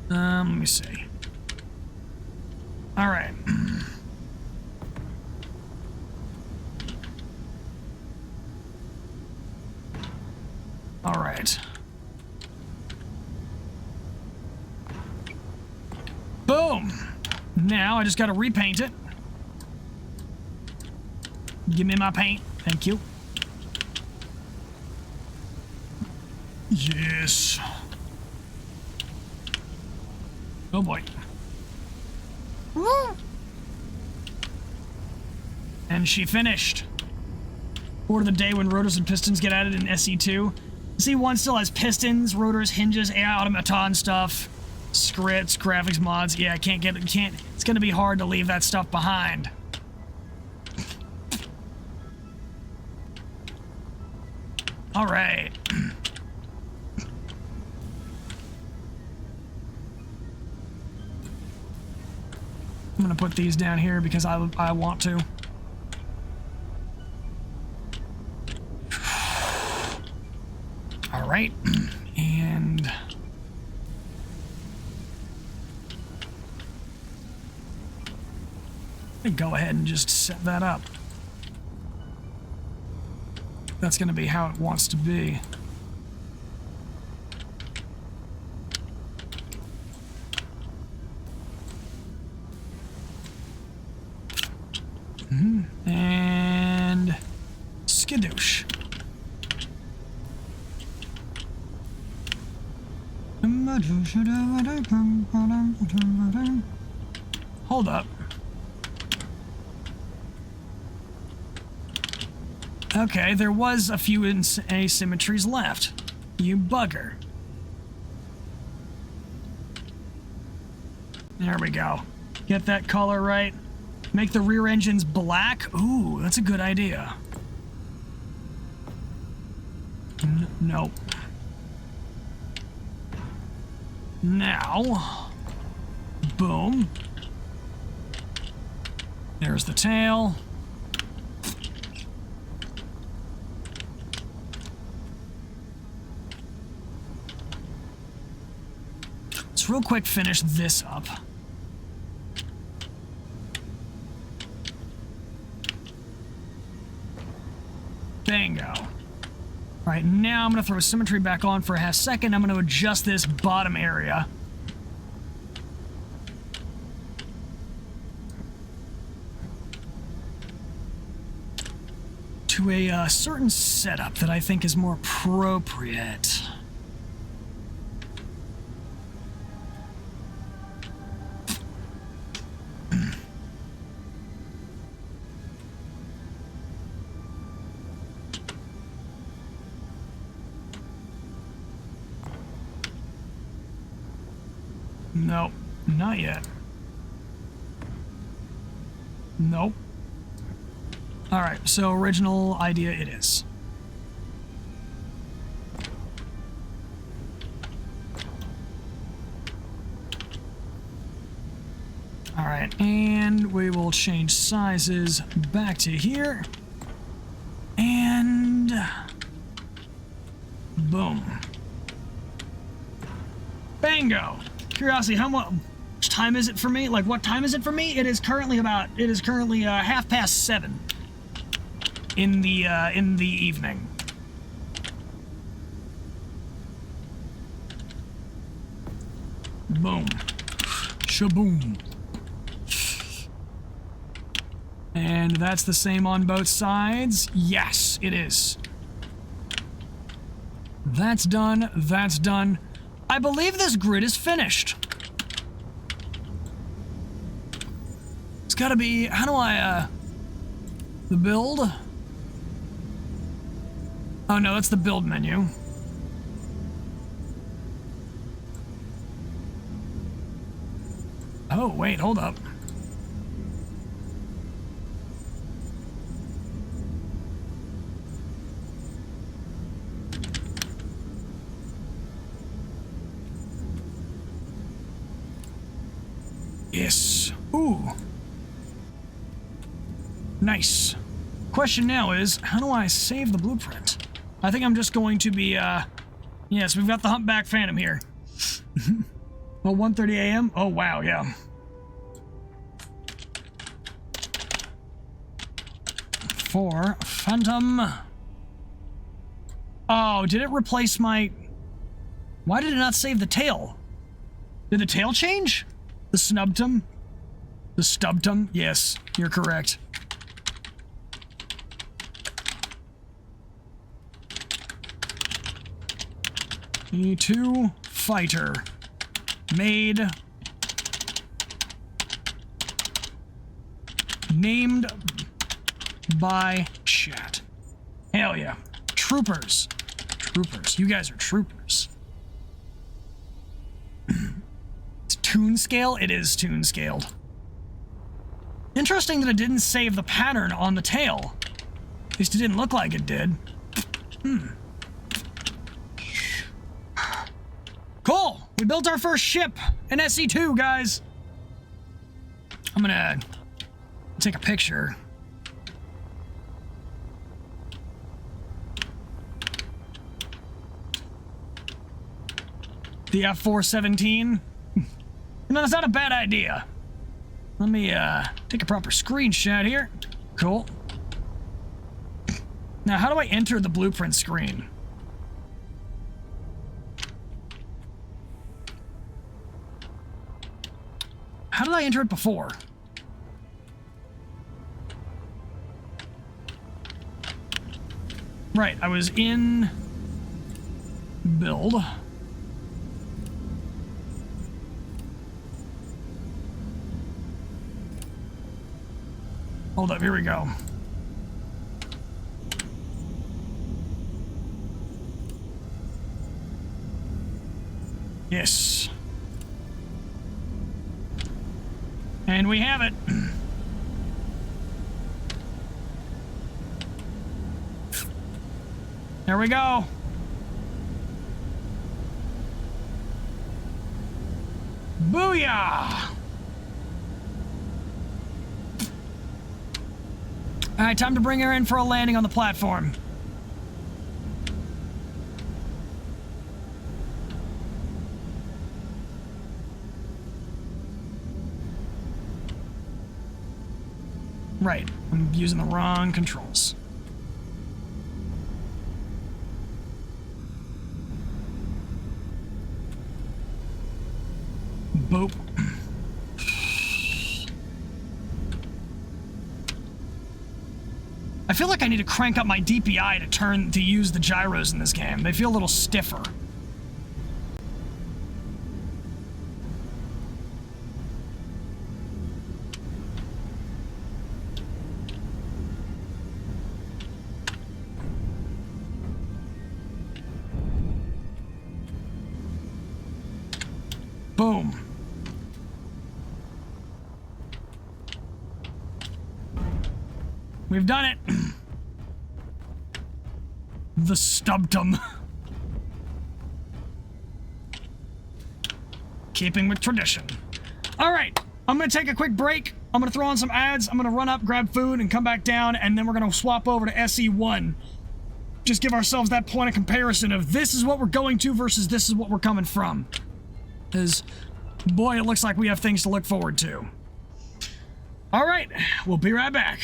Speaker 1: Let me see. All right. All right. Boom! Now I just gotta repaint it. Give me my paint. Thank you. Yes. Oh boy. Woo! And she finished. Or the day when rotors and pistons get added in SE2. SE1 still has pistons, rotors, hinges, AI automaton stuff, scripts, graphics mods. Yeah, it's gonna be hard to leave that stuff behind. All right. I'm gonna put these down here because I want to. All right, and go ahead and just set that up. That's gonna be how it wants to be. And skadoosh. Hold up. Okay, there was a few asymmetries left. You bugger. There we go. Get that color right. Make the rear engines black. Ooh, that's a good idea. Nope. Now, boom. There's the tail. Let's real quick finish this up. Bingo. Right, now I'm going to throw symmetry back on for a half second. I'm going to adjust this bottom area. To a certain setup that I think is more appropriate. Nope, not yet. Nope. Alright, so original idea it is. Alright, and we will change sizes back to here. And boom. Bingo! Curiosity, how much time is it for me? Like, what time is it for me? It is currently 7:30 in the evening. Boom. Shaboom. And that's the same on both sides. Yes, it is. That's done. That's done. I believe this grid is finished. It's gotta be, how do I, the build? Oh no, that's the build menu. Oh, wait, hold up. Yes. Ooh. Nice. Question now is, how do I save the blueprint? I think I'm just going to be, yes, we've got the Humpback Phantom here. Oh, 1:30 a.m.? Oh, wow, yeah. For Phantom. Oh, did it replace my... Why did it not save the tail? Did the tail change? The snubtum? The stubtum? Yes, you're correct. E2 fighter. Made. Named by chat. Hell yeah. Troopers. Troopers. You guys are troopers. It's tune scale? It is tune scaled. Interesting that it didn't save the pattern on the tail. At least it didn't look like it did. Cool! We built our first ship in SC2, guys. I'm gonna take a picture. The F417. No, that's not a bad idea. Let me take a proper screenshot here. Cool. Now, how do I enter the blueprint screen? How did I enter it before? Right, I was in build. Hold up, here we go. Yes. And we have it. There we go. Booyah! All right, time to bring her in for a landing on the platform. Right, I'm using the wrong controls. Boop. I feel like I need to crank up my DPI to use the gyros in this game. They feel a little stiffer. Boom. We've done it. The stubtum. Keeping with tradition. All right, I'm gonna take a quick break. I'm gonna throw on some ads. I'm gonna run up, grab food, and come back down, and then we're gonna swap over to SE1. Just give ourselves that point of comparison of this is what we're going to versus this is what we're coming from. Because, boy, it looks like we have things to look forward to. All right, we'll be right back.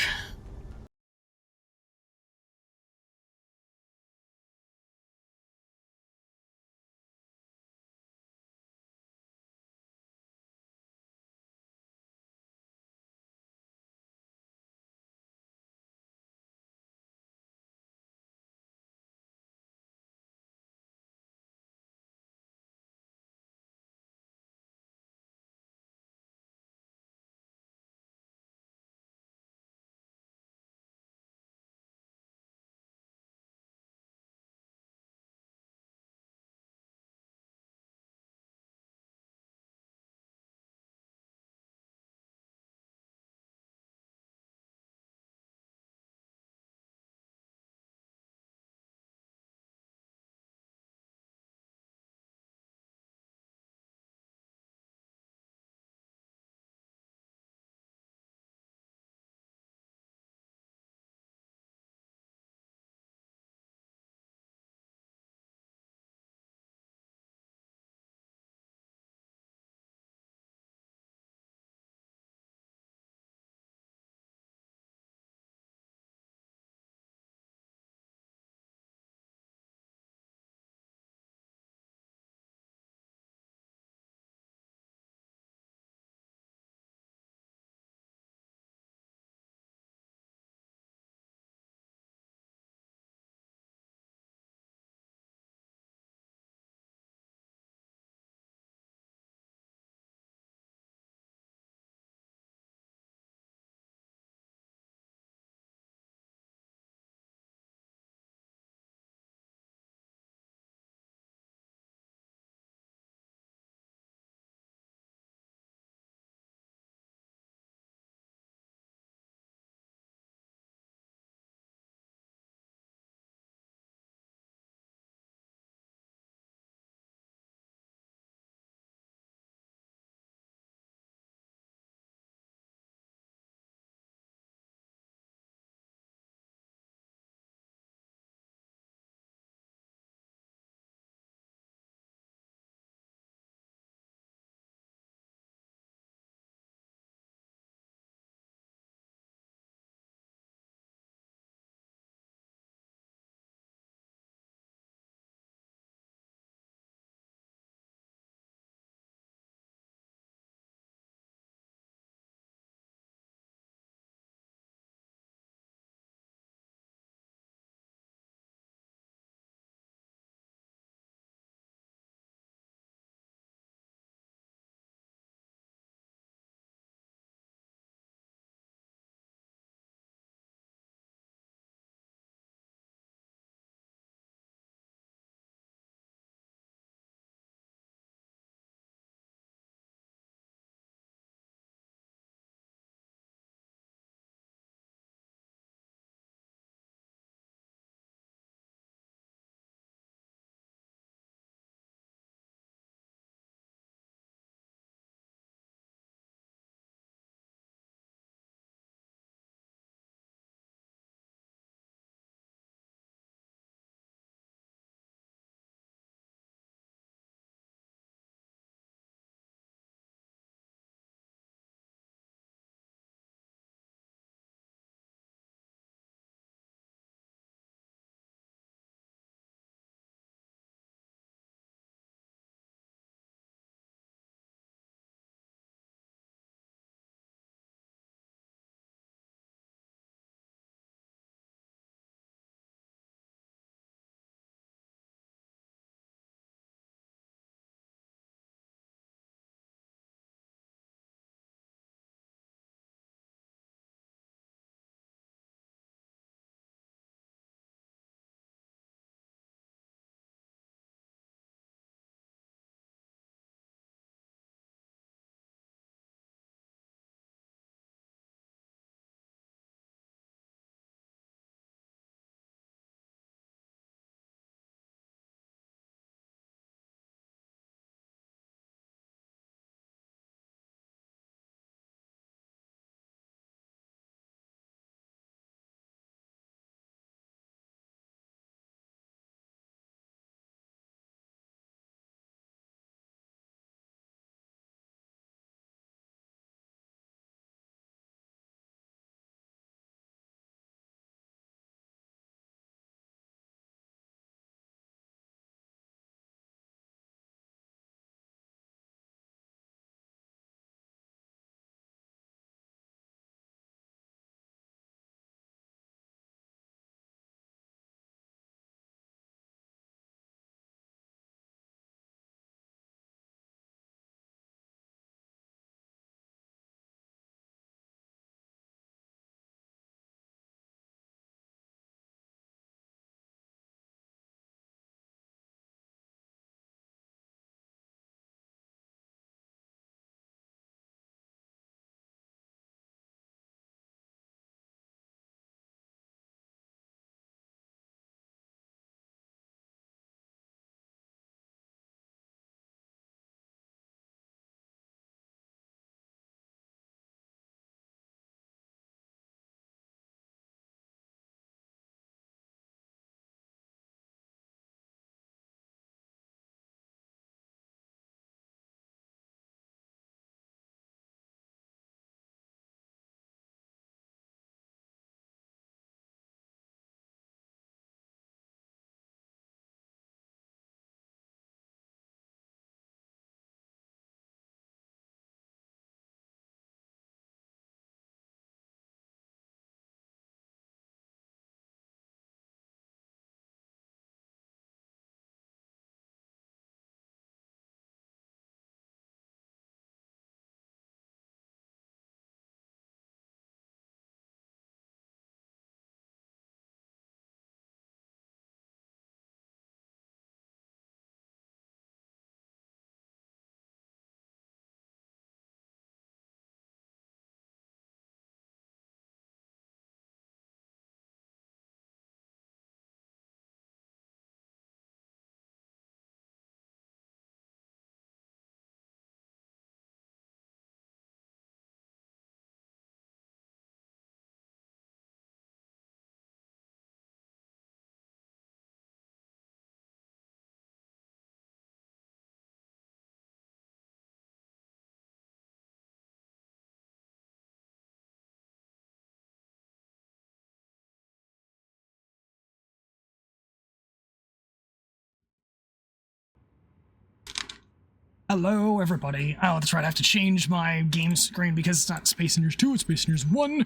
Speaker 1: Hello, everybody. Oh, that's right. I have to change my game screen because it's not Space Invaders 2, it's Space Invaders 1.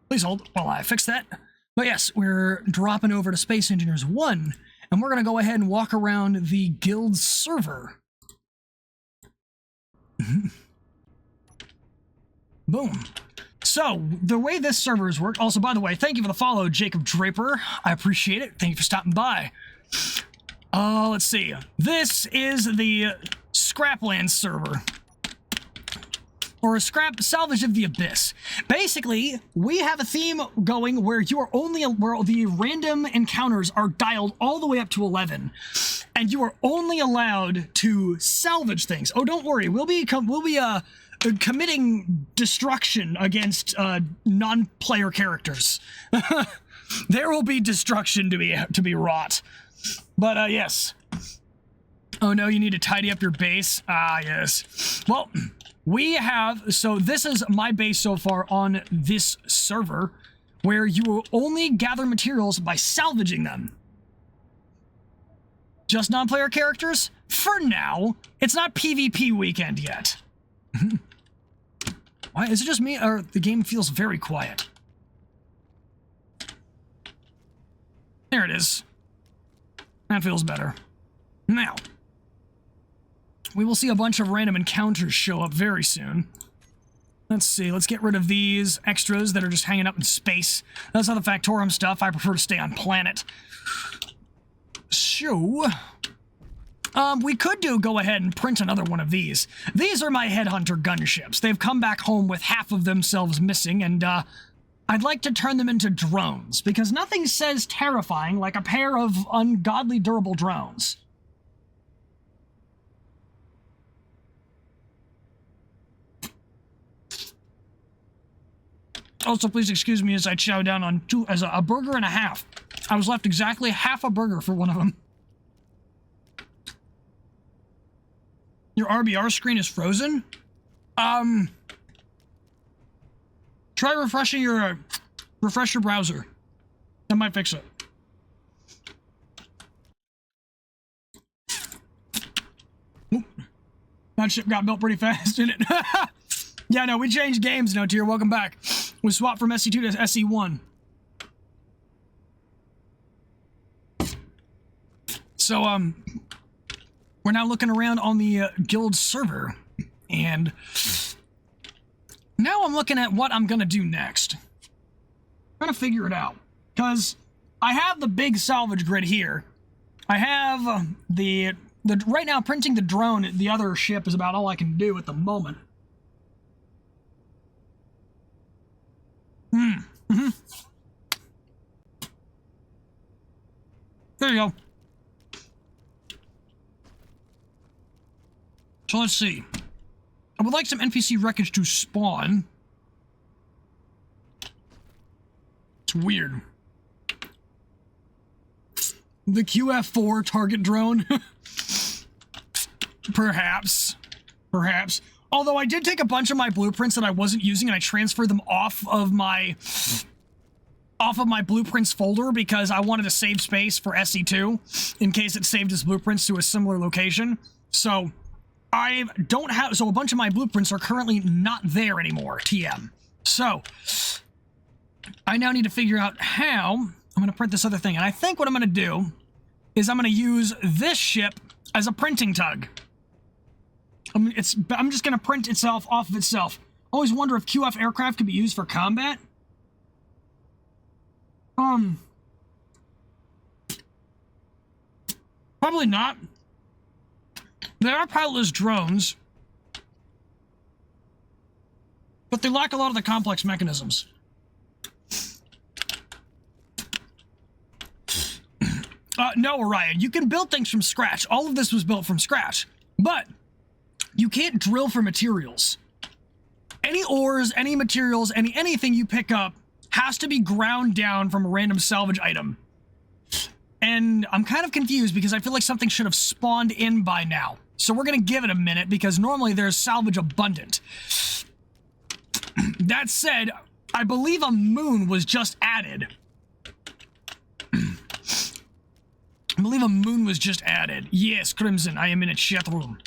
Speaker 1: Please hold while I fix that. But yes, we're dropping over to Space Engineers 1, and we're going to go ahead and walk around the guild server. Boom. So, the way this server has worked, also, by the way, thank you for the follow, Jacob Draper. I appreciate it. Thank you for stopping by. Let's see. This is the Scrapland server. Or a salvage of the abyss. Basically, we have a theme going where you are where the random encounters are dialed all the way up to 11, and you are only allowed to salvage things. Oh, don't worry, we'll be committing destruction against non-player characters. There will be destruction to be wrought. But yes. Oh no, you need to tidy up your base. Ah, yes. Well. So this is my base so far on this server, where you will only gather materials by salvaging them. Just non-player characters? For now. It's not PvP weekend yet. Why, is it just me, or the game feels very quiet? There it is. That feels better. Now. We will see a bunch of random encounters show up very soon. Let's see, let's get rid of these extras that are just hanging up in space. That's not the Factorum stuff. I prefer to stay on planet. So, we could go ahead and print another one of these. These are my Headhunter gunships. They've come back home with half of themselves missing, and I'd like to turn them into drones, because nothing says terrifying like a pair of ungodly durable drones. Also, please excuse me as I chow down on a burger and a half. I was left exactly half a burger for one of them. Your RBR screen is frozen? Try refreshing your, refresh your browser. That might fix it. Oop. That ship got built pretty fast, didn't it? Yeah, no, we changed games, No Tier. Welcome back. We swapped from SE2 to SE1. So, we're now looking around on the guild server, and now I'm looking at what I'm gonna do next. I'm trying to figure it out, because I have the big salvage grid here. I have right now printing the drone, the other ship, is about all I can do at the moment. There you go. So let's see. I would like some NPC wreckage to spawn. It's weird. The QF4 target drone? Perhaps. Perhaps. Although I did take a bunch of my blueprints that I wasn't using and I transferred them off of my blueprints folder because I wanted to save space for SE2 in case it saved its blueprints to a similar location. So a bunch of my blueprints are currently not there anymore, TM. So I now need to figure out how I'm going to print this other thing. And I think what I'm going to do is I'm going to use this ship as a printing tug. I'm just going to print itself off of itself. Always wonder if QF aircraft could be used for combat. Probably not. They are pilotless drones, but they lack a lot of the complex mechanisms. No, Orion, you can build things from scratch. All of this was built from scratch, but you can't drill for materials. Any ores, any materials, anything you pick up has to be ground down from a random salvage item. And I'm kind of confused because I feel like something should have spawned in by now. So we're going to give it a minute because normally there's salvage abundant. That said, I believe a moon was just added. I believe a moon was just added. Yes, Crimson, I am in a chat room.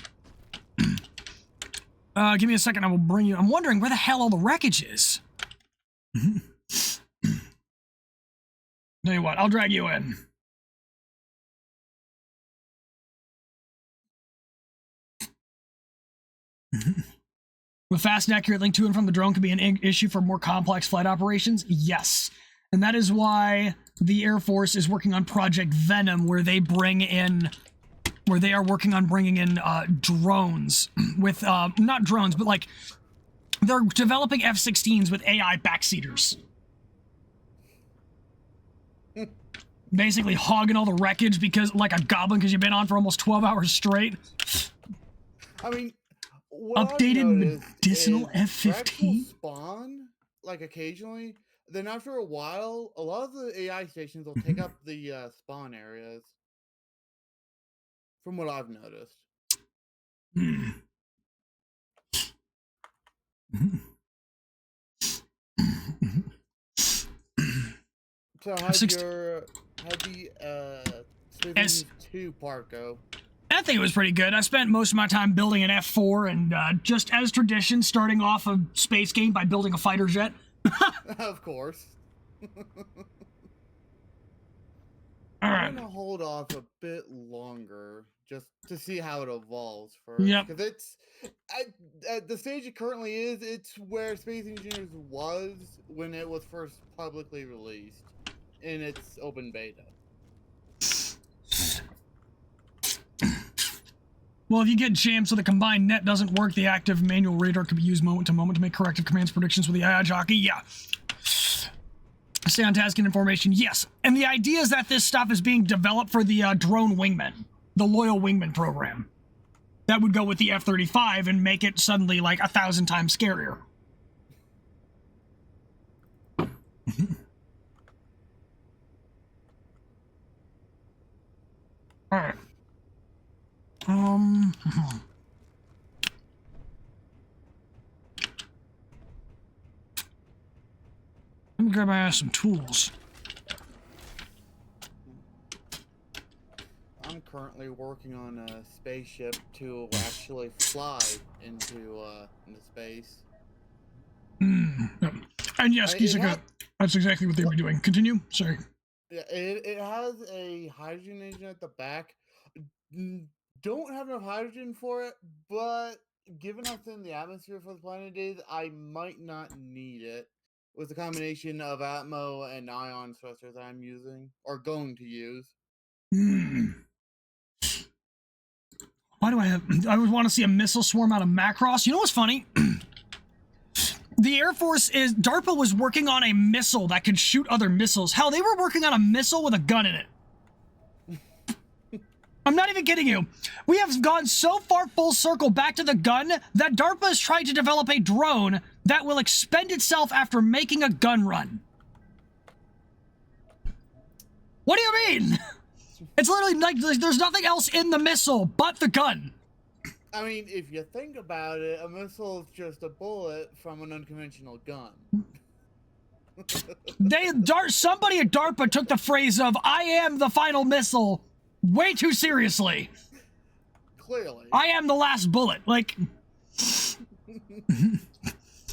Speaker 1: Give me a second, I will bring you... I'm wondering where the hell all the wreckage is. Tell you what, I'll drag you in. With fast and accurate link to and from the drone could be an issue for more complex flight operations? Yes. And that is why the Air Force is working on Project Venom, where they bring in... where they are working on bringing in drones with, not drones, but like, they're developing F-16s with AI backseaters. Basically hogging all the wreckage because, like a goblin, because you've been on for almost 12 hours straight.
Speaker 3: I mean,
Speaker 1: updated medicinal F-15?
Speaker 3: Spawn, like occasionally. Then after a while, a lot of the AI stations will take up the spawn areas. From what I've noticed. So how'd the Space 2 part go?
Speaker 1: I think it was pretty good. I spent most of my time building an F4 and just as tradition, starting off a space game by building a fighter jet.
Speaker 3: Of course.
Speaker 1: Alright.
Speaker 3: I'm gonna hold off a bit longer just to see how it evolves first.
Speaker 1: Yep.
Speaker 3: Because it's at the stage it currently is, it's where Space Engineers was when it was first publicly released in its open beta.
Speaker 1: Well, if you get jammed so the combined net doesn't work, the active manual radar can be used moment to moment to make corrective commands predictions with the AI jockey. Yeah. Stay on task and information. Yes. And the idea is that this stuff is being developed for the drone wingman, the loyal wingman program. That would go with the F-35 and make it suddenly like 1,000 times scarier. All right. Let me grab my ass some tools.
Speaker 3: I'm currently working on a spaceship to actually fly into space.
Speaker 1: Yep. And yes, Kisaka, that's exactly what they were doing. Continue. Sorry.
Speaker 3: Yeah, it has a hydrogen engine at the back. Don't have enough hydrogen for it, but given how thin the atmosphere for the planet is, I might not need it. With the combination of Atmo and ion thrusters I'm using, or going to use.
Speaker 1: Why do I would want to see a missile swarm out of Macross. You know what's funny? The Air Force DARPA was working on a missile that could shoot other missiles. Hell, they were working on a missile with a gun in it. I'm not even kidding you. We have gone so far full circle back to the gun that DARPA is trying to develop a drone that will expend itself after making a gun run. What do you mean? It's literally like there's nothing else in the missile but the gun.
Speaker 3: I mean, if you think about it, a missile is just a bullet from an unconventional gun.
Speaker 1: Somebody at DARPA took the phrase of "I am the final missile" way too seriously.
Speaker 3: Clearly.
Speaker 1: I am the last bullet. Like,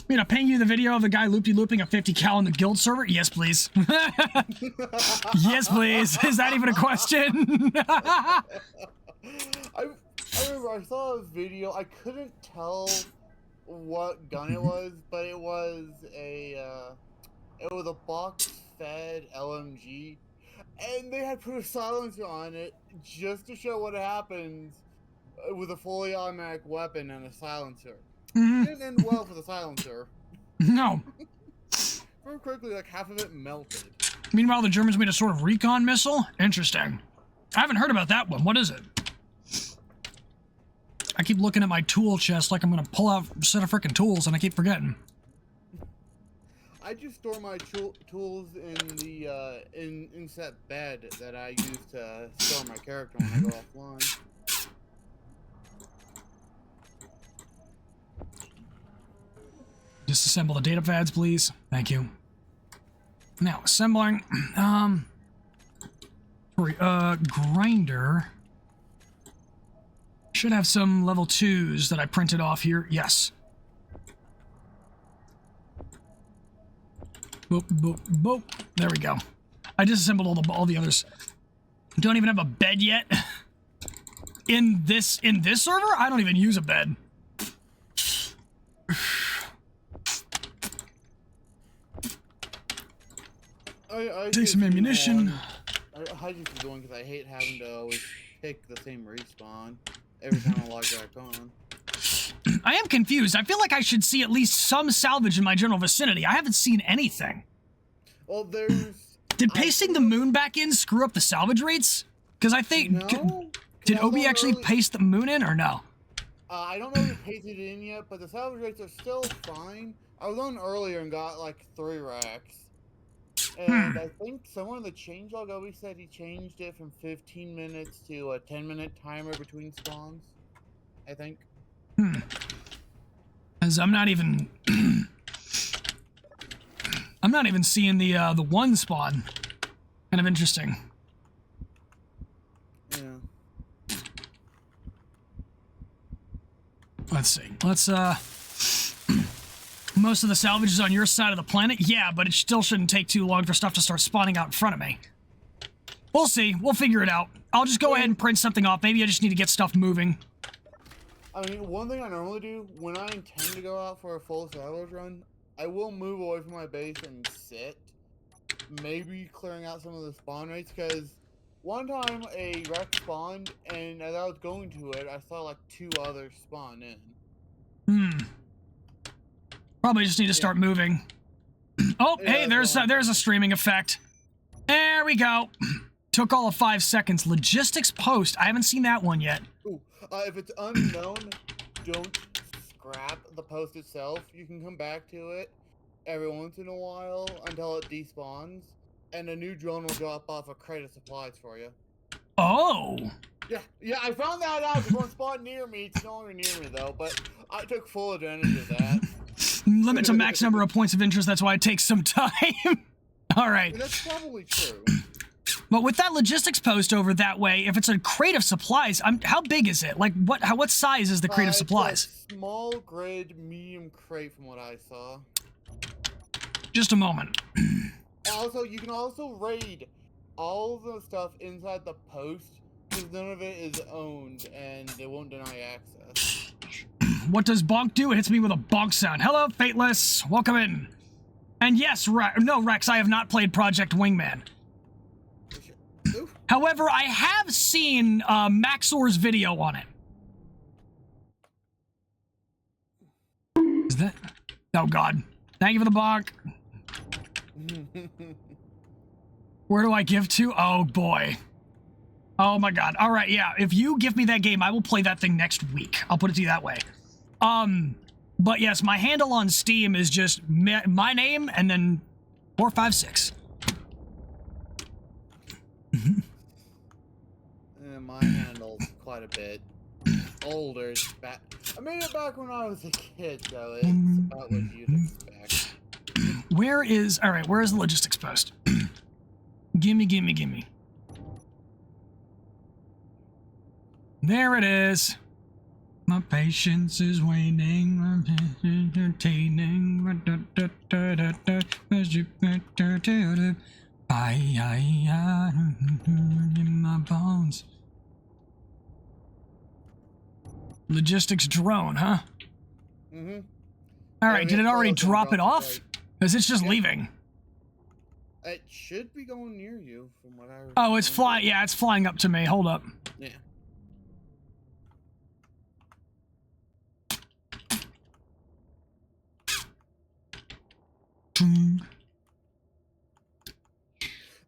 Speaker 1: you know, ping you the video of the guy looping a 50 cal in the guild server? Yes, please. Yes, please. Is that even a question?
Speaker 3: I remember I saw a video. I couldn't tell what gun it was, but it was a box-fed LMG. And they had put a silencer on it just to show what happens with a fully automatic weapon and a silencer. It didn't end well for the silencer.
Speaker 1: No.
Speaker 3: Very quickly, like half of it melted.
Speaker 1: Meanwhile, the Germans made a sort of recon missile? Interesting. I haven't heard about that one. What is it? I keep looking at my tool chest like I'm going to pull out a set of frickin' tools, and I keep forgetting.
Speaker 3: I just store my tools in the inset bed that I use to store my character when I go offline.
Speaker 1: Disassemble the data pads, please. Thank you. Now, assembling. Grinder. should have some level 2s that I printed off here. Yes. Boop, boop, boop. There we go. I disassembled all the others. Don't even have a bed yet. In this server, I don't even use a bed. Take some ammunition.
Speaker 3: I just keep going because I hate having to always pick the same respawn every time I log back on.
Speaker 1: I am confused. I feel like I should see at least some salvage in my general vicinity. I haven't seen anything.
Speaker 3: Well, there's...
Speaker 1: Did pasting the moon back in screw up the salvage rates? Because I think...
Speaker 3: No.
Speaker 1: Did Obi actually paste the moon in, or no?
Speaker 3: I don't know if you pasted it in yet, but the salvage rates are still fine. I was on earlier and got like 3 racks. And I think somewhere in the changelog, Obi said he changed it from 15 minutes to a 10-minute timer between spawns. I think.
Speaker 1: As I'm not even... I'm not even seeing the one spawn. Kind of interesting.
Speaker 3: Yeah.
Speaker 1: Let's see. Let's, most of the salvage is on your side of the planet? Yeah, but it still shouldn't take too long for stuff to start spawning out in front of me. We'll see. We'll figure it out. I'll just go ahead and print something off. Maybe I just need to get stuff moving.
Speaker 3: I mean, one thing I normally do, when I intend to go out for a full salvage run, I will move away from my base and sit. Maybe clearing out some of the spawn rates, because one time a wreck spawned, and as I was going to it, I saw like 2 others spawn in.
Speaker 1: Probably just need to start moving. Oh,
Speaker 3: Yeah,
Speaker 1: hey, there's a streaming effect. There we go. Took all of 5 seconds. Logistics post. I haven't seen that one yet.
Speaker 3: Ooh, if it's unknown, don't scrap the post itself. You can come back to it every once in a while until it despawns, and a new drone will drop off a crate of supplies for you.
Speaker 1: Oh.
Speaker 3: Yeah, I found that out. There's one spawned near me. It's no longer near me though, but I took full advantage of that.
Speaker 1: Limit to max number of points of interest. That's why it takes some time. All right.
Speaker 3: And that's probably true.
Speaker 1: But with that logistics post over that way, if it's a crate of supplies, how big is it? Like, what size is the crate of supplies?
Speaker 3: It's a small grade, medium crate from what I saw.
Speaker 1: Just a moment.
Speaker 3: Also, you can also raid all the stuff inside the post, because none of it is owned, and it won't deny access.
Speaker 1: What does bonk do? It hits me with a bonk sound. Hello, Fateless. Welcome in. And yes, Rex, I have not played Project Wingman. However, I have seen Maxor's video on it. Is that... Oh, God. Thank you for the bonk. Where do I give to? Oh, boy. Oh, my God. All right, yeah. If you give me that game, I will play that thing next week. I'll put it to you that way. But yes, my handle on Steam is just my name and then 456.
Speaker 3: My handle's quite a bit older. I made it back when I was a kid, so it's about what you'd expect.
Speaker 1: Where is... All right, where is the logistics post? Gimme. There it is. My patience is waning. I'm entertaining. In my bones. Logistics drone, huh?
Speaker 3: Mm-hmm.
Speaker 1: All right, did it already drop it off? Because it's just leaving.
Speaker 3: It should be going near you, from what I remember.
Speaker 1: Oh, it's flying. Yeah, it's flying up to me. Hold up.
Speaker 3: Yeah.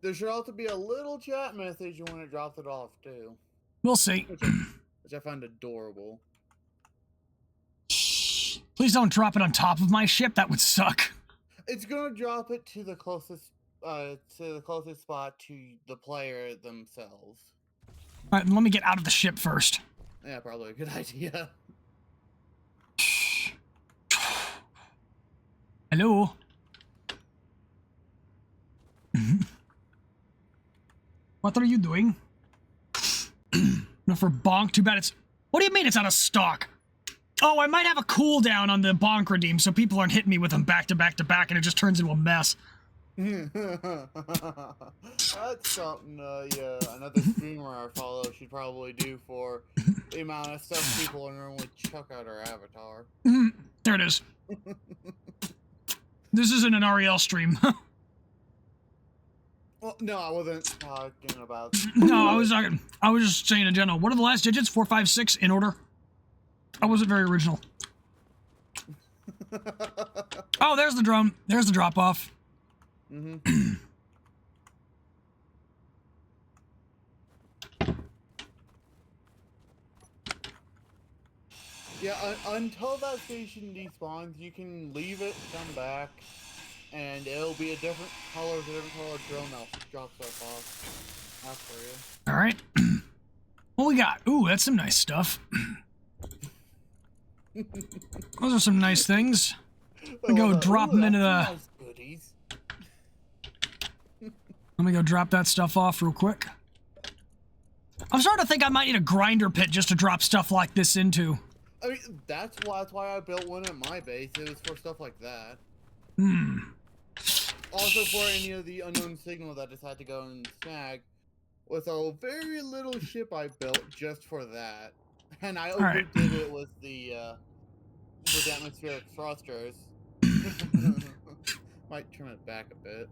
Speaker 3: There should also be a little chat message when it drops it off, too.
Speaker 1: We'll see.
Speaker 3: Which I find adorable.
Speaker 1: Please don't drop it on top of my ship. That would suck.
Speaker 3: It's gonna drop it to the closest spot to the player themselves.
Speaker 1: All right, let me get out of the ship first.
Speaker 3: Yeah, probably a good idea.
Speaker 1: Hello? What are you doing? No, for bonk. Too bad it's... What do you mean it's out of stock? Oh, I might have a cooldown on the bonk redeem, so people aren't hitting me with them back to back to back, and it just turns into a mess.
Speaker 3: That's something yeah, another streamer I follow should probably do for the amount of stuff people normally chuck out our avatar.
Speaker 1: There it is. This isn't an REL stream.
Speaker 3: Well, no, I wasn't talking about.
Speaker 1: No, I was just saying in general. What are the last digits? 4, 5, 6 in order. I wasn't very original. Oh, there's the drone. There's the drop off.
Speaker 3: Mm-hmm. Yeah, until that station despawns, you can leave it, come back, and it'll be a different color drone that drops stuff off after you.
Speaker 1: All right. What we got? Ooh, that's some nice stuff. Those are some nice things. Let me go drop them into the...
Speaker 3: Nice goodies.
Speaker 1: Let me go drop that stuff off real quick. I'm starting to think I might need a grinder pit just to drop stuff like this into.
Speaker 3: I mean, that's why I built one at my base. It was for stuff like that. Also for any of the unknown signal that decided to go and snag with a very little ship I built just for that. And I overdid it with the atmospheric thrusters. Might trim it back a bit.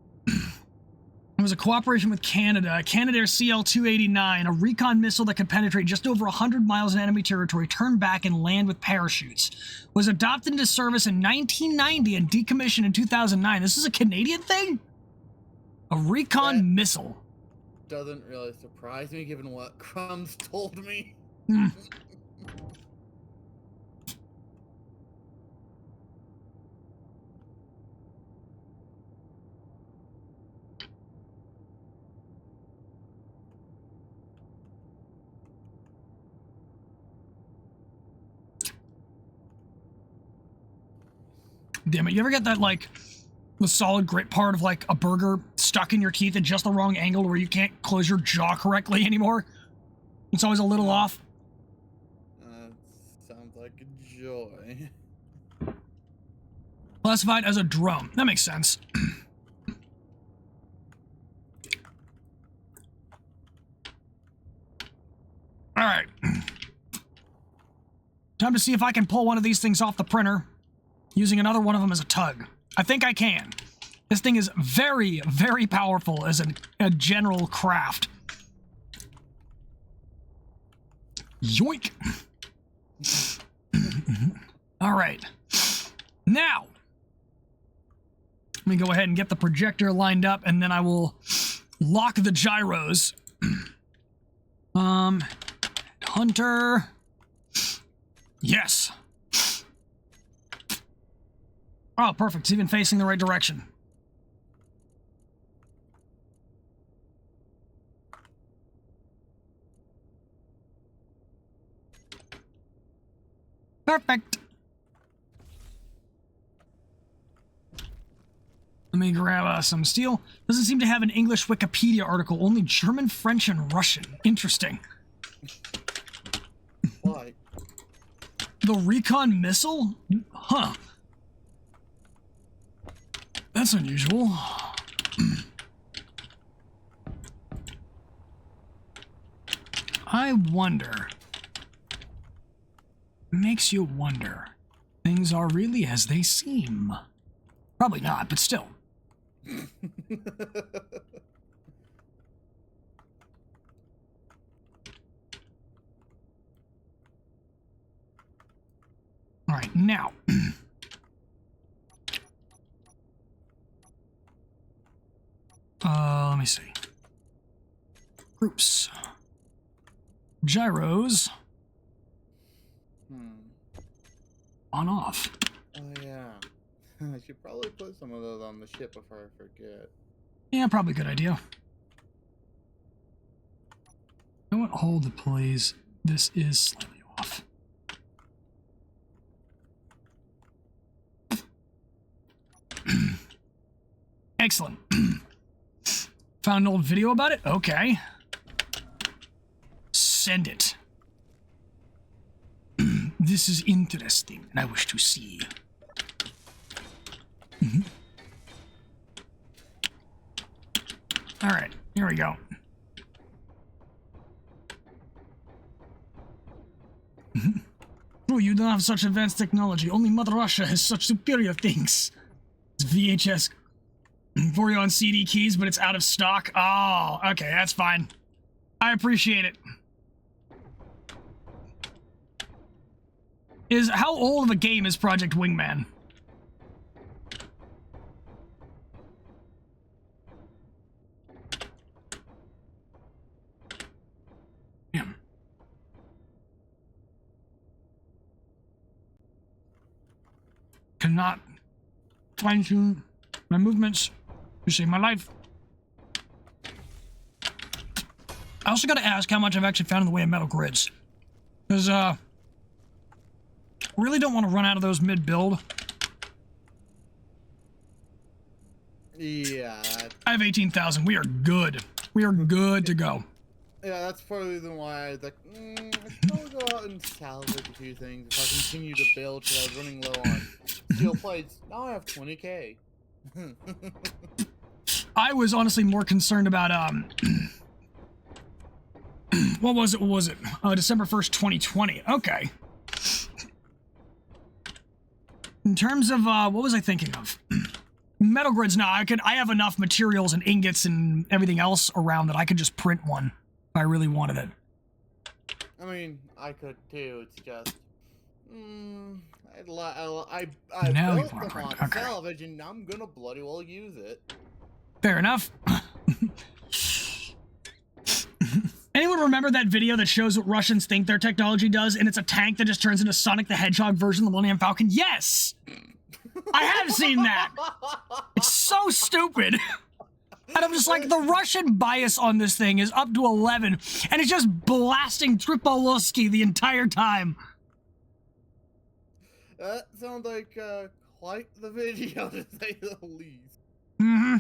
Speaker 1: It was a cooperation with Canada. Canadair CL-289, a recon missile that could penetrate just over 100 miles in enemy territory, turn back and land with parachutes. Was adopted into service in 1990 and decommissioned in 2009. This is a Canadian thing? A recon missile.
Speaker 3: Doesn't really surprise me given what Crumbs told me.
Speaker 1: Damn it, you ever get that, like, the solid grit part of, like, a burger stuck in your teeth at just the wrong angle where you can't close your jaw correctly anymore? It's always a little off.
Speaker 3: Sounds like a joy.
Speaker 1: Classified as a drone. That makes sense. Alright. Time to see if I can pull one of these things off the printer using another one of them as a tug. I think I can. This thing is very, very powerful as a general craft. Yoink! Alright. Now, let me go ahead and get the projector lined up, and then I will lock the gyros. Hunter. Yes. Oh, perfect. It's even facing the right direction. Perfect. Let me grab some steel. Doesn't seem to have an English Wikipedia article, only German, French, and Russian. Interesting.
Speaker 3: Why?
Speaker 1: The recon missile? Huh. That's unusual. I wonder. Makes you wonder. Things are really as they seem. Probably not, but still. All right, now. Let me see. Groups. Gyros. On off.
Speaker 3: Oh yeah. I should probably put some of those on the ship before I forget.
Speaker 1: Yeah, probably a good idea. You know what? Hold it, please. This is slightly off. Excellent. Found an old video about it? Okay. Send it. this is interesting, and I wish to see. All right, here we go. Oh, you don't have such advanced technology. Only Mother Russia has such superior things. It's VHS for you on CD keys, but it's out of stock. Oh, okay, that's fine. I appreciate it. How old of a game is Project Wingman? Damn. Cannot fine-tune my movements to save my life. I also gotta ask how much I've actually found in the way of metal grids. Because, really don't want to run out of those mid-build.
Speaker 3: Yeah.
Speaker 1: I have 18,000. We are good. We are good to go.
Speaker 3: Yeah, that's probably the reason why I was like, I'd probably go out and salvage a few things if I continue to build because I was running low on steel plates. Now I have 20k.
Speaker 1: I was honestly more concerned about, what was it? December 1st, 2020. Okay. In terms of, what was I thinking of? Metal grids, no, I have enough materials and ingots and everything else around that I could just print one if I really wanted it.
Speaker 3: I mean, I could too. It's just, I
Speaker 1: Now
Speaker 3: built
Speaker 1: you wanna
Speaker 3: them
Speaker 1: print,
Speaker 3: on
Speaker 1: okay.
Speaker 3: salvage, and I'm gonna bloody well use it.
Speaker 1: Fair enough. Anyone remember that video that shows what Russians think their technology does, and it's a tank that just turns into Sonic the Hedgehog version of the Millennium Falcon? Yes! I have seen that! It's so stupid! And I'm just like, the Russian bias on this thing is up to 11, and it's just blasting Tripolowski the entire time.
Speaker 3: That sounds like quite the video, to say the least.
Speaker 1: Mm-hmm.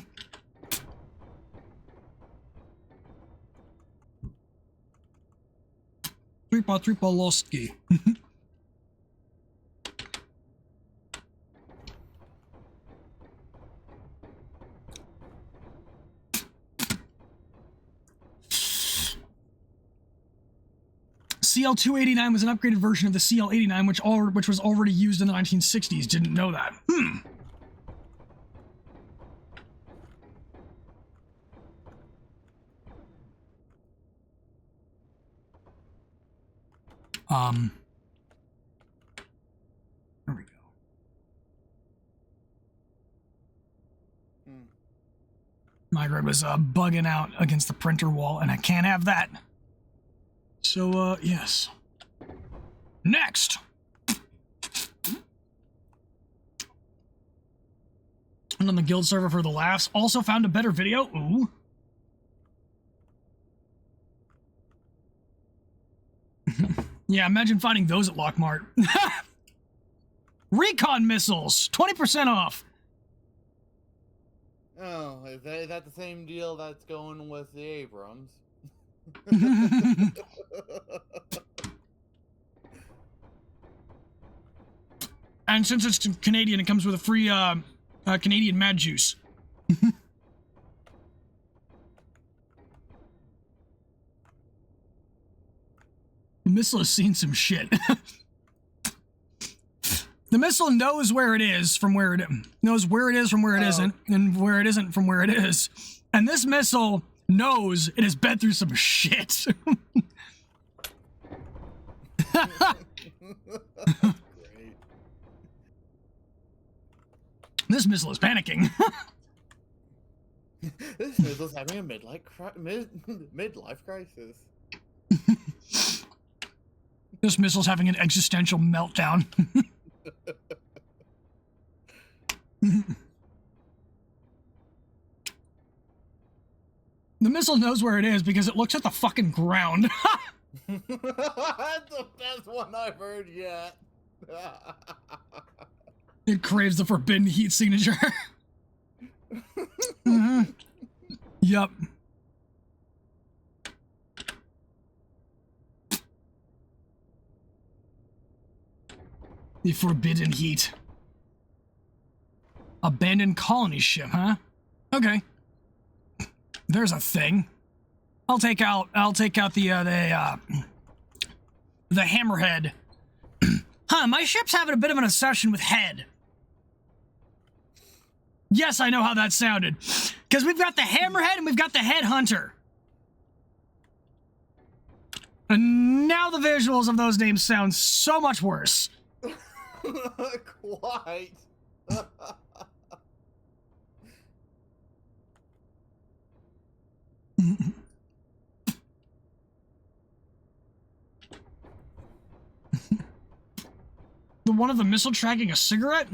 Speaker 1: Tripolowski. CL-289 was an upgraded version of the CL-89, which was already used in the 1960s. Didn't know that. There we go. My grid was bugging out against the printer wall, and I can't have that. So, yes. Next! And on the guild server for the laughs, also found a better video. Ooh. Yeah, imagine finding those at Lockmart. Recon missiles, 20% off.
Speaker 3: Oh, is that the same deal that's going with the Abrams?
Speaker 1: And since it's Canadian, it comes with a free Canadian Mad Juice. The missile has seen some shit. The missile knows where it is from where it knows where it is from where it isn't, and where it isn't from where it is. And this missile knows it has been through some shit.
Speaker 3: Great.
Speaker 1: This missile is panicking.
Speaker 3: This missile's having a midlife crisis.
Speaker 1: This missile's having an existential meltdown. The missile knows where it is because it looks at the fucking ground.
Speaker 3: That's the best one I've heard yet.
Speaker 1: It craves the forbidden heat signature. Yup. The forbidden heat. Abandoned colony ship, huh? Okay. There's a thing. I'll take out the hammerhead. Huh, my ship's having a bit of an obsession with head. Yes, I know how that sounded. Because we've got the hammerhead and we've got the headhunter. And now the visuals of those names sound so much worse.
Speaker 3: Quite.
Speaker 1: The one of the missile tracking a cigarette?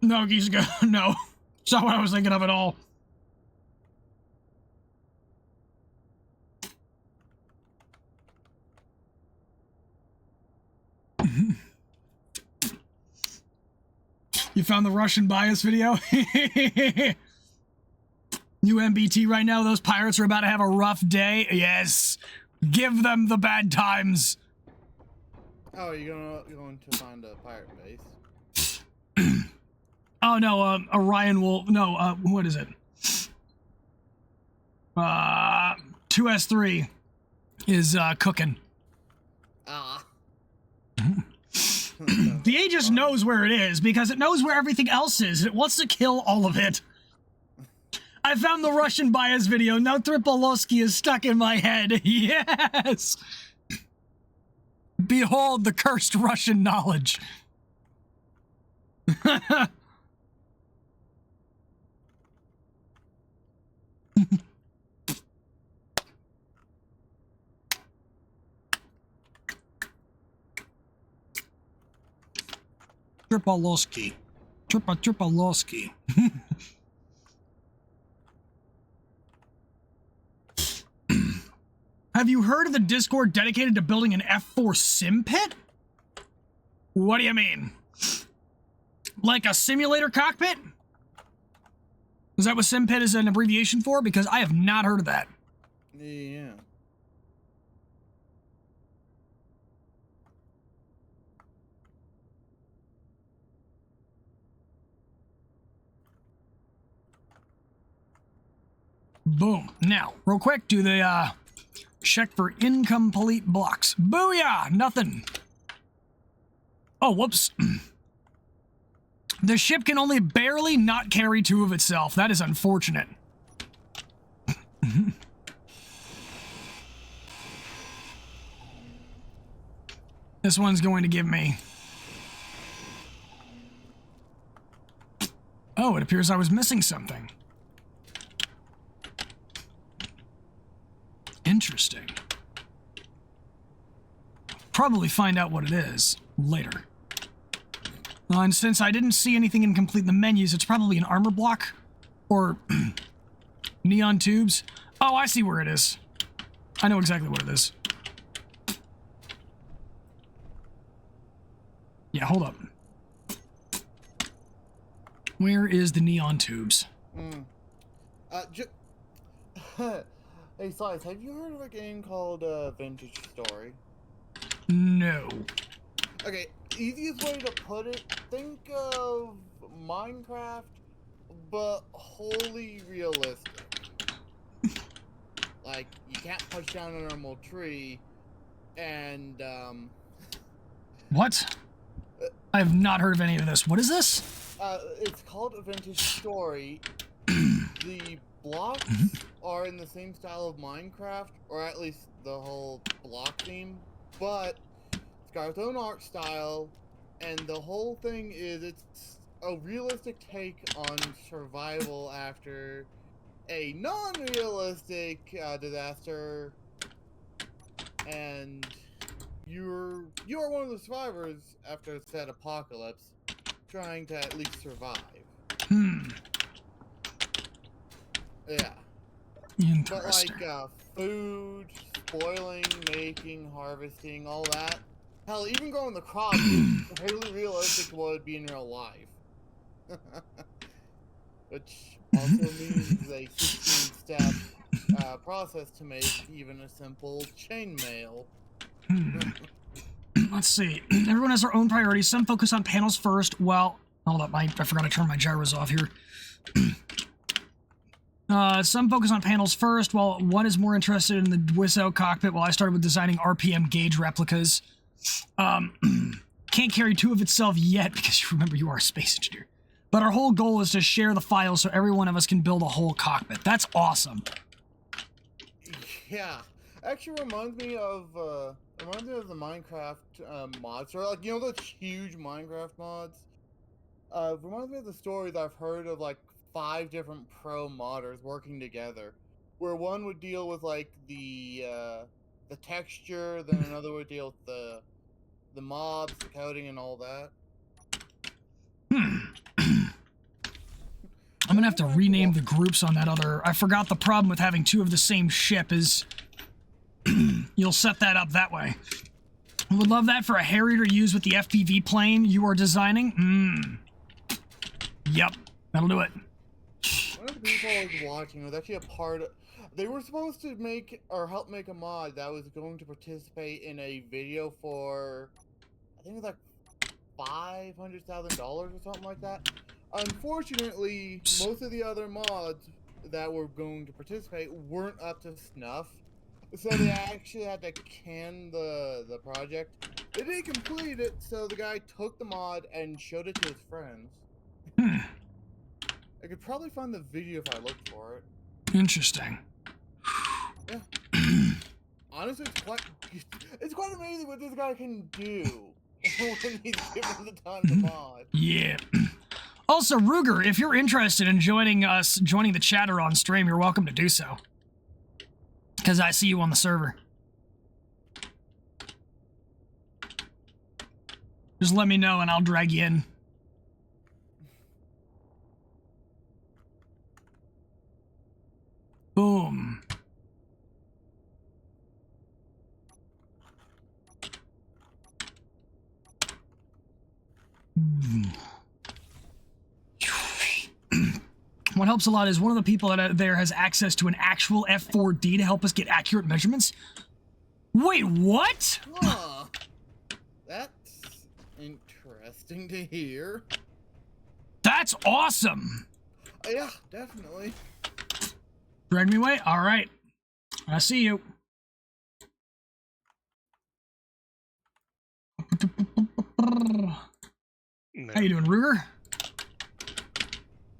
Speaker 1: No, he's good. No. It's not what I was thinking of at all. You found the Russian bias video? New MBT right now, those pirates are about to have a rough day. Yes. Give them the bad times.
Speaker 3: Oh, you're going to find a pirate base?
Speaker 1: Oh no, Orion will, no, what is it? 2S3 is, cooking.
Speaker 3: Ah.
Speaker 1: The Aegis knows where it is because it knows where everything else is. It wants to kill all of it. I found the Russian bias video. Now Tripolowski is stuck in my head. Yes! Behold the cursed Russian knowledge. Tripolowski. Tripolowski. Have you heard of the Discord dedicated to building an F4 sim pit? What do you mean? Like a simulator cockpit? Is that what sim pit is an abbreviation for? Because I have not heard of that.
Speaker 3: Yeah.
Speaker 1: Boom. Now, real quick, do the, check for incomplete blocks. Booyah! Nothing. Oh, whoops. The ship can only barely not carry two of itself. That is unfortunate. This one's going to give me... Oh, it appears I was missing something. Interesting. Probably find out what it is later. And since I didn't see anything incomplete in the menus, it's probably an armor block or neon tubes. Oh, I see where it is. I know exactly what it is. Yeah, hold up. Where is the neon tubes?
Speaker 3: Hey, Slice, have you heard of a game called Vintage Story?
Speaker 1: No.
Speaker 3: Okay, easiest way to put it, think of Minecraft, but wholly realistic. Like, you can't punch down a normal tree, and,
Speaker 1: What? I have not heard of any of this. What is this?
Speaker 3: it's called a Vintage Story. The blocks are in the same style of Minecraft, or at least the whole block theme, but it's got its own art style, and the whole thing is it's a realistic take on survival after a non-realistic disaster, and you are one of the survivors after a sad apocalypse, trying to at least survive. Yeah.
Speaker 1: Interesting.
Speaker 3: But like food, spoiling, making, harvesting, all that. Hell, even growing the crops is fairly realistic to what would be in real life. Which also means a 16-step process to make even a simple chainmail.
Speaker 1: Let's see. Everyone has their own priorities. Some focus on panels first. Well, hold up. I forgot to turn my gyros off here. Some focus on panels first, while one is more interested in the Wisso cockpit, while I started with designing RPM gauge replicas. Can't carry two of itself yet, because you remember you are a space engineer. But our whole goal is to share the files so every one of us can build a whole cockpit. That's awesome.
Speaker 3: Yeah. Actually reminds me of the Minecraft mods, or like, you know, those huge Minecraft mods. Reminds me of the stories I've heard of, like 5 different pro modders working together, where one would deal with like the texture, then another would deal with the mobs, the coding, and all that.
Speaker 1: I'm gonna have to rename the groups on that other. I forgot the problem with having 2 of the same ship is you'll set that up that way. I would love that for a Harrier to use with the FPV plane you are designing. Yep, that'll do it.
Speaker 3: One of the people I was watching was actually a part of. They were supposed to make or help make a mod that was going to participate in a video for, I think it was like $500,000 or something like that. Unfortunately, most of the other mods that were going to participate weren't up to snuff, so they actually had to can the project. They didn't complete it, so the guy took the mod and showed it to his friends. I could probably find the video if I looked for it.
Speaker 1: Interesting.
Speaker 3: Yeah. Honestly, it's quite amazing what this guy can do when he's given the time to mod.
Speaker 1: Yeah. Also, Ruger, if you're interested in joining the chatter on stream, you're welcome to do so. Because I see you on the server. Just let me know and I'll drag you in. Boom. What helps a lot is one of the people that there has access to an actual F4D to help us get accurate measurements. Wait, what?
Speaker 3: Huh. That's interesting to hear.
Speaker 1: That's awesome.
Speaker 3: Yeah, definitely.
Speaker 1: Drag me away? All right. I see you. How you doing, Ruger?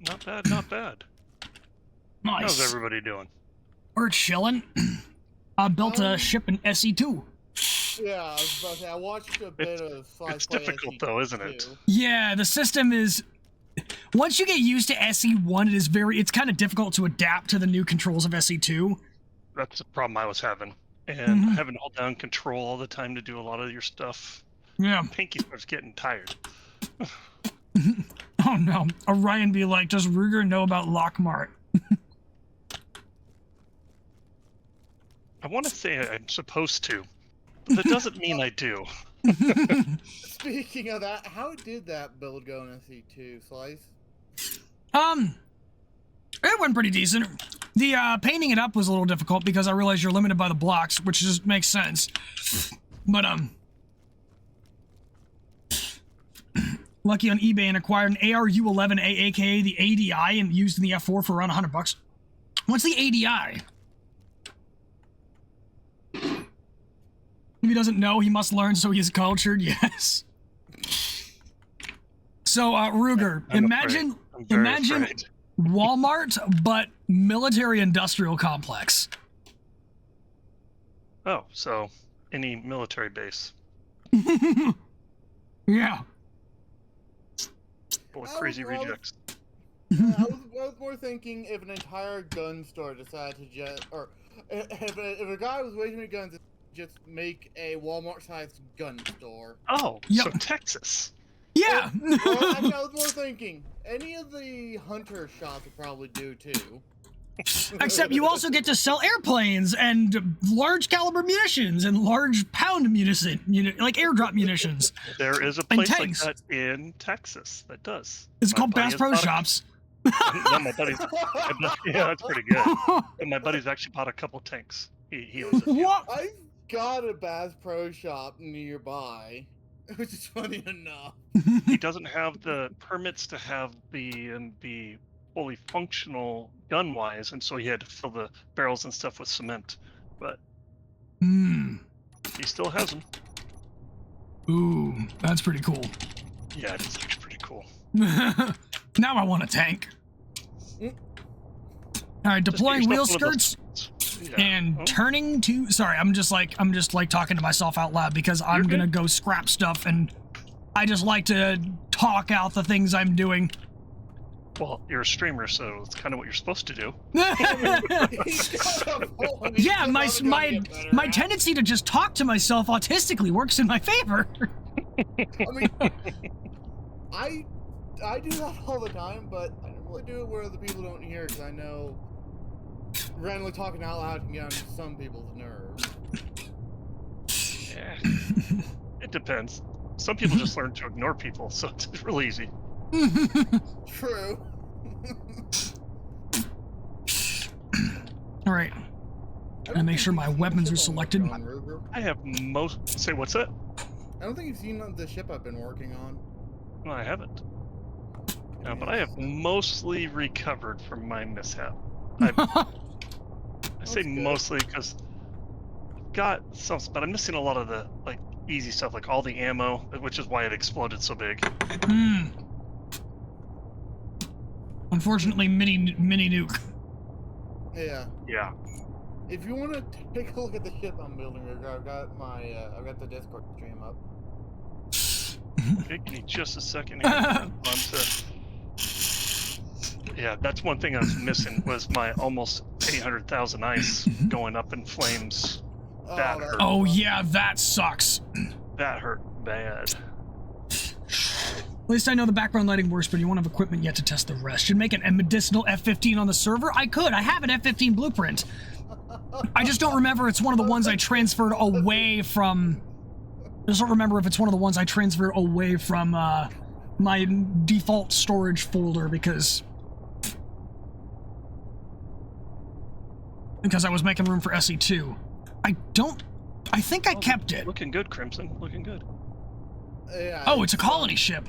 Speaker 4: Not bad, not bad.
Speaker 1: Nice.
Speaker 4: How's everybody doing?
Speaker 1: We're chilling. I built a ship in SE2.
Speaker 3: Yeah, I was about to say, I watched a bit of
Speaker 4: It's difficult though, isn't it?
Speaker 1: Yeah, the system is... Once you get used to SE1, it's kind of difficult to adapt to the new controls of SE2.
Speaker 4: That's the problem I was having. And having to hold down control all the time to do a lot of your stuff.
Speaker 1: Yeah.
Speaker 4: Pinky starts getting tired.
Speaker 1: Oh no. Orion be like, does Ruger know about Lockmart?
Speaker 4: I want to say I'm supposed to. But that doesn't mean I do.
Speaker 3: Speaking of that, how did that build go in SE2, Slice?
Speaker 1: It went pretty decent. The painting it up was a little difficult because I realized you're limited by the blocks, which just makes sense. But lucky on eBay and acquired an ARU11A, aka the ADI, and used in the F4 for around $100. What's the ADI? If he doesn't know, he must learn, so he is cultured. Yes. So, Ruger, imagine
Speaker 4: Afraid.
Speaker 1: Walmart, but military-industrial complex.
Speaker 4: Oh, so any military base.
Speaker 1: Yeah.
Speaker 4: Boy, crazy rejects.
Speaker 3: I was more thinking if an entire gun store decided to just, or if a guy was way too many guns, just make a Walmart-sized gun store.
Speaker 4: Oh,
Speaker 1: Yep.
Speaker 4: so Texas.
Speaker 1: Yeah.
Speaker 3: Well, actually, I was more thinking any of the hunter shops would probably do too.
Speaker 1: Except you also get to sell airplanes and large caliber munitions and large pound munition, like airdrop munitions.
Speaker 4: There is a place like
Speaker 1: tanks.
Speaker 4: that in Texas that does.
Speaker 1: It's
Speaker 4: My
Speaker 1: called
Speaker 4: buddy
Speaker 1: Bass
Speaker 4: has
Speaker 1: Pro
Speaker 4: bought a-
Speaker 1: Shops.
Speaker 4: No, yeah, that's pretty good. And my buddy's actually bought a couple tanks. He owns a few.
Speaker 1: What?
Speaker 3: I got a Bass Pro Shop nearby, which is funny enough.
Speaker 4: He doesn't have the permits to have the fully functional gun wise, and so he had to fill the barrels and stuff with cement. But
Speaker 1: Hmm.
Speaker 4: he still has them.
Speaker 1: Ooh, that's pretty cool.
Speaker 4: Yeah, it's actually pretty cool.
Speaker 1: Now I want a tank. All right,
Speaker 4: Just get
Speaker 1: deploying wheel
Speaker 4: yourself one of those-
Speaker 1: skirts
Speaker 4: Yeah.
Speaker 1: and
Speaker 4: Oh,
Speaker 1: turning to. Sorry, I'm just like talking to myself out loud because I'm
Speaker 4: You're good.
Speaker 1: gonna go scrap stuff, and I just like to talk out the things I'm doing.
Speaker 4: well, you're a streamer, so it's kind of what you're supposed to do.
Speaker 1: Yeah, my tendency to just talk to myself autistically works in my favor.
Speaker 3: I mean, I do that all the time, but I don't really do it where the people don't hear, because I know randomly talking out loud can get on some people's nerves.
Speaker 4: Yeah. It depends. Some people just learn to ignore people, so it's really easy.
Speaker 3: True.
Speaker 1: All right,
Speaker 3: I
Speaker 1: make sure my weapons are selected.
Speaker 4: I have most. Say, what's that?
Speaker 3: I don't think you've seen the ship I've been working on.
Speaker 4: No, I haven't. But I have mostly recovered from my mishap. I say
Speaker 3: That's good.
Speaker 4: mostly because I've got some, but I'm missing a lot of the like easy stuff, like all the ammo, which is why it exploded so big.
Speaker 1: Hmm. Unfortunately, mini nuke.
Speaker 3: Yeah.
Speaker 4: Yeah.
Speaker 3: If you want to take a look at the ship I'm building, I've got I've got the Discord stream up.
Speaker 4: Okay, give me just a second here. Yeah, that's one thing I was missing was my almost 800,000 ice going up in flames. That hurt.
Speaker 1: Oh yeah, that sucks.
Speaker 4: That hurt bad.
Speaker 1: At least I know the background lighting works, but you won't have equipment yet to test the rest. Should make a medicinal F-15 on the server? I could. I have an F-15 blueprint. I just don't remember it's one of the ones I transferred away from... I just don't remember if it's one of the ones I transferred away from my default storage folder because I was making room for SE2. I think I kept it.
Speaker 4: Looking good, Crimson. Looking good.
Speaker 3: Yeah.
Speaker 1: Oh, it's a colony ship.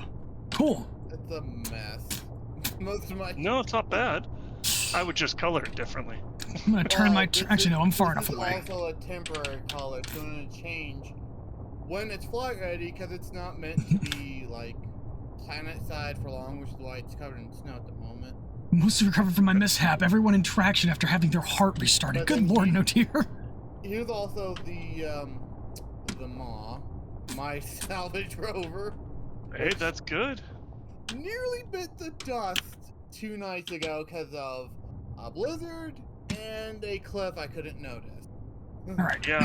Speaker 1: Cool.
Speaker 3: It's a mess. Most of my.
Speaker 4: No, it's not bad. I would just color it differently.
Speaker 1: I'm gonna turn my...
Speaker 3: this
Speaker 1: Actually, no, I'm far
Speaker 3: this
Speaker 1: enough away.
Speaker 3: It's also a temporary color. It's going to change when it's flight ready, because it's not meant to be like planet side for long, which is why it's covered in snow at the moment.
Speaker 1: Mostly recovered from my mishap. Everyone in traction after having their heart restarted.
Speaker 3: But
Speaker 1: Good
Speaker 3: then
Speaker 1: lord, no tear.
Speaker 3: Here's also the Maw, my salvage rover.
Speaker 4: Hey, that's good.
Speaker 3: Nearly bit the dust 2 nights ago because of a blizzard and a cliff I couldn't notice.
Speaker 1: All right.
Speaker 4: Yeah,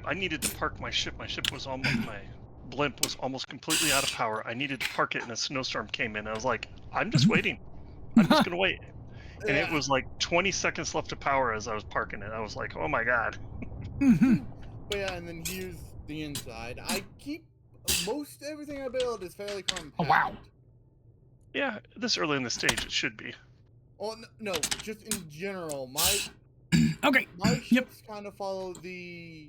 Speaker 4: I needed to park my ship. My blimp was almost completely out of power. I needed to park it, and a snowstorm came in. I was like, I'm just waiting. I'm just gonna wait. And it was like 20 seconds left of power as I was parking it. I was like, oh my god.
Speaker 3: But yeah, and then here's the inside. I keep most everything I build is fairly compact.
Speaker 1: Oh, wow.
Speaker 4: Yeah, this early in the stage, it should be.
Speaker 3: Well, no, just in general, my
Speaker 1: Okay.
Speaker 3: ships
Speaker 1: Yep.
Speaker 3: kind of follow the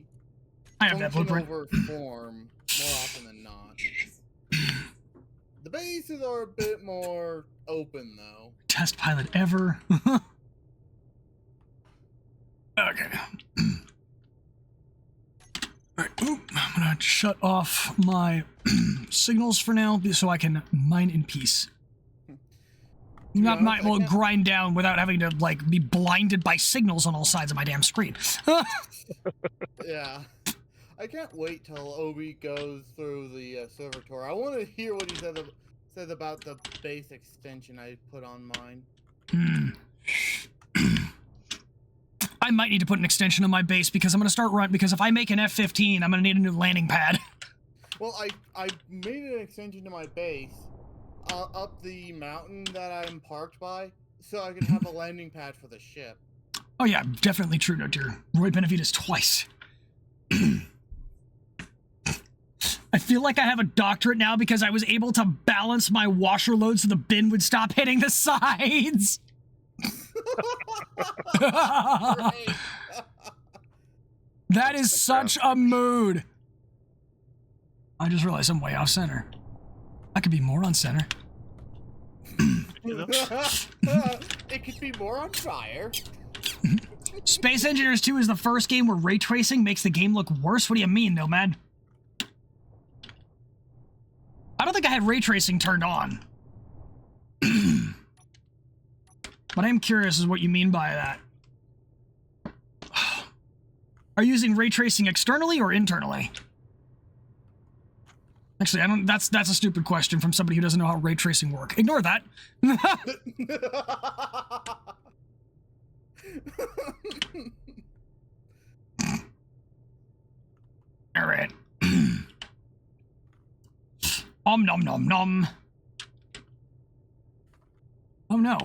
Speaker 1: I have that
Speaker 3: function
Speaker 1: blueprint.
Speaker 3: over form more often than not. The bases are a bit more open, though.
Speaker 1: Test pilot ever. Okay. Alright, I'm gonna shut off my signals for now so I can mine in peace. Not
Speaker 3: honest,
Speaker 1: will grind down without having to like be blinded by signals on all sides of my damn screen.
Speaker 3: Yeah. I can't wait till Obi goes through the server tour. I want to hear what he says about the base extension I put on mine.
Speaker 1: I might need to put an extension on my base because I'm going to start running, because if I make an F-15, I'm going to need a new landing pad.
Speaker 3: Well, I made an extension to my base up the mountain that I'm parked by, so I can have a landing pad for the ship.
Speaker 1: Oh yeah, definitely true, no dear. Roy Benavides twice. I feel like I have a doctorate now because I was able to balance my washer load so the bin would stop hitting the sides.
Speaker 3: Great.
Speaker 1: That is such a mood. I just realized I'm way off center. I could be more on center.
Speaker 3: It could be more on fire.
Speaker 1: Space Engineers 2 is the first game where ray tracing makes the game look worse. What do you mean, Nomad? I don't think I had ray tracing turned on. But I am curious as what you mean by that. Are you using ray tracing externally or internally? Actually, I don't. That's a stupid question from somebody who doesn't know how ray tracing works. Ignore that. All right. Nom nom nom. Oh no.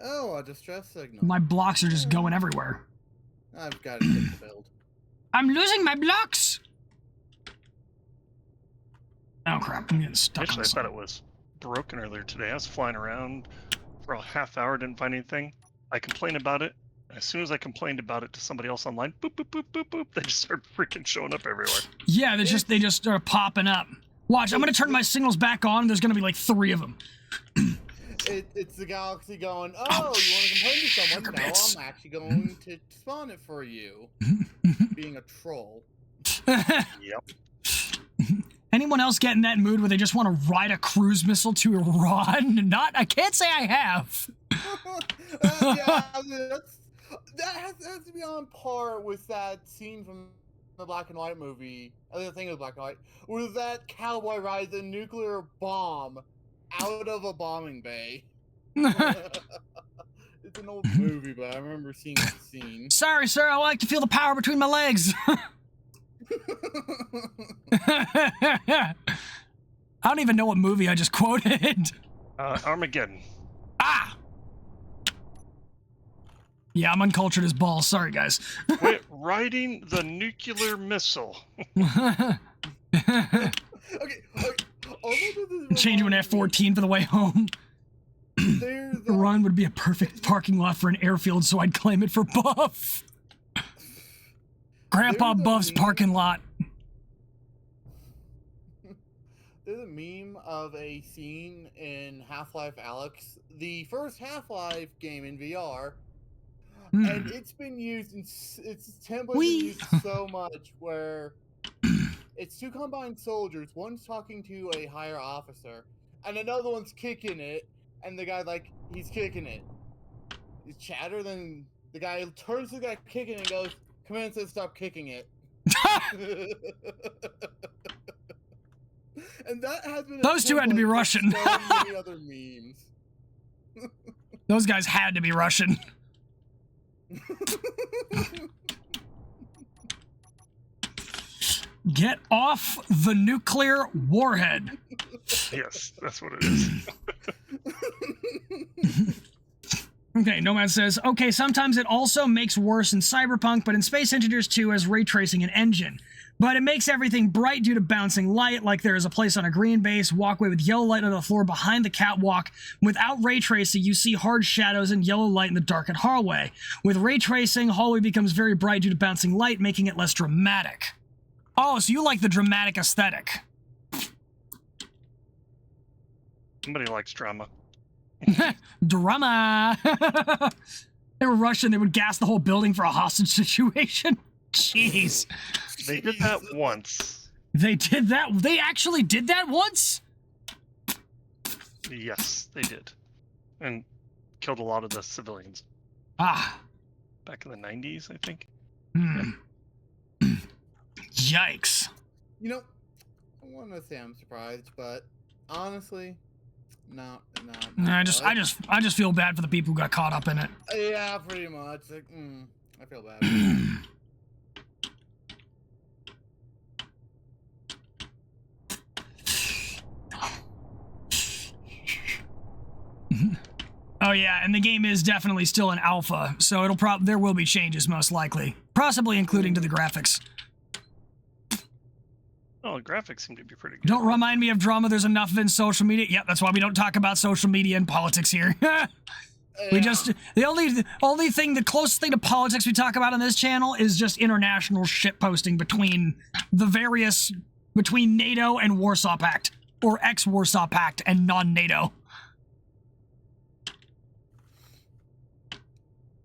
Speaker 3: Oh, a distress signal.
Speaker 1: My blocks are just going everywhere.
Speaker 3: I've got to get the build.
Speaker 1: I'm losing my blocks. Oh crap! I'm getting stuck.
Speaker 4: Actually,
Speaker 1: on
Speaker 4: I thought it
Speaker 1: something.
Speaker 4: was broken earlier today. I was flying around for a half hour, didn't find anything. I complained about it. As soon as I complained about it to somebody else online, boop, boop, boop, boop, boop, they just started freaking showing up everywhere.
Speaker 1: Yeah, they just start popping up. Watch, I'm gonna turn my signals back on. And there's gonna be like 3 of them.
Speaker 3: It's the galaxy going, oh, you want to complain to someone?
Speaker 1: sugar
Speaker 3: No,
Speaker 1: bits.
Speaker 3: I'm actually going to spawn it for you. Being a troll.
Speaker 4: Yep.
Speaker 1: Anyone else get in that mood where they just want to ride a cruise missile to Iran? I can't say I have.
Speaker 3: Yeah, that has to be on par with that scene from the black and white movie. The thing was black and white. Where that cowboy rides a nuclear bomb out of a bombing bay. It's an old movie, but I remember seeing that scene.
Speaker 1: Sorry, sir. I like to feel the power between my legs. I don't even know what movie I just quoted.
Speaker 4: Armageddon.
Speaker 1: Ah! Yeah, I'm uncultured as balls. Sorry, guys.
Speaker 3: Oh,
Speaker 4: Quit riding the nuclear missile.
Speaker 3: Okay.
Speaker 1: Change to an F-14 for the way home.
Speaker 3: There's
Speaker 1: Iran would be a perfect parking lot for an airfield, so I'd claim it for Buff. Grandpa
Speaker 3: There's a
Speaker 1: Buff's
Speaker 3: meme.
Speaker 1: parking lot.
Speaker 3: There's a meme of a scene in Half-Life Alyx, the first Half-Life game in VR, and it's been used in its template been
Speaker 1: Wee.
Speaker 3: used so much where it's 2 combined soldiers, one's talking to a higher officer, and another one's kicking it, and the guy he's kicking it. He's chatter, then the guy turns to the guy kicking it and goes, "Command says stop kicking it." And that has been
Speaker 1: Those two had to be
Speaker 3: template for
Speaker 1: Russian.
Speaker 3: So many other memes.
Speaker 1: Those guys had to be Russian. Get off the nuclear warhead.
Speaker 4: Yes, that's what it is.
Speaker 1: Okay, Nomad says, okay, sometimes it also makes worse in Cyberpunk, but in Space Engineers 2 has ray tracing an engine. But it makes everything bright due to bouncing light, like there is a place on a green base, walkway with yellow light on the floor behind the catwalk. Without ray tracing, you see hard shadows and yellow light in the darkened hallway. With ray tracing, hallway becomes very bright due to bouncing light, making it less dramatic. Oh, so you like the dramatic aesthetic.
Speaker 4: Somebody likes drama.
Speaker 1: Drama! They were Russian, they would gas the whole building for a hostage situation. Jeez.
Speaker 4: They did that once.
Speaker 1: They did that? They actually did that once?
Speaker 4: Yes, they did. And killed a lot of the civilians.
Speaker 1: Ah.
Speaker 4: Back in the 90s, I think.
Speaker 1: Yikes.
Speaker 3: You know, I want to say I'm surprised, but honestly, no.
Speaker 1: I just feel bad for the people who got caught up in it.
Speaker 3: Yeah, pretty much. I feel bad.
Speaker 1: Oh yeah, and the game is definitely still in alpha, so there will be changes most likely, possibly including to the graphics.
Speaker 4: Oh, the graphics seem to be pretty good.
Speaker 1: Don't remind me of drama. There's enough of it in social media. Yep, that's why we don't talk about social media and politics here. We just the only thing, the closest thing to politics we talk about on this channel is just international shit posting between between NATO and Warsaw Pact, or ex-Warsaw Pact and non-NATO.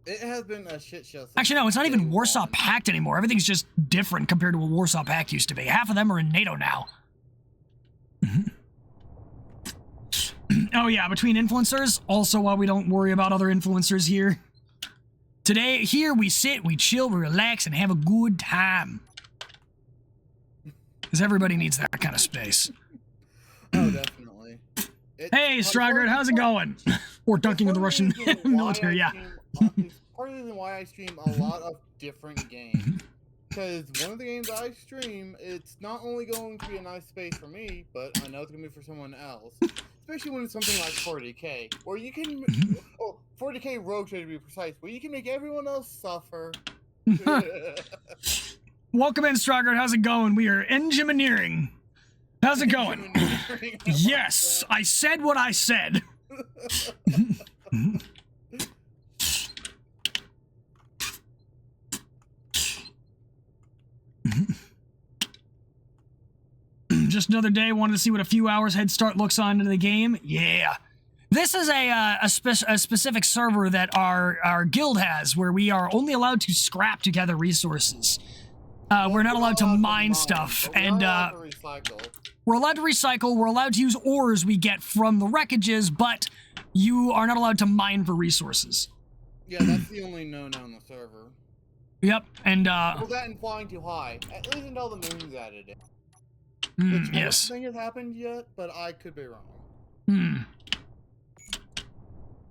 Speaker 3: It has been a shit show.
Speaker 1: Actually, no, it's not even Warsaw Pact anymore. Everything's just different compared to what Warsaw Pact used to be. Half of them are in NATO now. Oh yeah, between influencers. Also, why we don't worry about other influencers here. Today, here we sit, we chill, we relax, and have a good time. Because everybody needs that kind of space.
Speaker 3: Oh, definitely.
Speaker 1: Hey, Strogert, how's it going? Or dunking in the Russian military, yeah.
Speaker 3: It's part of the reason why I stream a lot of different games. Because one of the games I stream, it's not only going to be a nice space for me, but I know it's going to be for someone else. Especially when it's something like 40k, where you can... Oh, 40k Rogue Trader to be precise, where you can make everyone else suffer.
Speaker 1: Welcome in, Strogert. How's it going? We are engineering. How's it going? Yes, I said what I said. Just another day. Wanted to see what a few hours head start looks on into the game. Yeah. This is a specific server that our guild has, where we are only allowed to scrap together resources. We're not allowed to mine stuff, and we're allowed to recycle. We're allowed to use ores we get from the wreckages, but you are not allowed to mine for resources.
Speaker 3: Yeah, that's the only no-no on the server.
Speaker 1: Yep, and
Speaker 3: well, that and flying too high. At least until the moon's added in.
Speaker 1: Yes.
Speaker 3: Nothing has happened yet, but I could be wrong.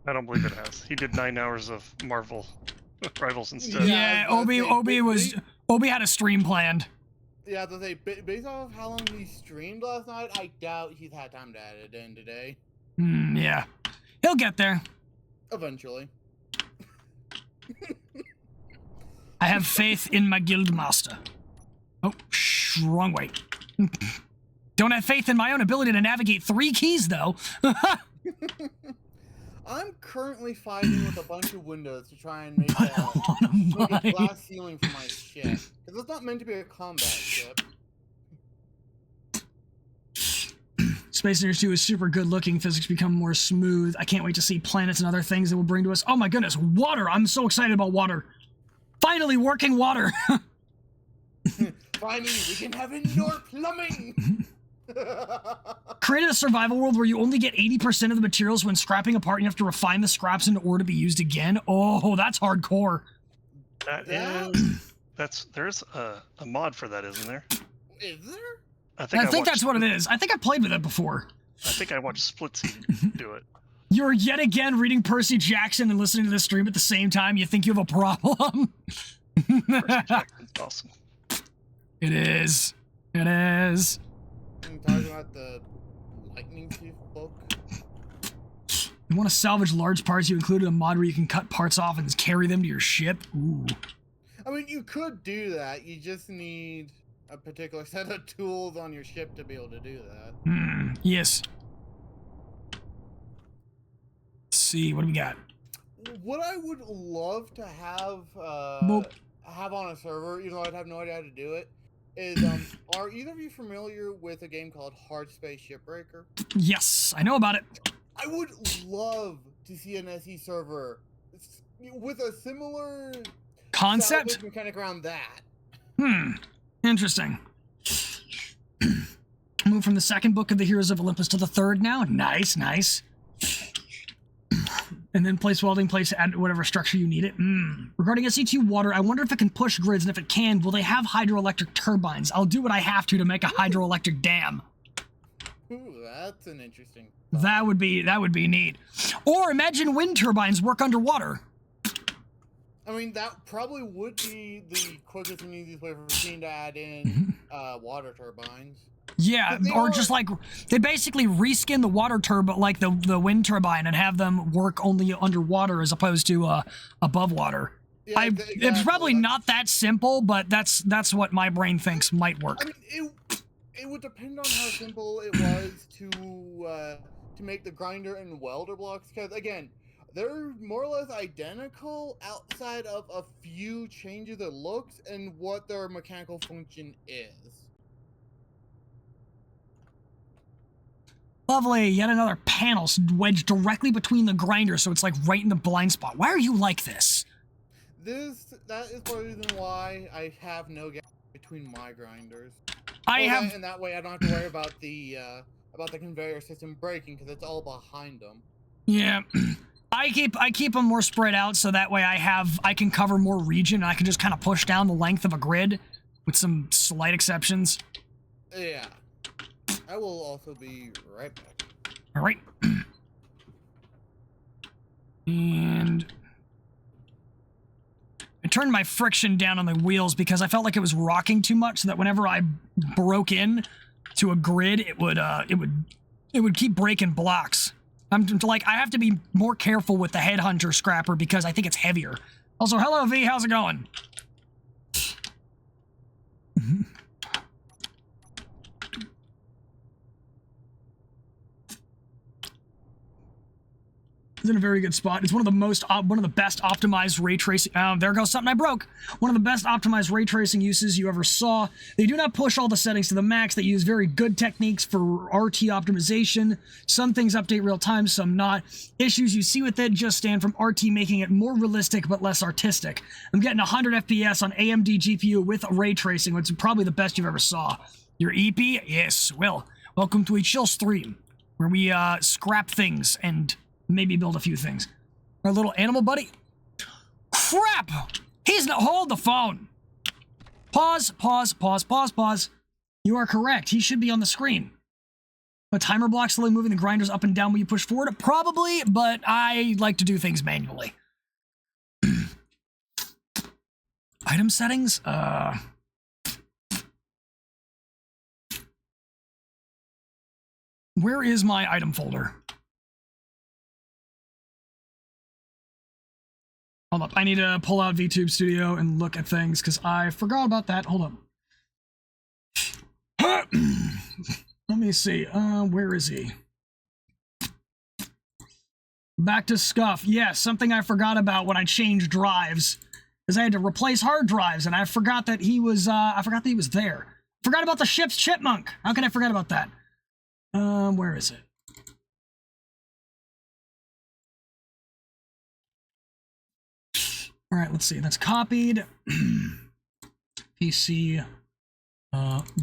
Speaker 4: I don't believe it has. He did 9 hours of Marvel Rivals instead.
Speaker 1: Yeah, Obi had a stream planned.
Speaker 3: Yeah, to say, based off how long he streamed last night, I doubt he's had time to add it in today.
Speaker 1: Yeah. He'll get there.
Speaker 3: Eventually.
Speaker 1: I have faith in my guild master. Oh, wrong way. Don't have faith in my own ability to navigate 3 keys, though.
Speaker 3: I'm currently fighting with a bunch of windows to try and make a glass ceiling for my ship. Because it's not meant to be a combat ship.
Speaker 1: Space Invaders 2 is super good looking. Physics become more smooth. I can't wait to see planets and other things it will bring to us. Oh my goodness, water! I'm so excited about water. Finally, working water.
Speaker 3: Finally, we can have indoor plumbing.
Speaker 1: Created a survival world where you only get 80% of the materials when scrapping apart, and you have to refine the scraps in order to be used again. Oh, that's hardcore.
Speaker 4: There's a mod for that, isn't there?
Speaker 3: Is there?
Speaker 1: I think that's what it is. I think I played with it before.
Speaker 4: I think I watched Splitsy do it.
Speaker 1: You're yet again reading Percy Jackson and listening to the stream at the same time. You think you have a problem?
Speaker 4: Percy Jackson's awesome.
Speaker 1: It is. It is.
Speaker 3: I'm talking about the Lightning Thief book.
Speaker 1: You want to salvage large parts? You included a mod where you can cut parts off and carry them to your ship? Ooh.
Speaker 3: I mean, you could do that. You just need a particular set of tools on your ship to be able to do that.
Speaker 1: Yes. Let's see, what do we got?
Speaker 3: What I would love to have have on a server, even though I'd have no idea how to do it, is are either of you familiar with a game called Hard Space Shipbreaker?
Speaker 1: Yes, I know about it.
Speaker 3: I would love to see an SE server with a similar
Speaker 1: concept
Speaker 3: mechanic around that.
Speaker 1: Interesting. Move from the second book of the Heroes of Olympus to the third now. Nice, nice. And then place welding plates to add whatever structure you need it. Regarding SE2 water, I wonder if it can push grids, and if it can, will they have hydroelectric turbines? I'll do what I have to make a hydroelectric dam.
Speaker 3: Ooh, that's an interesting
Speaker 1: thought. That would be neat. Or imagine wind turbines work underwater.
Speaker 3: I mean, that probably would be the quickest and easiest way for machine to add in water turbines.
Speaker 1: Yeah, or just like, they basically reskin the water turbine, like the wind turbine, and have them work only underwater as opposed to above water. Yeah, exactly. It's probably not that simple, but that's what my brain thinks might work.
Speaker 3: I mean, it would depend on how simple it was to make the grinder and welder blocks, because again, They're more or less identical outside of a few changes of looks and what their mechanical function is.
Speaker 1: Lovely, yet another panel wedged directly between the grinders, so it's like right in the blind spot. Why are you like this?
Speaker 3: That is part of the reason why I have no gap between my grinders.
Speaker 1: And
Speaker 3: that way I don't have to worry about the conveyor system breaking because it's all behind them.
Speaker 1: Yeah. I keep them more spread out so that way I can cover more region and I can just kind of push down the length of a grid with some slight exceptions.
Speaker 3: Yeah. I will also be right back.
Speaker 1: All right. And I turned my friction down on the wheels because I felt like it was rocking too much so that whenever I broke in to a grid, it would keep breaking blocks. I'm like, I have to be more careful with the headhunter scrapper because I think it's heavier. Also, hello V, how's it going? It's in a very good spot. It's one of the best optimized ray tracing. There goes something I broke. One of the best optimized ray tracing uses you ever saw. They do not push all the settings to the max. They use very good techniques for RT optimization. Some things update real time, some not. Issues you see with it just stand from RT making it more realistic but less artistic. I'm getting 100 FPS on AMD GPU with ray tracing, which is probably the best you've ever saw. Your EP? Yes, well, welcome to a chill stream where we scrap things and maybe build a few things. Our little animal buddy. Crap! He's not. Hold the phone. Pause, pause, pause, pause, pause. You are correct. He should be on the screen. A timer block slowly moving the grinders up and down when you push forward? Probably, but I like to do things manually. Item settings? Where is my item folder? Hold up, I need to pull out VTube Studio and look at things, because I forgot about that. Hold up. Let me see, where is he? Back to Scuff. Yes, something I forgot about when I changed drives, is I had to replace hard drives, and I forgot that he was, there. Forgot about the ship's chipmunk. How can I forget about that? Where is it? All right, let's see. That's copied. PC,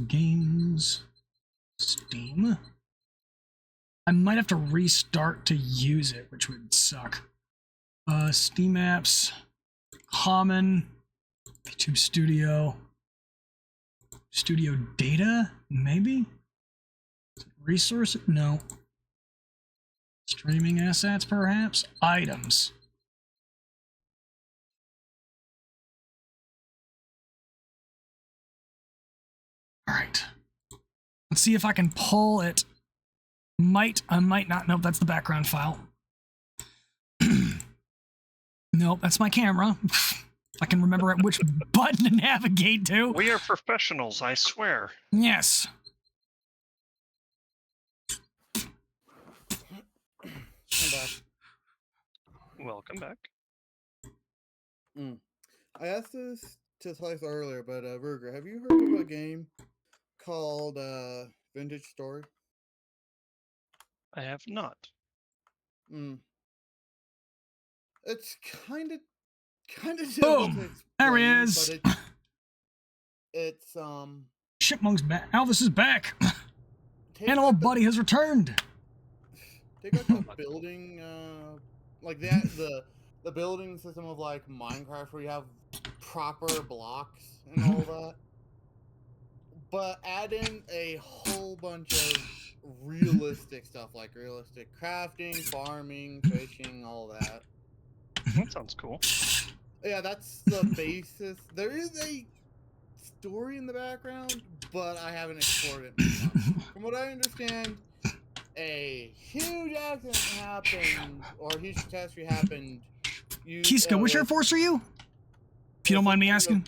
Speaker 1: games, Steam. I might have to restart to use it, which would suck. Steam apps, common, YouTube Studio, Studio Data, maybe? Resource? No. Streaming assets, perhaps? Items. All right. Let's see if I can pull it. I might not. Nope, that's the background file. Nope, that's my camera. I can remember at which button to navigate to.
Speaker 4: We are professionals, I swear.
Speaker 1: Yes.
Speaker 3: I'm back.
Speaker 4: Welcome back.
Speaker 3: I asked this to Slice earlier, but Ruger, have you heard of a game called Vintage Story?
Speaker 4: I have not.
Speaker 3: It's kind of difficult
Speaker 1: Boom!
Speaker 3: to explain,
Speaker 1: There he is.
Speaker 3: but it's
Speaker 1: Chipmunk's back. Elvis is back.
Speaker 3: take
Speaker 1: Animal
Speaker 3: like the-
Speaker 1: Buddy has returned.
Speaker 3: Take like the building, like the building system of like Minecraft, where you have proper blocks and all that, but add in a whole bunch of realistic stuff, like realistic crafting, farming, fishing, all that.
Speaker 4: That sounds cool.
Speaker 3: Yeah, that's the basis. There is a story in the background, but I haven't explored it much. From what I understand, a huge accident happened, or a huge catastrophe happened.
Speaker 1: Kiska, which Air Force are you? If you don't mind me asking.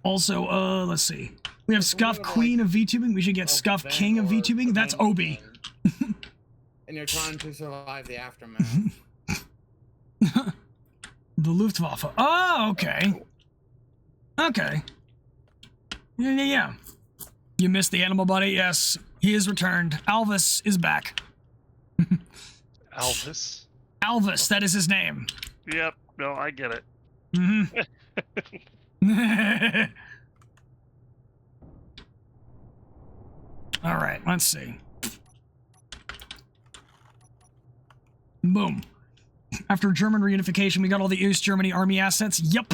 Speaker 1: Also, let's see. We have Scuff Queen of VTubing. We should get Scuff King of VTubing. That's Obi.
Speaker 3: and you're trying to survive the aftermath.
Speaker 1: The Luftwaffe. Oh, okay. Okay. Yeah. You missed the animal buddy? Yes. He is returned. Alvis is back.
Speaker 4: Alvis?
Speaker 1: Alvis, that is his name.
Speaker 4: Yep. No, I get it.
Speaker 1: Mm-hmm. All right, let's see. Boom. After German reunification, we got all the East Germany army assets. Yup.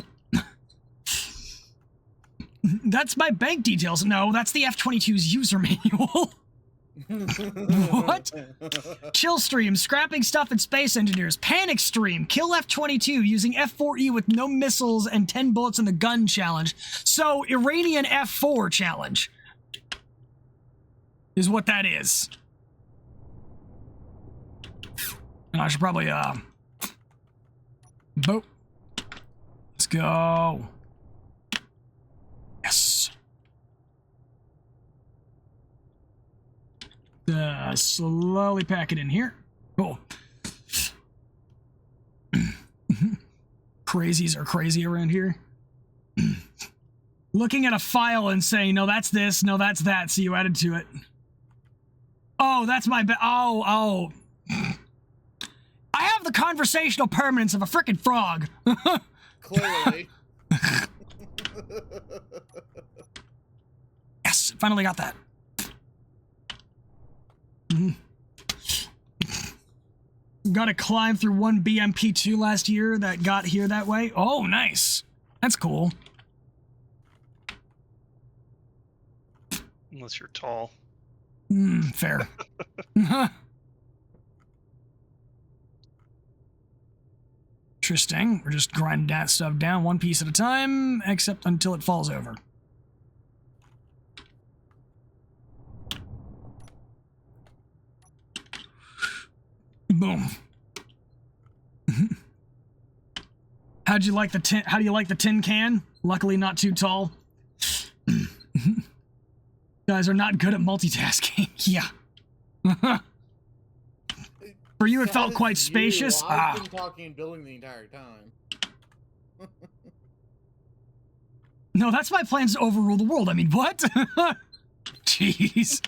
Speaker 1: That's my bank details. No, that's the F-22's user manual. What? Chill stream, scrapping stuff at space engineers. Panic stream, kill F-22 using F-4E with no missiles and 10 bullets in the gun challenge. So, Iranian F-4 challenge is what that is. And I should probably, boop. Let's go. Yes. Slowly pack it in here. Cool. Crazies are crazy around here. Looking at a file and saying, no, that's this, no, that's that, so you added to it. Oh, that's my oh. I have the conversational permanence of a frickin' frog.
Speaker 3: Clearly.
Speaker 1: Yes, finally got that. Got to climb through one BMP2 last year that got here that way. Oh, nice. That's cool.
Speaker 4: Unless you're tall.
Speaker 1: Fair. Interesting. We're just grinding that stuff down one piece at a time, except until it falls over. Boom. How do you like the tin can? Luckily not too tall. Guys are not good at multitasking. Yeah. For you, it felt quite spacious.
Speaker 3: I've been talking and building the entire time.
Speaker 1: No, that's my plans to overrule the world. I mean, what? Jeez.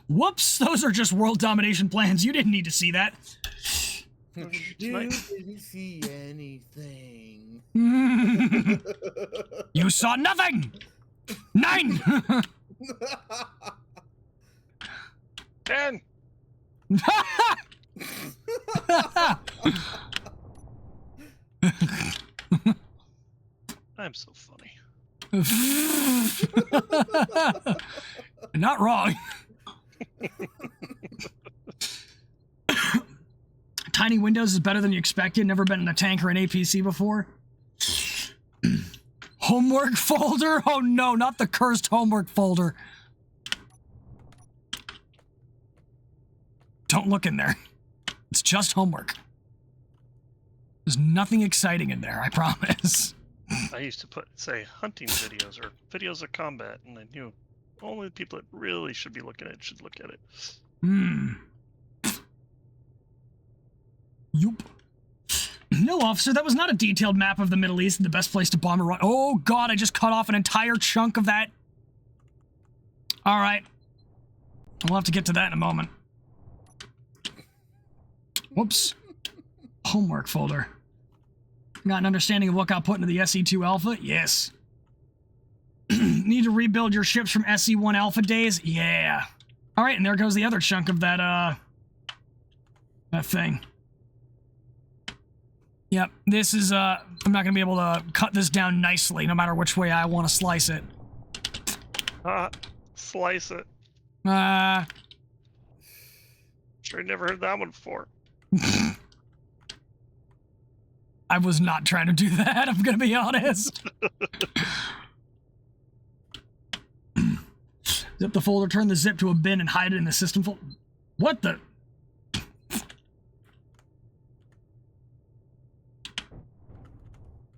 Speaker 1: Whoops, those are just world domination plans. You didn't need to see that.
Speaker 3: You didn't see anything.
Speaker 1: You saw nothing! 9!
Speaker 4: 10! I'm so funny.
Speaker 1: Not wrong. Tiny windows is better than you expected. Never been in a tank or an APC before. Homework folder? Oh no, not the cursed homework folder. Don't look in there. It's just homework. There's nothing exciting in there, I promise.
Speaker 4: I used to say hunting videos or videos of combat, and I knew only the people that really should be looking at it should look at it.
Speaker 1: Yup. No, officer, that was not a detailed map of the Middle East and the best place to bomb Iran. Oh, God, I just cut off an entire chunk of that. All right. We'll have to get to that in a moment. Whoops. Homework folder. Got an understanding of what got put into the SE2 Alpha? Yes. Need to rebuild your ships from SE1 Alpha days? Yeah. All right, and there goes the other chunk of that, that thing. Yep, this is, I'm not gonna be able to cut this down nicely, no matter which way I want to slice it.
Speaker 4: Slice it. Sure, never heard that one before.
Speaker 1: I was not trying to do that, I'm gonna be honest. Zip the folder, turn the zip to a bin, and hide it in the system folder. What the?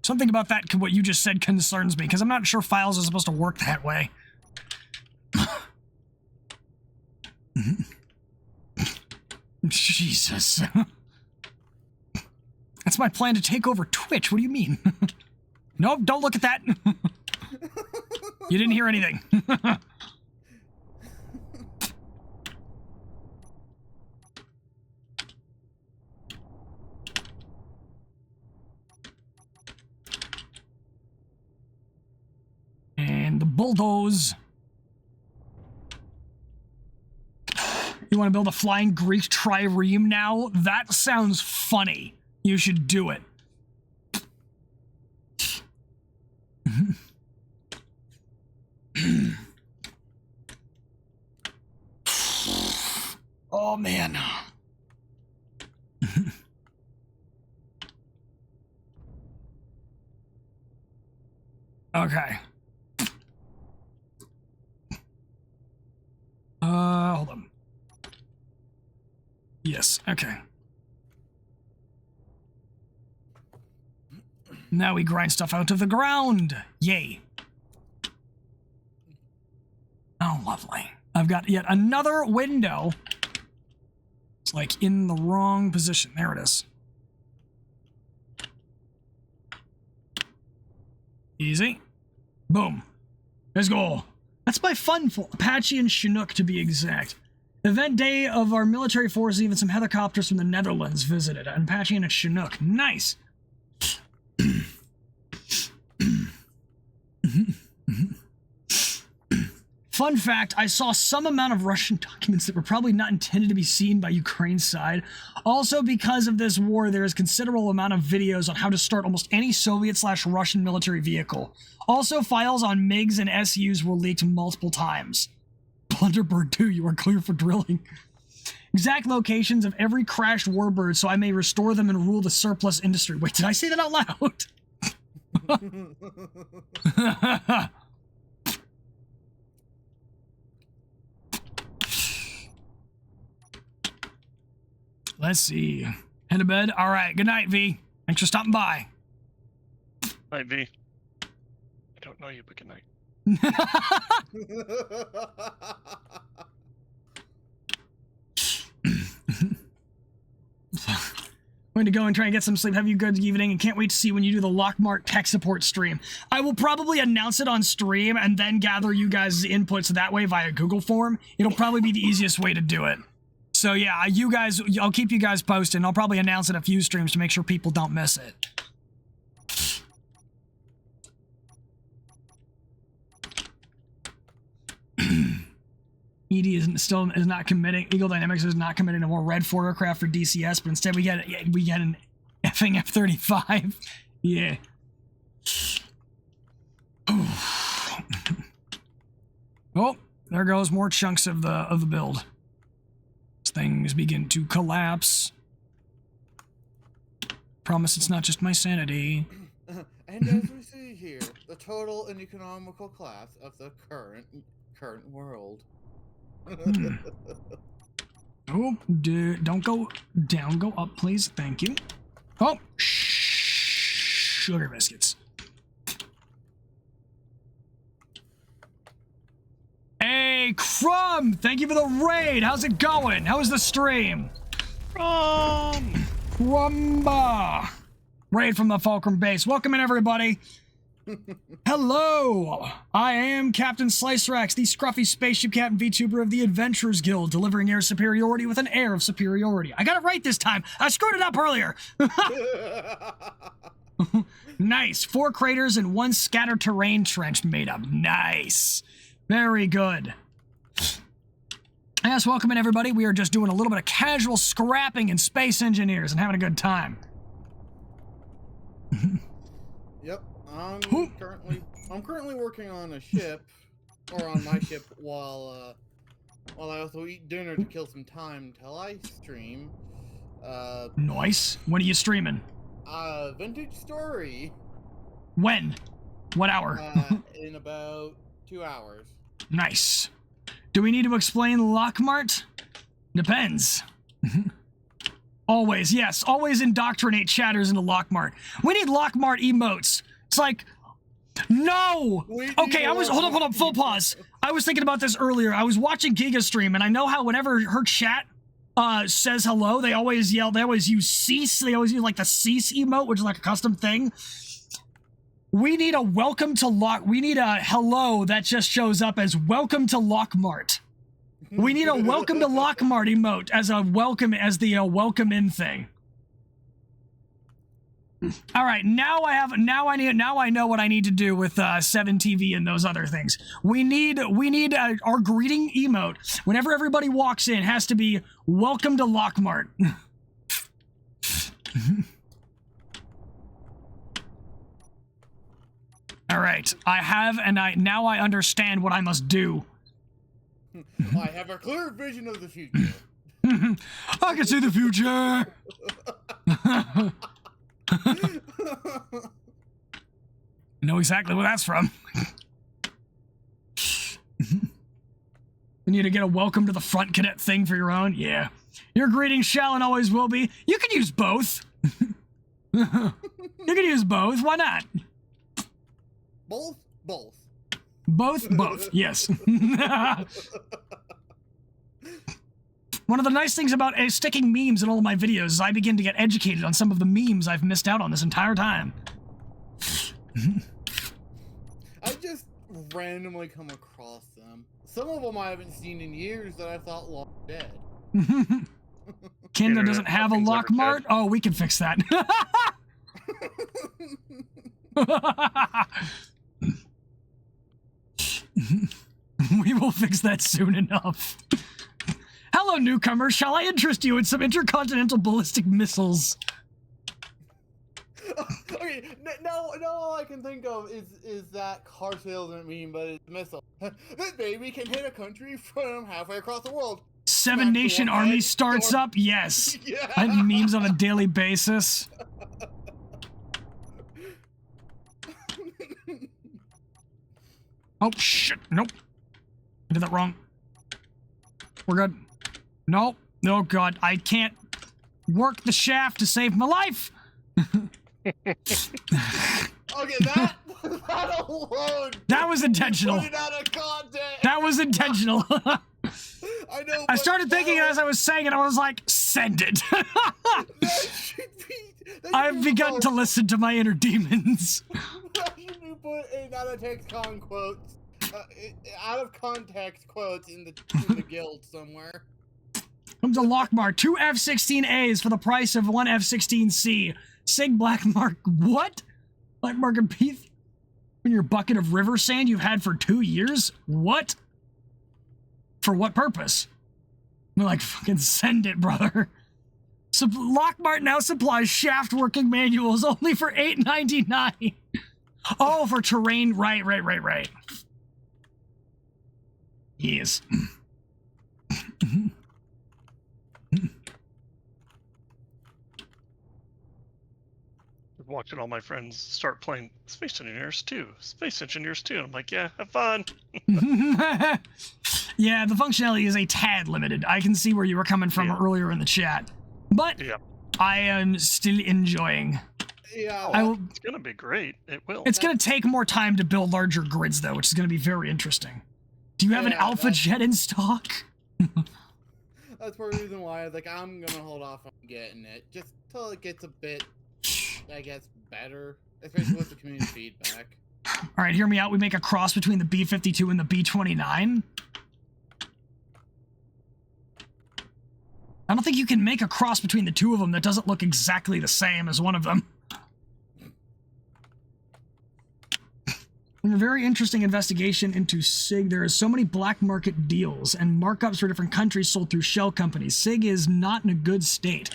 Speaker 1: Something about that, what you just said, concerns me, because I'm not sure files are supposed to work that way. Jesus. That's my plan to take over Twitch. What do you mean? Nope, don't look at that. You didn't hear anything. And the bulldoze. You want to build a flying Greek trireme now? That sounds funny. You should do it. Oh, man. Okay. Hold on. Yes, okay. Now we grind stuff out of the ground. Yay. Oh, lovely. I've got yet another window. It's like in the wrong position. There it is. Easy. Boom. Let's go. That's my fun for Apache and Chinook, to be exact. Event day of our military forces, even some helicopters from the Netherlands visited. An Apache and a Chinook. Nice. Fun fact, I saw some amount of Russian documents that were probably not intended to be seen by Ukraine's side. Also, because of this war, there is considerable amount of videos on how to start almost any Soviet/Russian military vehicle. Also, files on MiGs and SUs were leaked multiple times. Blunderbird 2, you are clear for drilling. Exact locations of every crashed warbird so I may restore them and rule the surplus industry. Wait, did I say that out loud? Let's see. Head to bed? All right. Good night, V. Thanks for stopping by.
Speaker 4: Night, V. I don't know you, but good night.
Speaker 1: Going to go and try and get some sleep. Have you a good evening and can't wait to see when you do the Lockmart tech support stream. I will probably announce it on stream and then gather you guys' inputs that way via Google form. It'll probably be the easiest way to do it. So yeah, you guys, I'll keep you guys posted, and I'll probably announce it a few streams to make sure people don't miss it. ED is not committing. Eagle Dynamics is not committing to more Red 4 aircraft for DCS, but instead we get an effing F-35. Yeah. Oh, there goes more chunks of the build. Things begin to collapse. Promise it's not just my sanity.
Speaker 3: And as we see here, the total and economical class of the current world.
Speaker 1: Oh, don't go down, go up, please. Thank you. Oh, sugar biscuits. Hey, Crumb! Thank you for the raid! How's it going? How was the stream? Crumba! Raid from the Fulcrum base. Welcome in, everybody. Hello! I am Captain Slicerax, the scruffy spaceship captain VTuber of the Adventurers Guild, delivering air superiority with an air of superiority. I got it right this time! I screwed it up earlier! Nice. 4 craters and 1 scattered terrain trench made up. Nice. Very good. Yes, welcome in, everybody. We are just doing a little bit of casual scrapping in Space Engineers and having a good time.
Speaker 3: Yep, I'm currently working on a ship, or on my ship, while I also eat dinner to kill some time until I stream.
Speaker 1: Nice. When are you streaming?
Speaker 3: Vintage Story.
Speaker 1: When? What hour?
Speaker 3: In about 2 hours.
Speaker 1: Nice. Do we need to explain Lockmart? Depends. Always, yes. Always indoctrinate chatters into Lockmart. We need Lockmart emotes. It's like, no! Okay, hold up, full pause. I was thinking about this earlier. I was watching Giga stream, and I know how whenever her chat says hello, they always yell, they always use cease, they always use like the cease emote, which is like a custom thing. We need a welcome to we need a hello that just shows up as welcome to Lockmart. We need a welcome to Lockmart emote as a welcome, as the welcome in thing. All right, now I know what I need to do with 7TV and those other things. We need our greeting emote. Whenever everybody walks in, has to be welcome to Lockmart. All right, now I understand what I must do.
Speaker 3: I have a clear vision of the future.
Speaker 1: I can see the future. Know exactly where that's from. You need to get a welcome to the front cadet thing for your own? Yeah. Your greeting shall and always will be. You can use both. You can use both. Why not?
Speaker 3: Both?
Speaker 1: Both, yes. One of the nice things about sticking memes in all of my videos is I begin to get educated on some of the memes I've missed out on this entire time.
Speaker 3: I just randomly come across them. Some of them I haven't seen in years that I thought long dead.
Speaker 1: Canada doesn't have a Lockmart? Oh, we can fix that. We will fix that soon enough. Hello, newcomer. Shall I interest you in some intercontinental ballistic missiles?
Speaker 3: Okay, now all I can think of is that car salesman meme, but it's a missile. This baby can hit a country from halfway across the world.
Speaker 1: Seven Nation Army starts up? Yes.
Speaker 3: Yeah.
Speaker 1: I have memes on a daily basis. Oh, shit. Nope. I did that wrong. We're good. Nope. Oh, God. I can't work the shaft to save my life.
Speaker 3: Okay, that alone.
Speaker 1: That was intentional.
Speaker 3: Put it out of context.
Speaker 1: That was intentional.
Speaker 3: I know.
Speaker 1: I started thinking as I was saying it, I was like, send it. I've begun to listen to my inner demons.
Speaker 3: That should be put in out of text quotes, out of context quotes in the guild somewhere.
Speaker 1: Come to Lockmart. 2 F-16As for the price of 1 F-16C. Sig Black Mark. What? Black Mark and Peath? In your bucket of river sand you've had for 2 years? What? For what purpose? I'm like, fucking send it, brother. So Lockmart now supplies shaft working manuals only for $8.99. Oh, for terrain. Right. Yes.
Speaker 4: Watching all my friends start playing Space Engineers 2. And I'm like, yeah, have fun.
Speaker 1: Yeah, the functionality is a tad limited. I can see where you were coming from earlier in the chat. But I am still enjoying.
Speaker 3: Yeah,
Speaker 4: it's going to be great. It will.
Speaker 1: It's going to take more time to build larger grids, though, which is going to be very interesting. Do you have an Alpha Jet in stock?
Speaker 3: That's part of the reason why I was like, I'm going to hold off on getting it. Just till it gets a bit, I guess, better. Especially with the community feedback.
Speaker 1: All right, hear me out. We make a cross between the B-52 and the B-29. I don't think you can make a cross between the two of them that doesn't look exactly the same as one of them. In a very interesting investigation into SIG, there is so many black market deals and markups for different countries sold through shell companies. SIG is not in a good state.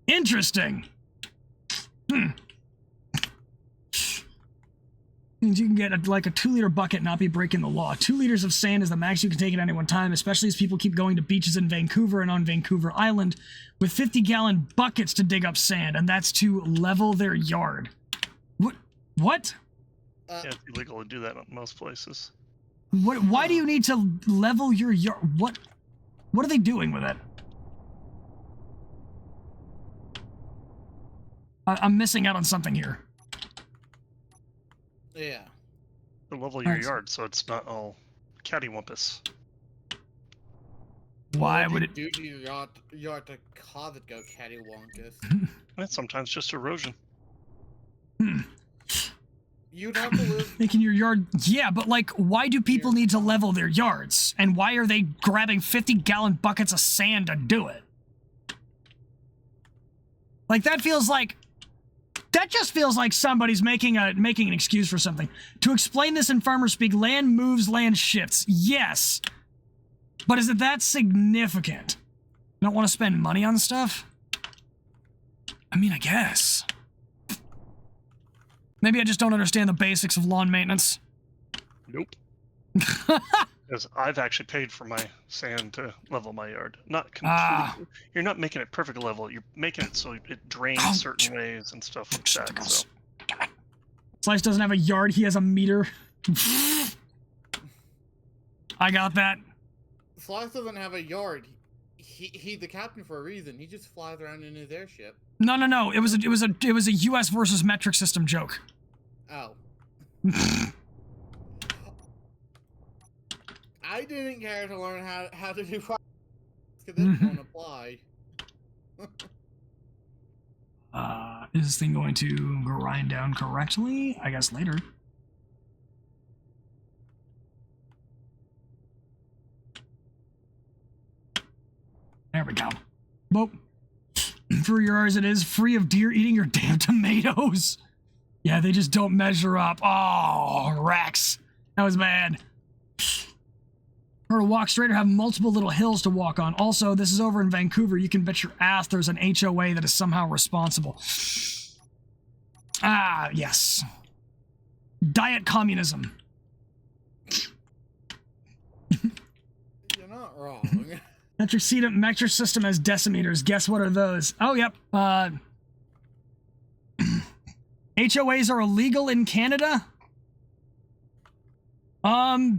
Speaker 1: Interesting. Means you can get like a 2-liter bucket and not be breaking the law. 2 liters of sand is the max you can take at any one time, especially as people keep going to beaches in Vancouver and on Vancouver Island with 50-gallon buckets to dig up sand, and that's to level their yard. What?
Speaker 4: Yeah, it's illegal to do that in most places.
Speaker 1: Why do you need to level your yard? What are they doing with it? I'm missing out on something here.
Speaker 3: Yeah.
Speaker 4: To level your yard so it's not all cattywampus.
Speaker 1: Why would it?
Speaker 3: do to your yard to cause it go cattywampus?
Speaker 4: And sometimes just erosion.
Speaker 3: You'd have to live.
Speaker 1: Making your yard, yeah, but like, why do people need to level their yards? And why are they grabbing 50-gallon buckets of sand to do it? Like, that just feels like somebody's making an excuse for something. To explain this in farmer speak, land moves, land shifts. Yes. But is it that significant? Don't want to spend money on stuff? I mean, I guess. Maybe I just don't understand the basics of lawn maintenance.
Speaker 4: Nope. Because I've actually paid for my sand to level my yard. Not completely. You're not making it perfect level. You're making it so it drains certain ways and stuff like that. So.
Speaker 1: Slice doesn't have a yard. He has a meter. I got that.
Speaker 3: Slice doesn't have a yard. He's the captain for a reason. He just flies around in his airship.
Speaker 1: No. It was a U.S. versus metric system joke.
Speaker 3: Oh. I didn't care to learn how to do because it won't apply.
Speaker 1: Is this thing going to grind down correctly? I guess later. There we go. Boop. For yours, it is free of deer eating your damn tomatoes. Yeah, they just don't measure up. Oh, Rex. That was bad. Or to walk straight or have multiple little hills to walk on. Also, this is over in Vancouver. You can bet your ass there's an HOA that is somehow responsible. Ah, yes. Diet communism.
Speaker 3: You're not wrong.
Speaker 1: Metric system has decimeters. Guess what are those? Oh, yep. HOAs are illegal in Canada? Well,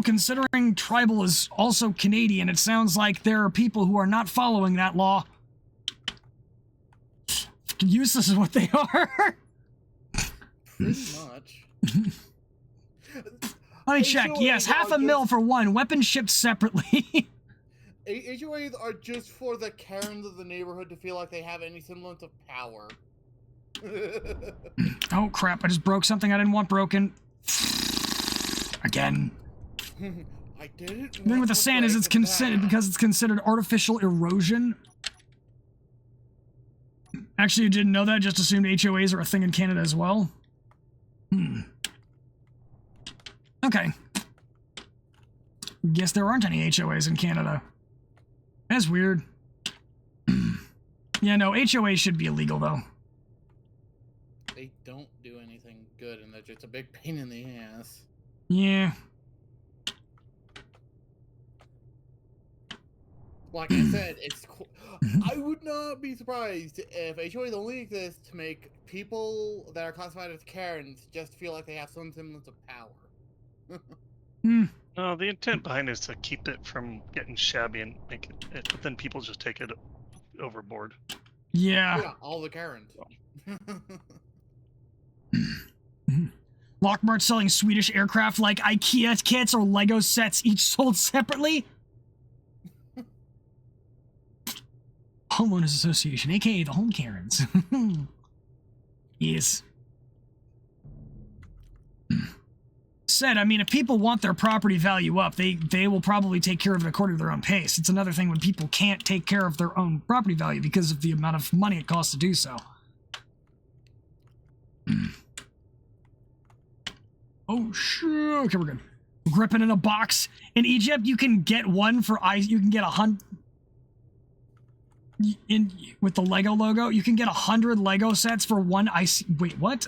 Speaker 1: considering tribal is also Canadian, it sounds like there are people who are not following that law. Useless is what they are.
Speaker 3: Pretty much.
Speaker 1: Let me check. Yes, $500,000 for one. Weapons shipped separately.
Speaker 3: HOAs are just for the Karens of the neighborhood to feel like they have any semblance of power.
Speaker 1: Oh, crap. I just broke something I didn't want broken. Again.
Speaker 3: I didn't.
Speaker 1: The thing with the sand is it's considered artificial erosion. Actually, you didn't know that? Just assumed HOAs are a thing in Canada as well? Okay. Guess there aren't any HOAs in Canada. That's weird. Yeah, no, HOAs should be illegal, though.
Speaker 3: They don't do anything good, and they're just a big pain in the ass.
Speaker 1: Yeah.
Speaker 3: Like I said, I would not be surprised if HOAs only exist to make people that are classified as Karens just feel like they have some semblance of power.
Speaker 4: No, the intent behind it is to keep it from getting shabby and make it, but then people just take it overboard.
Speaker 1: Yeah.
Speaker 3: Yeah, all the Karens.
Speaker 1: Lockmart selling Swedish aircraft like IKEA kits or Lego sets, each sold separately? Homeowners Association, aka the Home Karens. Yes. Said, I mean, if people want their property value up, they will probably take care of it according to their own pace. It's another thing when people can't take care of their own property value because of the amount of money it costs to do so. Oh, shit. Okay, we're good. Gripping in a box. In Egypt, you can get one for ice. You can get 100. With the Lego logo, you can get 100 Lego sets for one IC. Wait, what?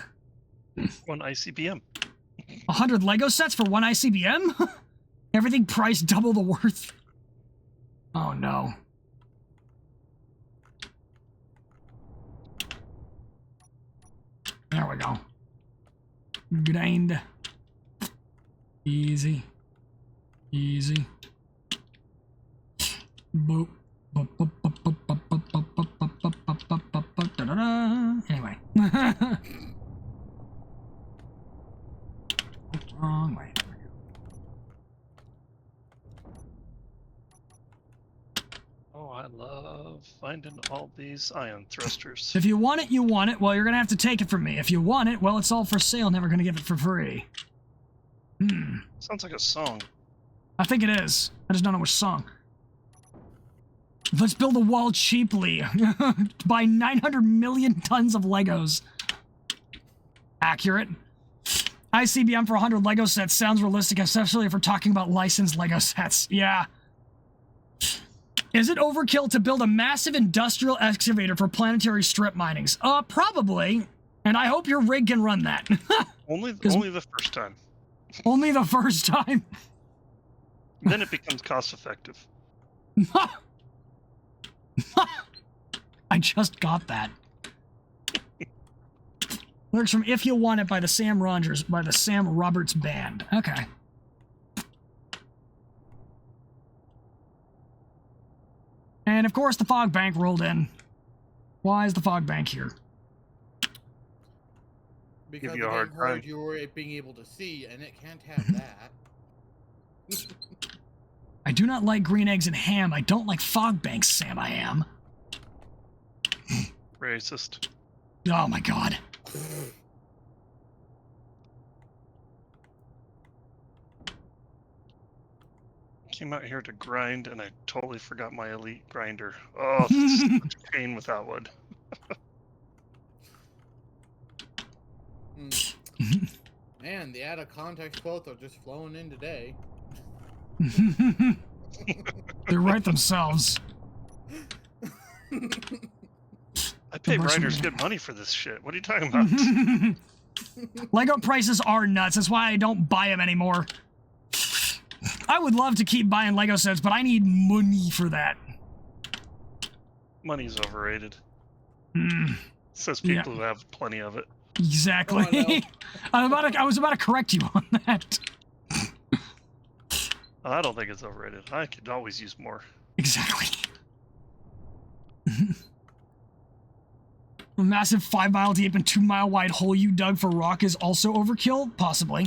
Speaker 4: One ICBM.
Speaker 1: 100 Lego sets for one ICBM? Everything priced double the worth. Oh no. There we go. Grind. Easy. Easy. Boop. Anyway. Wrong way.
Speaker 4: finding all these ion thrusters.
Speaker 1: If you want it, you want it. Well, you're going to have to take it from me. If you want it, well, it's all for sale. Never going to give it for free.
Speaker 4: Sounds like a song.
Speaker 1: I think it is. I just don't know which song. Let's build a wall cheaply. Buy 900 million tons of Legos. Accurate. ICBM for 100 Lego sets sounds realistic, especially if we're talking about licensed Lego sets. Yeah. Is it overkill to build a massive industrial excavator for planetary strip minings? Probably. And I hope your rig can run that.
Speaker 4: Only the first time.
Speaker 1: Only the first time.
Speaker 4: Then it becomes cost effective.
Speaker 1: I just got that. Lyrics from If You Want It by the Sam Roberts Band. Okay. And of course the fog bank rolled in. Why is the fog bank here?
Speaker 3: Because
Speaker 4: you a
Speaker 3: the
Speaker 4: hard
Speaker 3: game heard
Speaker 4: time.
Speaker 3: you were being able to see, and it can't have that.
Speaker 1: I do not like green eggs and ham. I don't like fog banks, Sam I am.
Speaker 4: Racist.
Speaker 1: Oh my god.
Speaker 4: Came out here to grind, and I totally forgot my elite grinder. Oh, it's such a pain without wood.
Speaker 3: Man, the out of context quotes are just flowing in today.
Speaker 1: They write themselves.
Speaker 4: I pay writers good money for this shit. What are you talking about?
Speaker 1: Lego prices are nuts. That's why I don't buy them anymore. I would love to keep buying Lego sets, but I need money for that.
Speaker 4: Money's overrated.
Speaker 1: Mm,
Speaker 4: Says people who have plenty of it.
Speaker 1: exactly.
Speaker 3: Oh,
Speaker 1: I was about to correct you on that.
Speaker 4: I don't think it's overrated. I could always use more.
Speaker 1: Exactly. A massive 5-mile deep and 2-mile wide hole you dug for rock is also overkill? Possibly.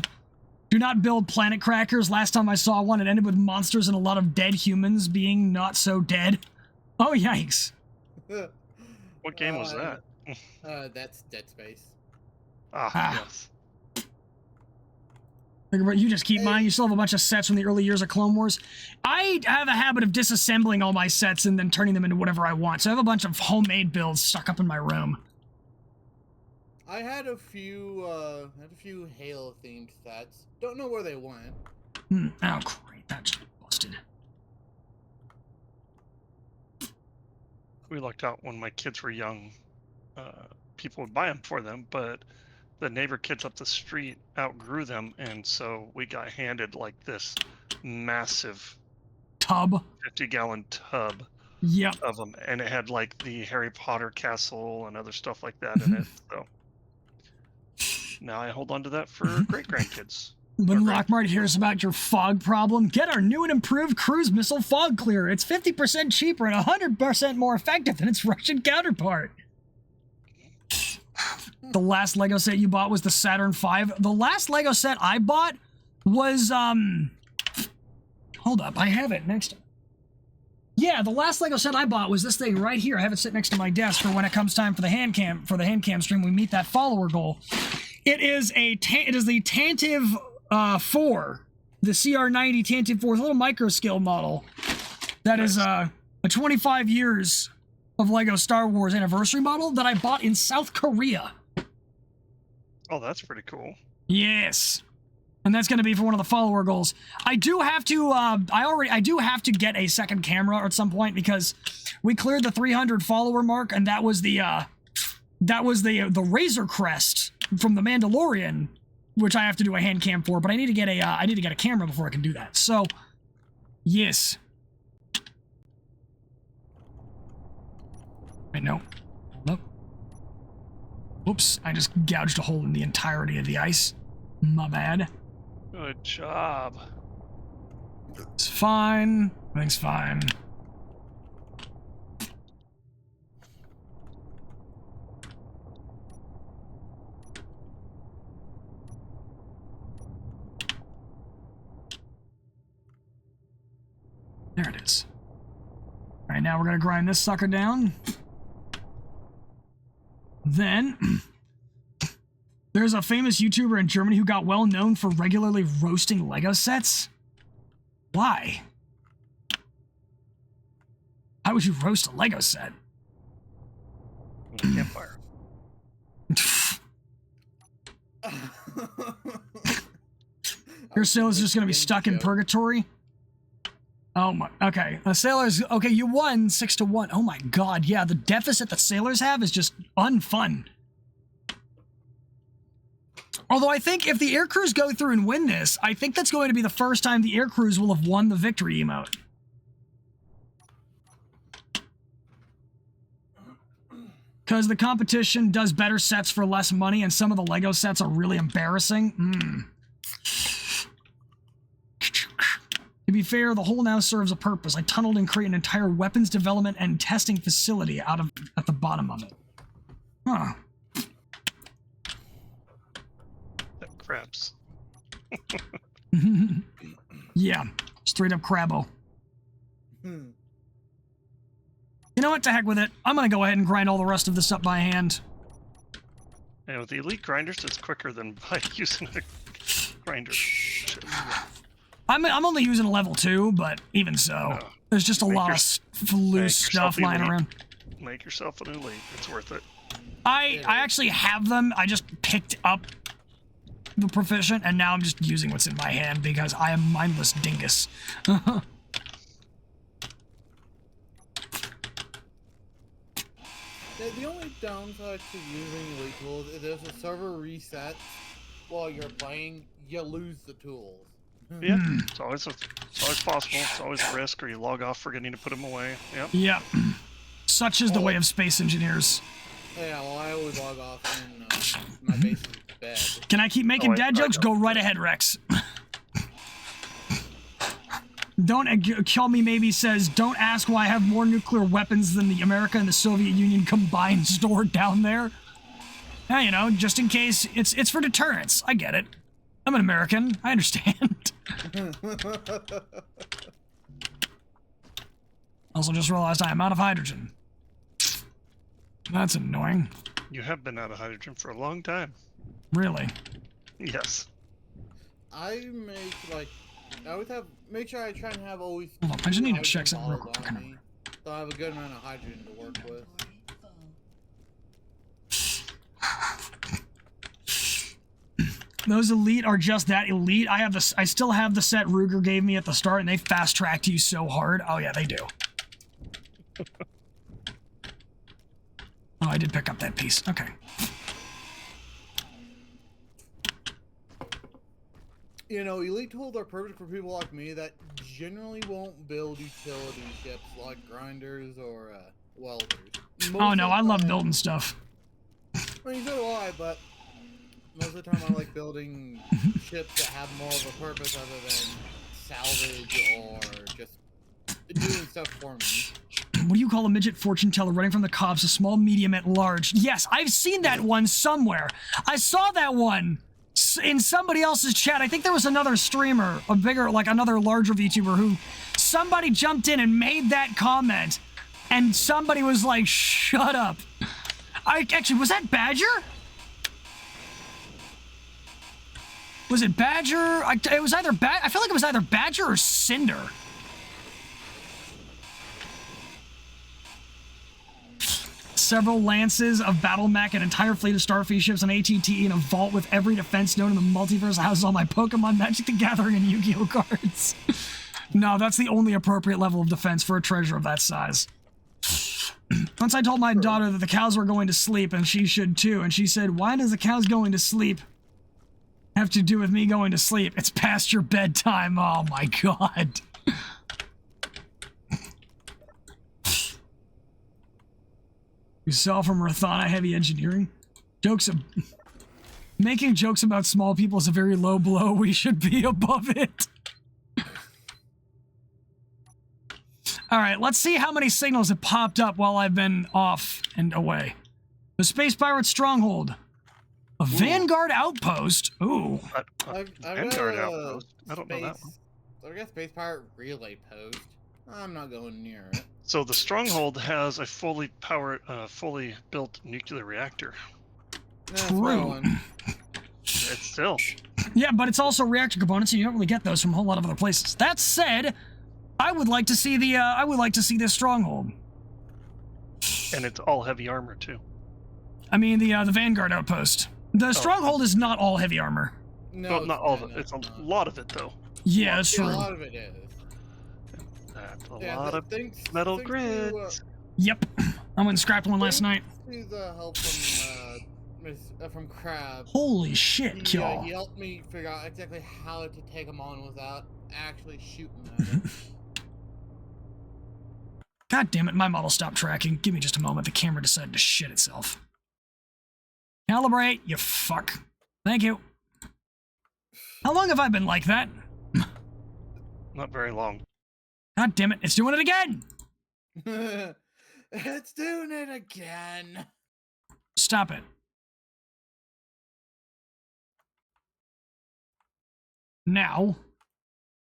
Speaker 1: Do not build planet crackers. Last time I saw one, it ended with monsters and a lot of dead humans being not so dead. Oh, yikes.
Speaker 4: What game was that?
Speaker 3: That's Dead Space.
Speaker 4: Yes.
Speaker 1: You just keep mine. You still have a bunch of sets from the early years of Clone Wars. I have a habit of disassembling all my sets and then turning them into whatever I want. So I have a bunch of homemade builds stuck up in my room.
Speaker 3: I had a few Halo themed sets. Don't know where they went.
Speaker 1: Oh, great. That just busted.
Speaker 4: We lucked out when my kids were young. People would buy them for them, but the neighbor kids up the street outgrew them, and so we got handed like this massive
Speaker 1: Tub.
Speaker 4: 50-gallon tub
Speaker 1: Yep.
Speaker 4: of them, and it had like the Harry Potter castle and other stuff like that in it. So now I hold on to that for great grandkids.
Speaker 1: When Lockmart hears about your fog problem, get our new and improved cruise missile fog clearer. It's 50% cheaper and 100% more effective than its Russian counterpart. The last Lego set you bought was the Saturn V. The last Lego set I bought was, hold up, I have it next. Yeah, the last Lego set I bought was this thing right here. I have it sitting next to my desk for when it comes time for the hand cam stream. We meet that follower goal. It is the Tantive 4, the CR90 Tantive 4, a little micro scale model. That is a 25 years of Lego Star Wars anniversary model that I bought in South Korea.
Speaker 4: Oh, that's pretty cool.
Speaker 1: Yes. And that's going to be for one of the follower goals. I do have to I do have to get a second camera at some point because we cleared the 300 follower mark, and that was the Razor Crest from the Mandalorian, which I have to do a hand cam for, but I need to get a camera before I can do that. So, yes. Wait, no. Hold up. Whoops, I just gouged a hole in the entirety of the ice. My bad.
Speaker 4: Good job.
Speaker 1: It's fine. Everything's fine. There it is. All right, now we're gonna grind this sucker down. Then there's a famous YouTuber in Germany who got well known for regularly roasting Lego sets. Why? How would you roast a Lego set?
Speaker 4: With a campfire.
Speaker 1: Your sailor's just gonna be stuck in purgatory? Oh my, okay. The sailors, okay, you won 6-1. Oh my god, yeah, the deficit that sailors have is just unfun. Although I think if the air crews go through and win this, I think that's going to be the first time the air crews will have won the victory emote. Because the competition does better sets for less money, and some of the Lego sets are really embarrassing. To be fair, the hole now serves a purpose. I tunneled and created an entire weapons development and testing facility at the bottom of it. Huh.
Speaker 4: That crabs.
Speaker 1: Yeah, straight up crabbo. You know what? To heck with it. I'm gonna go ahead and grind all the rest of this up by hand.
Speaker 4: And with the elite grinders, it's quicker than by using a grinder.
Speaker 1: I'm only using a level 2, but even so, there's just a lot of loose stuff lying around.
Speaker 4: Make yourself an elite. It's worth it.
Speaker 1: I actually have them. I just picked up the proficient, and now I'm just using what's in my hand because I am mindless dingus.
Speaker 3: The only downside to using elite tools is if the server resets while you're playing, you lose the tools.
Speaker 4: Yeah, it's always possible. It's always a risk, or you log off forgetting to put them away. Yep.
Speaker 1: Yep. Such is the way of space engineers.
Speaker 3: Yeah, well, I always log off in my basement bed.
Speaker 1: Can I keep making dad jokes? Go right ahead, Rex. Don't kill me. Maybe says, don't ask why I have more nuclear weapons than the America and the Soviet Union combined stored down there. Yeah, you know, just in case. It's for deterrence. I get it. I'm an American. I understand. Also just realized I am out of hydrogen. That's annoying.
Speaker 4: You have been out of hydrogen for a long time.
Speaker 1: Really?
Speaker 4: Yes.
Speaker 3: I always make sure I try and have always.
Speaker 1: Hold on, I just need to check something real quick.
Speaker 3: So I have a good amount of hydrogen to work with.
Speaker 1: Those elite are just that elite. I still have the set Ruger gave me at the start, and they fast tracked you so hard. Oh yeah, they do. Oh, I did pick up that piece. Okay.
Speaker 3: You know, elite tools are perfect for people like me that generally won't build utility ships like grinders or welders.
Speaker 1: Oh no, I love building stuff.
Speaker 3: I mean, so do I, but most of the time I like building ships that have more of a purpose other than salvage or just doing stuff for me.
Speaker 1: What do you call a midget fortune teller running from the cops? A small, medium, at large. Yes, I've seen that one somewhere. I saw that one in somebody else's chat. I think there was another streamer, a bigger, like another larger VTuber, who somebody jumped in and made that comment, and somebody was like, "Shut up." Actually, was that Badger? Was it Badger? It was either I feel like it was either Badger or Cinder. Several lances of battle mech, an entire fleet of starfleet ships, an ATT, and a vault with every defense known in the multiverse that houses all my Pokemon, Magic the Gathering, and Yu-Gi-Oh cards. No, that's the only appropriate level of defense for a treasure of that size. Once I told my daughter that the cows were going to sleep, and she should too, and she said, "Why does the cows going to sleep have to do with me going to sleep? It's past your bedtime." Oh my god. You saw from Rathana Heavy Engineering? Making jokes about small people is a very low blow. We should be above it. Alright, let's see how many signals have popped up while I've been off and away. The Space Pirate Stronghold. A Vanguard Outpost. Ooh.
Speaker 4: Vanguard Outpost? I don't know that one.
Speaker 3: I guess Space Pirate Relay Post. I'm not going near it.
Speaker 4: So the stronghold has a fully built nuclear reactor.
Speaker 3: That's
Speaker 1: True.
Speaker 3: one.
Speaker 4: It's still.
Speaker 1: Yeah, but it's also reactor components, and you don't really get those from a whole lot of other places. That said, I would like to see this stronghold.
Speaker 4: And it's all heavy armor too.
Speaker 1: I mean, the Vanguard outpost. The stronghold is not all heavy armor.
Speaker 3: No,
Speaker 4: Well, not all of it.
Speaker 3: no,
Speaker 4: It's a
Speaker 3: not.
Speaker 4: lot of it though.
Speaker 1: Yeah, that's
Speaker 3: Yeah,
Speaker 1: true.
Speaker 3: a lot of it is.
Speaker 4: That's a
Speaker 3: Yeah,
Speaker 4: lot of metal
Speaker 3: thanks
Speaker 4: grids.
Speaker 1: Yep. I went and scrapped one last night.
Speaker 3: To the help from Crab.
Speaker 1: Holy shit, Kill.
Speaker 3: He helped me figure out exactly how to take him on without actually shooting at him.
Speaker 1: God damn it, my model stopped tracking. Give me just a moment. The camera decided to shit itself. Calibrate, you fuck. Thank you. How long have I been like that?
Speaker 4: Not very long.
Speaker 1: God damn it, it's doing it again!
Speaker 3: It's doing it again.
Speaker 1: Stop it. Now,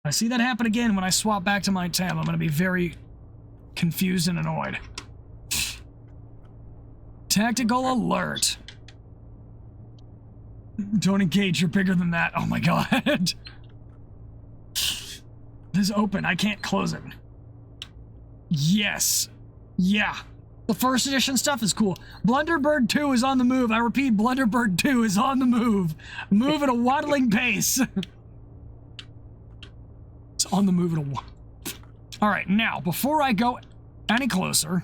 Speaker 1: I see that happen again when I swap back to my tab. I'm going to be very confused and annoyed. Tactical alert. Don't engage, you're bigger than that. Oh my god. This is open, I can't close it. Yes. Yeah. The first edition stuff is cool. Blunderbird 2 is on the move. I repeat, Blunderbird 2 is on the move. Move at a waddling pace. It's on the move at a Alright, now, before I go any closer,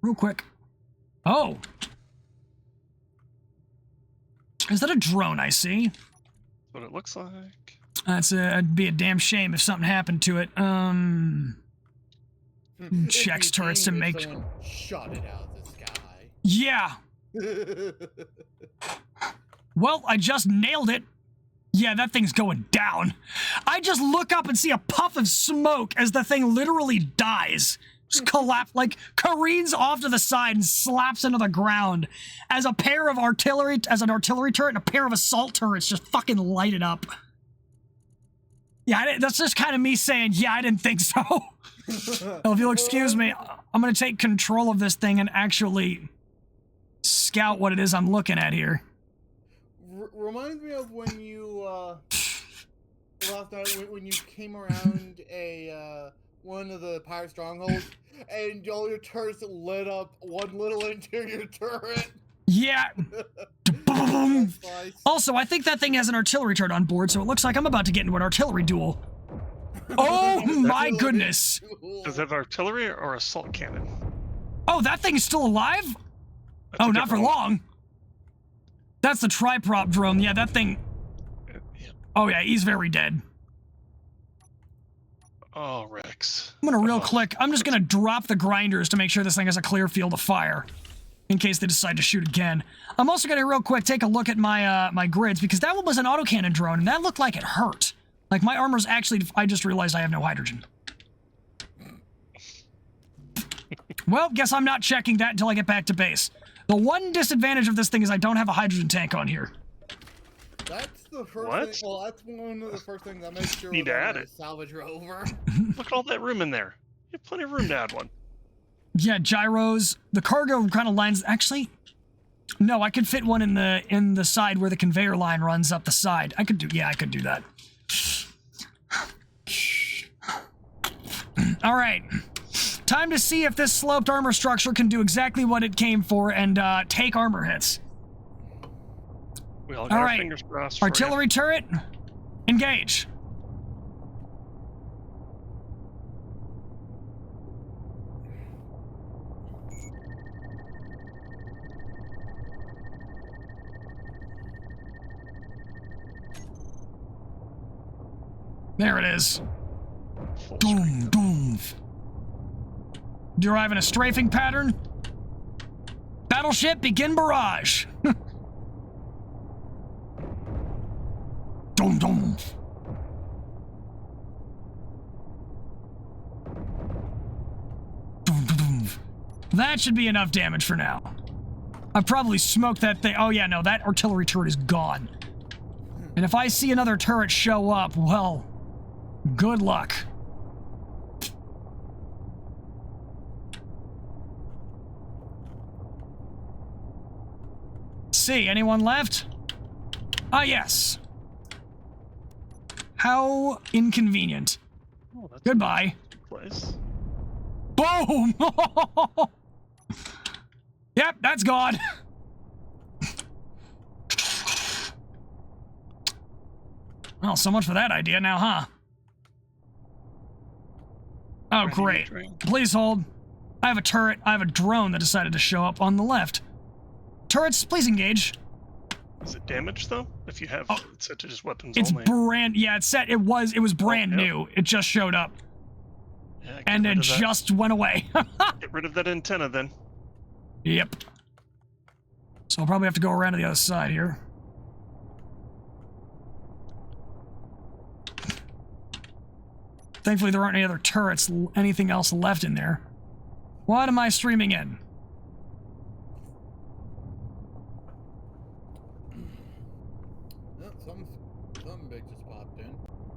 Speaker 1: real quick. Oh! Is that a drone I see?
Speaker 4: That's what it looks like.
Speaker 1: It'd be a damn shame if something happened to it. Checks turrets to make...
Speaker 3: Shot it out of the sky.
Speaker 1: Yeah! Well, I just nailed it. Yeah, that thing's going down. I just look up and see a puff of smoke as the thing literally dies. Just collapse, like, careens off to the side and slaps into the ground as an artillery turret and a pair of assault turrets just fucking light it up. Yeah, that's just kind of me saying, yeah, I didn't think so. Well, if you'll excuse me, I'm going to take control of this thing and actually scout what it is I'm looking at here.
Speaker 3: Reminds me of when you, last night, when you came around one of the pirate strongholds, and all your turrets lit up one little interior turret.
Speaker 1: Yeah. Boom. Also, I think that thing has an artillery turret on board, so it looks like I'm about to get into an artillery duel. Oh my goodness.
Speaker 4: Does it have artillery or assault cannon?
Speaker 1: Oh, that thing's still alive? Oh, not for long. That's the tri-prop drone. Yeah, that thing... Oh yeah, he's very dead.
Speaker 4: Oh, Rex.
Speaker 1: I'm just gonna drop the grinders to make sure this thing has a clear field of fire, in case they decide to shoot again. I'm also gonna real quick take a look at my my grids, because that one was an autocannon drone, and that looked like it hurt. Like, my armor's actually... I just realized I have no hydrogen. Well, guess I'm not checking that until I get back to base. The one disadvantage of this thing is I don't have a hydrogen tank on here.
Speaker 3: That's the first
Speaker 4: What?
Speaker 3: thing. Well, that's one of the first things I make sure
Speaker 4: Need to add
Speaker 3: when I
Speaker 4: it.
Speaker 3: salvage rover.
Speaker 4: Look at all that room in there. You have plenty of room to add one.
Speaker 1: Yeah, gyros. The cargo kind of lines... Actually, no, I could fit one in the side where the conveyor line runs up the side. I could do that. All right. Time to see if this sloped armor structure can do exactly what it came for and take armor hits.
Speaker 4: We all got
Speaker 1: All
Speaker 4: our
Speaker 1: right.
Speaker 4: fingers crossed for
Speaker 1: Artillery turret, engage. There it is.
Speaker 4: Full
Speaker 1: Boom,
Speaker 4: screen.
Speaker 1: boom. Deriving a strafing pattern. Battleship, begin barrage. Dum dum. Dum, dum, dum. That should be enough damage for now. I've probably smoked that thing. Oh yeah, no, that artillery turret is gone. And if I see another turret show up, well, good luck. see. Anyone left? Ah, yes. How inconvenient.
Speaker 4: Oh, that's
Speaker 1: Goodbye.
Speaker 4: a place.
Speaker 1: Boom! Yep, that's gone. Well, so much for that idea now, huh? Oh,
Speaker 4: Ready to
Speaker 1: great.
Speaker 4: drink.
Speaker 1: Please hold. I have a turret. I have a drone that decided to show up on the left. Turrets, please engage.
Speaker 4: Is it damaged though? If you have
Speaker 1: Oh,
Speaker 4: it set to just weapons
Speaker 1: It's
Speaker 4: only.
Speaker 1: yeah, it's set. It was brand
Speaker 4: yep.
Speaker 1: new. It just showed up.
Speaker 4: Yeah, get
Speaker 1: And
Speaker 4: rid
Speaker 1: it
Speaker 4: of that.
Speaker 1: just went away.
Speaker 4: Get rid of that antenna then.
Speaker 1: Yep. So I'll probably have to go around to the other side here. Thankfully, there aren't any other turrets, anything else left in there. What am I streaming in?
Speaker 3: No, something big just popped in.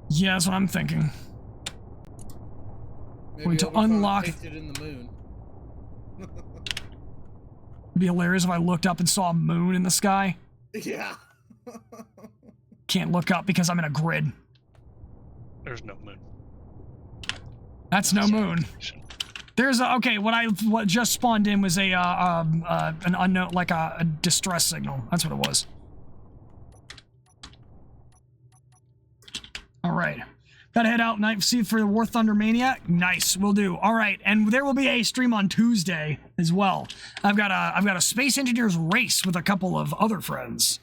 Speaker 1: Yeah, that's what I'm thinking.
Speaker 3: Maybe
Speaker 1: Going to
Speaker 3: Obi-Wan
Speaker 1: unlock-
Speaker 3: pasted in the moon.
Speaker 1: It'd be hilarious if I looked up and saw a moon in the sky.
Speaker 3: Yeah.
Speaker 1: Can't look up because I'm in a grid.
Speaker 4: There's no moon.
Speaker 1: That's no moon. There's a, okay, what just spawned in was an unknown, like a distress signal. That's what it was. All right. Gotta head out and see for the War Thunder Maniac. Nice, will do. All right, and there will be a stream on Tuesday as well. I've got a Space Engineers race with a couple of other friends.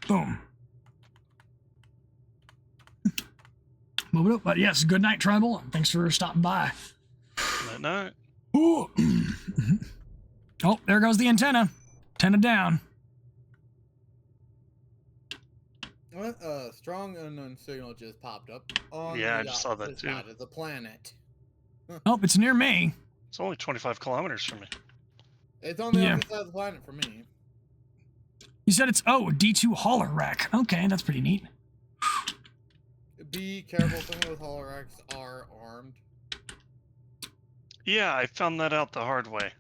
Speaker 1: Boom. Move it up. But yes, good night, Tribal. Thanks for stopping by.
Speaker 4: Good night.
Speaker 1: Ooh. Oh, there goes the antenna. Antenna down.
Speaker 3: What? Strong unknown signal just popped up on
Speaker 4: Yeah,
Speaker 3: the
Speaker 4: I just saw that
Speaker 3: opposite
Speaker 4: too.
Speaker 3: side of the planet.
Speaker 1: Oh, it's near me.
Speaker 4: It's only 25 kilometers from me.
Speaker 3: It's on the
Speaker 1: Yeah.
Speaker 3: opposite side of the planet for me.
Speaker 1: You said it's, oh, a D2 hauler rack. Okay, that's pretty neat.
Speaker 3: Be careful, some of those holoracks are armed.
Speaker 4: Yeah, I found that out the hard way.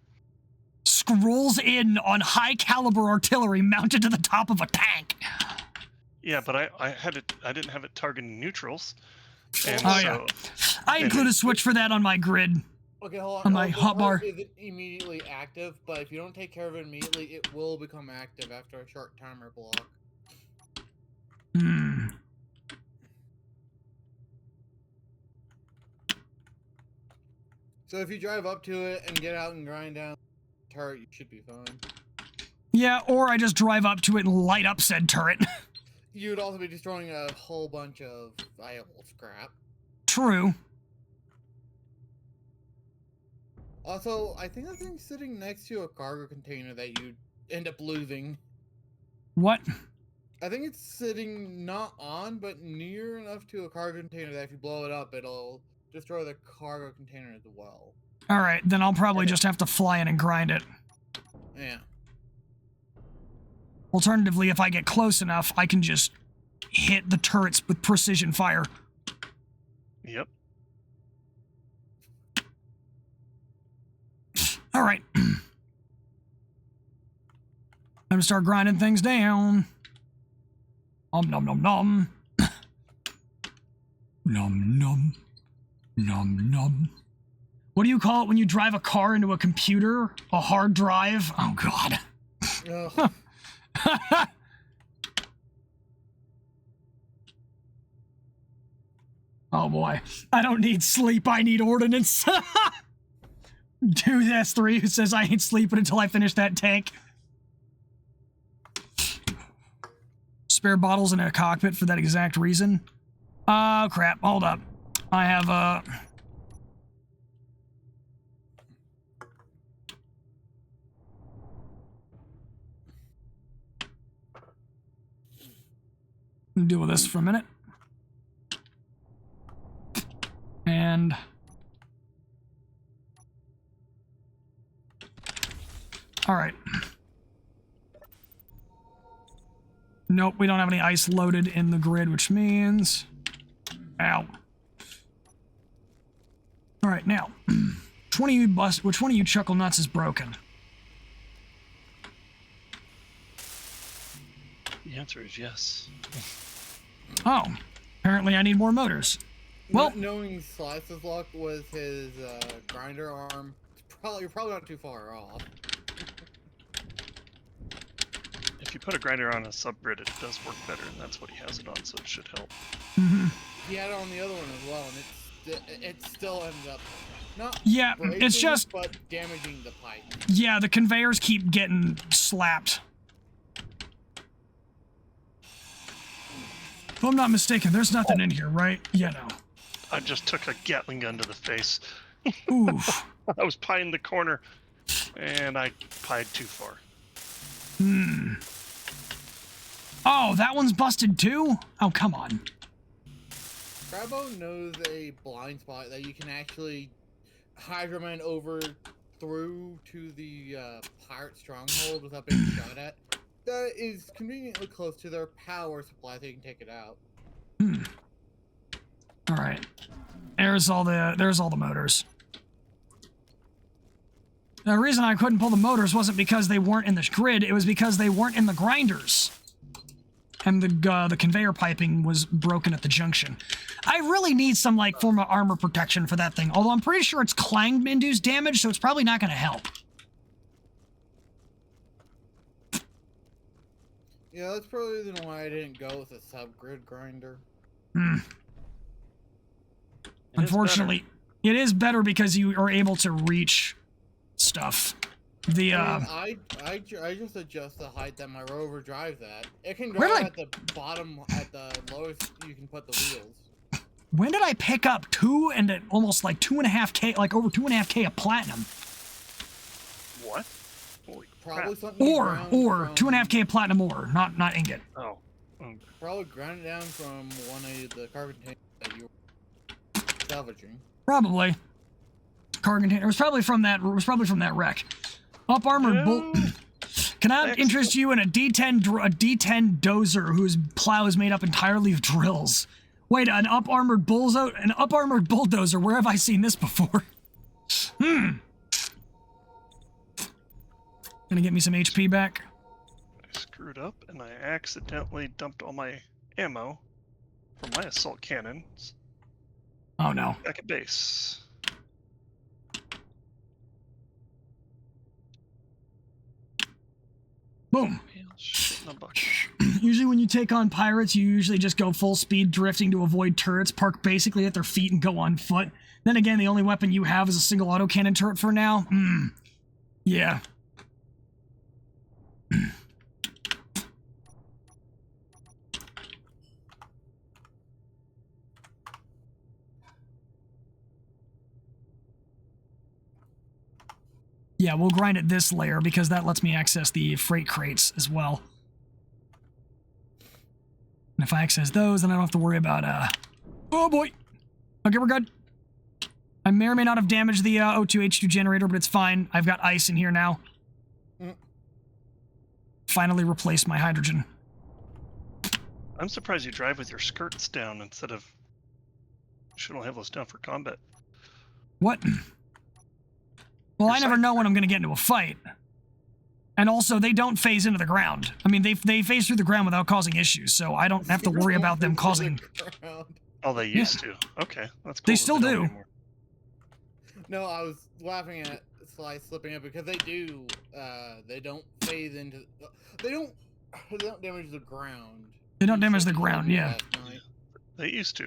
Speaker 1: Scrolls in on high caliber artillery mounted to the top of a tank.
Speaker 4: Yeah, but I didn't have it targeting neutrals. And
Speaker 1: Oh,
Speaker 4: so
Speaker 1: yeah. I include a switch for that on my grid.
Speaker 3: Okay, hold on.
Speaker 1: On my
Speaker 3: the
Speaker 1: hotbar.
Speaker 3: turret isn't immediately active, but if you don't take care of it immediately, it will become active after a short timer block.
Speaker 1: Hmm.
Speaker 3: So if you drive up to it and get out and grind down the turret, you should be fine.
Speaker 1: Yeah, or I just drive up to it and light up said turret.
Speaker 3: You would also be destroying a whole bunch of viable scrap.
Speaker 1: True.
Speaker 3: Also, I think that thing's sitting next to a cargo container that you end up losing.
Speaker 1: What?
Speaker 3: I think it's sitting not on, but near enough to a cargo container that if you blow it up, it'll destroy the cargo container as well.
Speaker 1: All right, then I'll probably just have to fly in and grind it.
Speaker 3: Yeah.
Speaker 1: Alternatively, if I get close enough, I can just hit the turrets with precision fire.
Speaker 4: Yep.
Speaker 1: All right. I'm gonna start grinding things down. Nom nom nom. Nom nom. Nom nom. What do you call it when you drive a car into a computer? A hard drive? Oh, God.
Speaker 3: Ugh.
Speaker 1: Oh, boy. I don't need sleep. I need ordnance. Dude, S3 who says I ain't sleeping until I finish that tank. Spare bottles in a cockpit for that exact reason. Oh, crap. Hold up. I have a... deal with this for a minute. And... all right. Nope, we don't have any ice loaded in the grid, which means... ow. All right, now, which one of you chuckle nuts is broken?
Speaker 4: The answer is yes.
Speaker 1: Oh, apparently I need more motors. Well,
Speaker 3: knowing Slice's luck with his grinder arm, you're probably not too far off.
Speaker 4: If you put a grinder on a subgrid, it does work better, and that's what he has it on, so it should help.
Speaker 3: He had it on the other one as well, and it still ends up not
Speaker 1: yeah,
Speaker 3: breaking,
Speaker 1: it's just
Speaker 3: but damaging the pipe.
Speaker 1: Yeah, the conveyors keep getting slapped. If I'm not mistaken, there's nothing in here, right? Yeah, no.
Speaker 4: I just took a Gatling gun to the face.
Speaker 1: Oof.
Speaker 4: I was pieing the corner, and I pied too far.
Speaker 1: Oh, that one's busted too? Oh, come on.
Speaker 3: Crabbo knows a blind spot that you can actually Hydroman over through to the pirate stronghold without being shot at. That is conveniently close to their power supply, so you can take it out.
Speaker 1: All right. There's all the motors. The reason I couldn't pull the motors wasn't because they weren't in the grid, it was because they weren't in the grinders. And the conveyor piping was broken at the junction. I really need some, like, form of armor protection for that thing, although I'm pretty sure it's clang-induced damage, so it's probably not going to help.
Speaker 3: Yeah, that's probably the reason why I didn't go with a subgrid grinder.
Speaker 1: Unfortunately, it is better because you are able to reach stuff. The
Speaker 3: I just adjust the height that my rover drives at. It can drive at the bottom, at the lowest you can put the wheels.
Speaker 1: When did I pick up almost like 2.5K, like over 2.5K of platinum?
Speaker 4: What? Holy
Speaker 3: Probably
Speaker 4: crap.
Speaker 3: something.
Speaker 1: Or
Speaker 3: from,
Speaker 1: 2.5K of platinum ore, not ingot.
Speaker 4: Oh.
Speaker 3: Probably ground it down from one of the carbon tanks that you were salvaging.
Speaker 1: Probably. Cargo container. It was probably from that wreck. Up armored bull. Can I interest you in a D10 dozer whose plow is made up entirely of drills? Wait, an up armored bulldozer. Where have I seen this before? Gonna get me some HP back.
Speaker 4: I screwed up and I accidentally dumped all my ammo from my assault cannons.
Speaker 1: Oh no.
Speaker 4: Back at base.
Speaker 1: Boom.
Speaker 4: Shit in a bucket.
Speaker 1: Usually when you take on pirates, you usually just go full speed drifting to avoid turrets, park basically at their feet and go on foot. Then again, the only weapon you have is a single autocannon turret for now. Yeah. Yeah, we'll grind at this layer because that lets me access the freight crates as well. And if I access those, then I don't have to worry about, oh boy! Okay, we're good. I may or may not have damaged the O2H2 generator, but it's fine. I've got ice in here now. Finally replaced my hydrogen.
Speaker 4: I'm surprised you drive with your skirts down instead of... You should only have those down for combat.
Speaker 1: What? Well, I never know when I'm going to get into a fight. And also, they don't phase into the ground. I mean, they phase through the ground without causing issues, so I don't have to worry about them causing...
Speaker 4: Oh, they used to? Okay, that's cool.
Speaker 1: They still do.
Speaker 4: Anymore.
Speaker 3: No, I was laughing at Slice slipping it because they do, they don't phase into... They don't damage the ground.
Speaker 1: They don't damage the ground, yeah.
Speaker 4: They used to.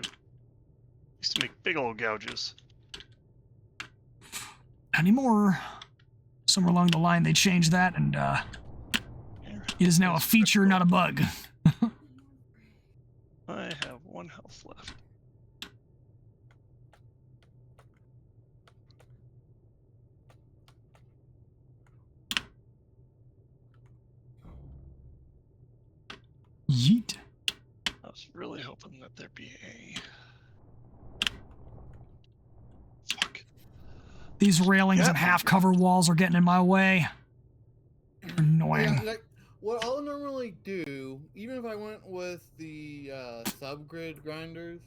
Speaker 4: Used to make big old gouges.
Speaker 1: Anymore. Somewhere along the line they changed that, and it is now a feature, not a bug.
Speaker 4: I have 1 health left.
Speaker 1: Yeet.
Speaker 4: I was really hoping that there'd be a... Fuck.
Speaker 1: These railings and half-cover walls are getting in my way. Annoying.
Speaker 3: Yeah, like, what I'll normally do, even if I went with the subgrid grinders,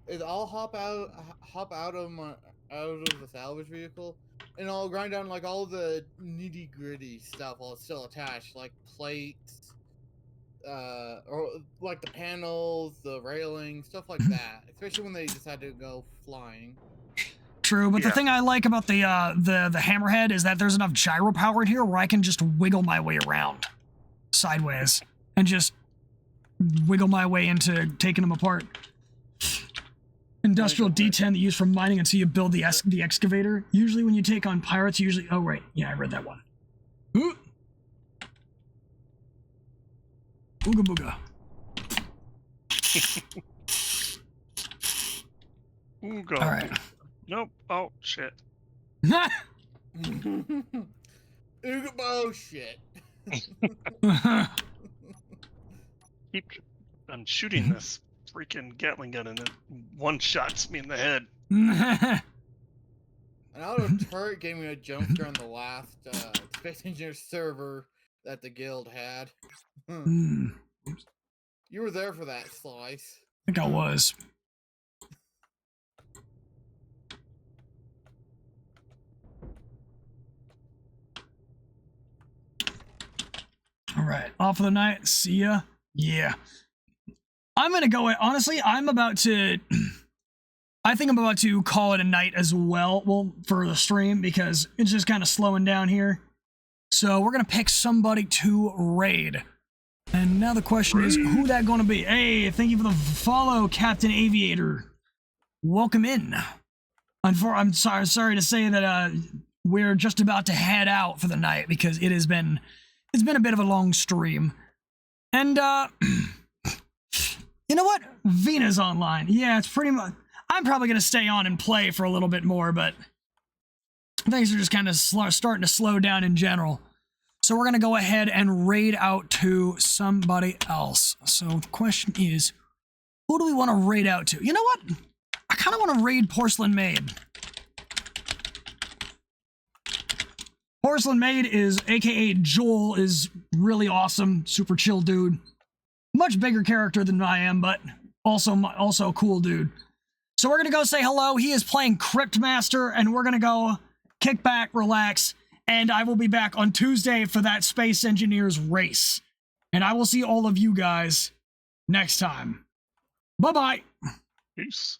Speaker 3: is I'll hop out of out of the salvage vehicle, and I'll grind down like all the nitty gritty stuff while it's still attached, like plates, or like the panels, the railing, stuff like that. Especially when they decide to go flying.
Speaker 1: True, but the
Speaker 4: Yeah.
Speaker 1: thing I like about the hammerhead is that there's enough gyro power in here where I can just wiggle my way around sideways and just wiggle my way into taking them apart. Industrial D10 that you use for mining until you build the excavator. Usually when you take on pirates, oh right, yeah, I read that one. Ooh. Booga booga.
Speaker 4: Ooh, go.
Speaker 1: All right.
Speaker 4: Nope. Oh, shit.
Speaker 3: Oh shit.
Speaker 4: I'm shooting this freaking Gatling gun and it one-shots me in the head.
Speaker 3: An auto turret gave me a jump scare on the last Space Engineer server that the guild had.
Speaker 1: I
Speaker 3: You were there for that, Slice.
Speaker 1: think I was. All right, off for the night. See ya. Yeah. I'm gonna go. Honestly, I think I'm about to call it a night as well. Well, for the stream because it's just kind of slowing down here. So we're gonna pick somebody to raid. And now the question is, who that gonna be? Hey, thank you for the follow, Captain Aviator. Welcome in. I'm sorry to say that we're just about to head out for the night because it's been a bit of a long stream. And you know what? Vena's online. Yeah, it's pretty much. I'm probably gonna stay on and play for a little bit more, but things are just kind of starting to slow down in general. So we're gonna go ahead and raid out to somebody else. So the question is, who do we want to raid out to? You know what? I kind of want to raid Porcelain Maid. Porcelain Maid is, aka Joel, is really awesome, super chill dude. Much bigger character than I am, but also a cool dude. So we're gonna go say hello. He is playing Cryptmaster, and we're gonna go kick back, relax, and I will be back on Tuesday for that Space Engineers race. And I will see all of you guys next time. Bye-bye.
Speaker 4: Peace.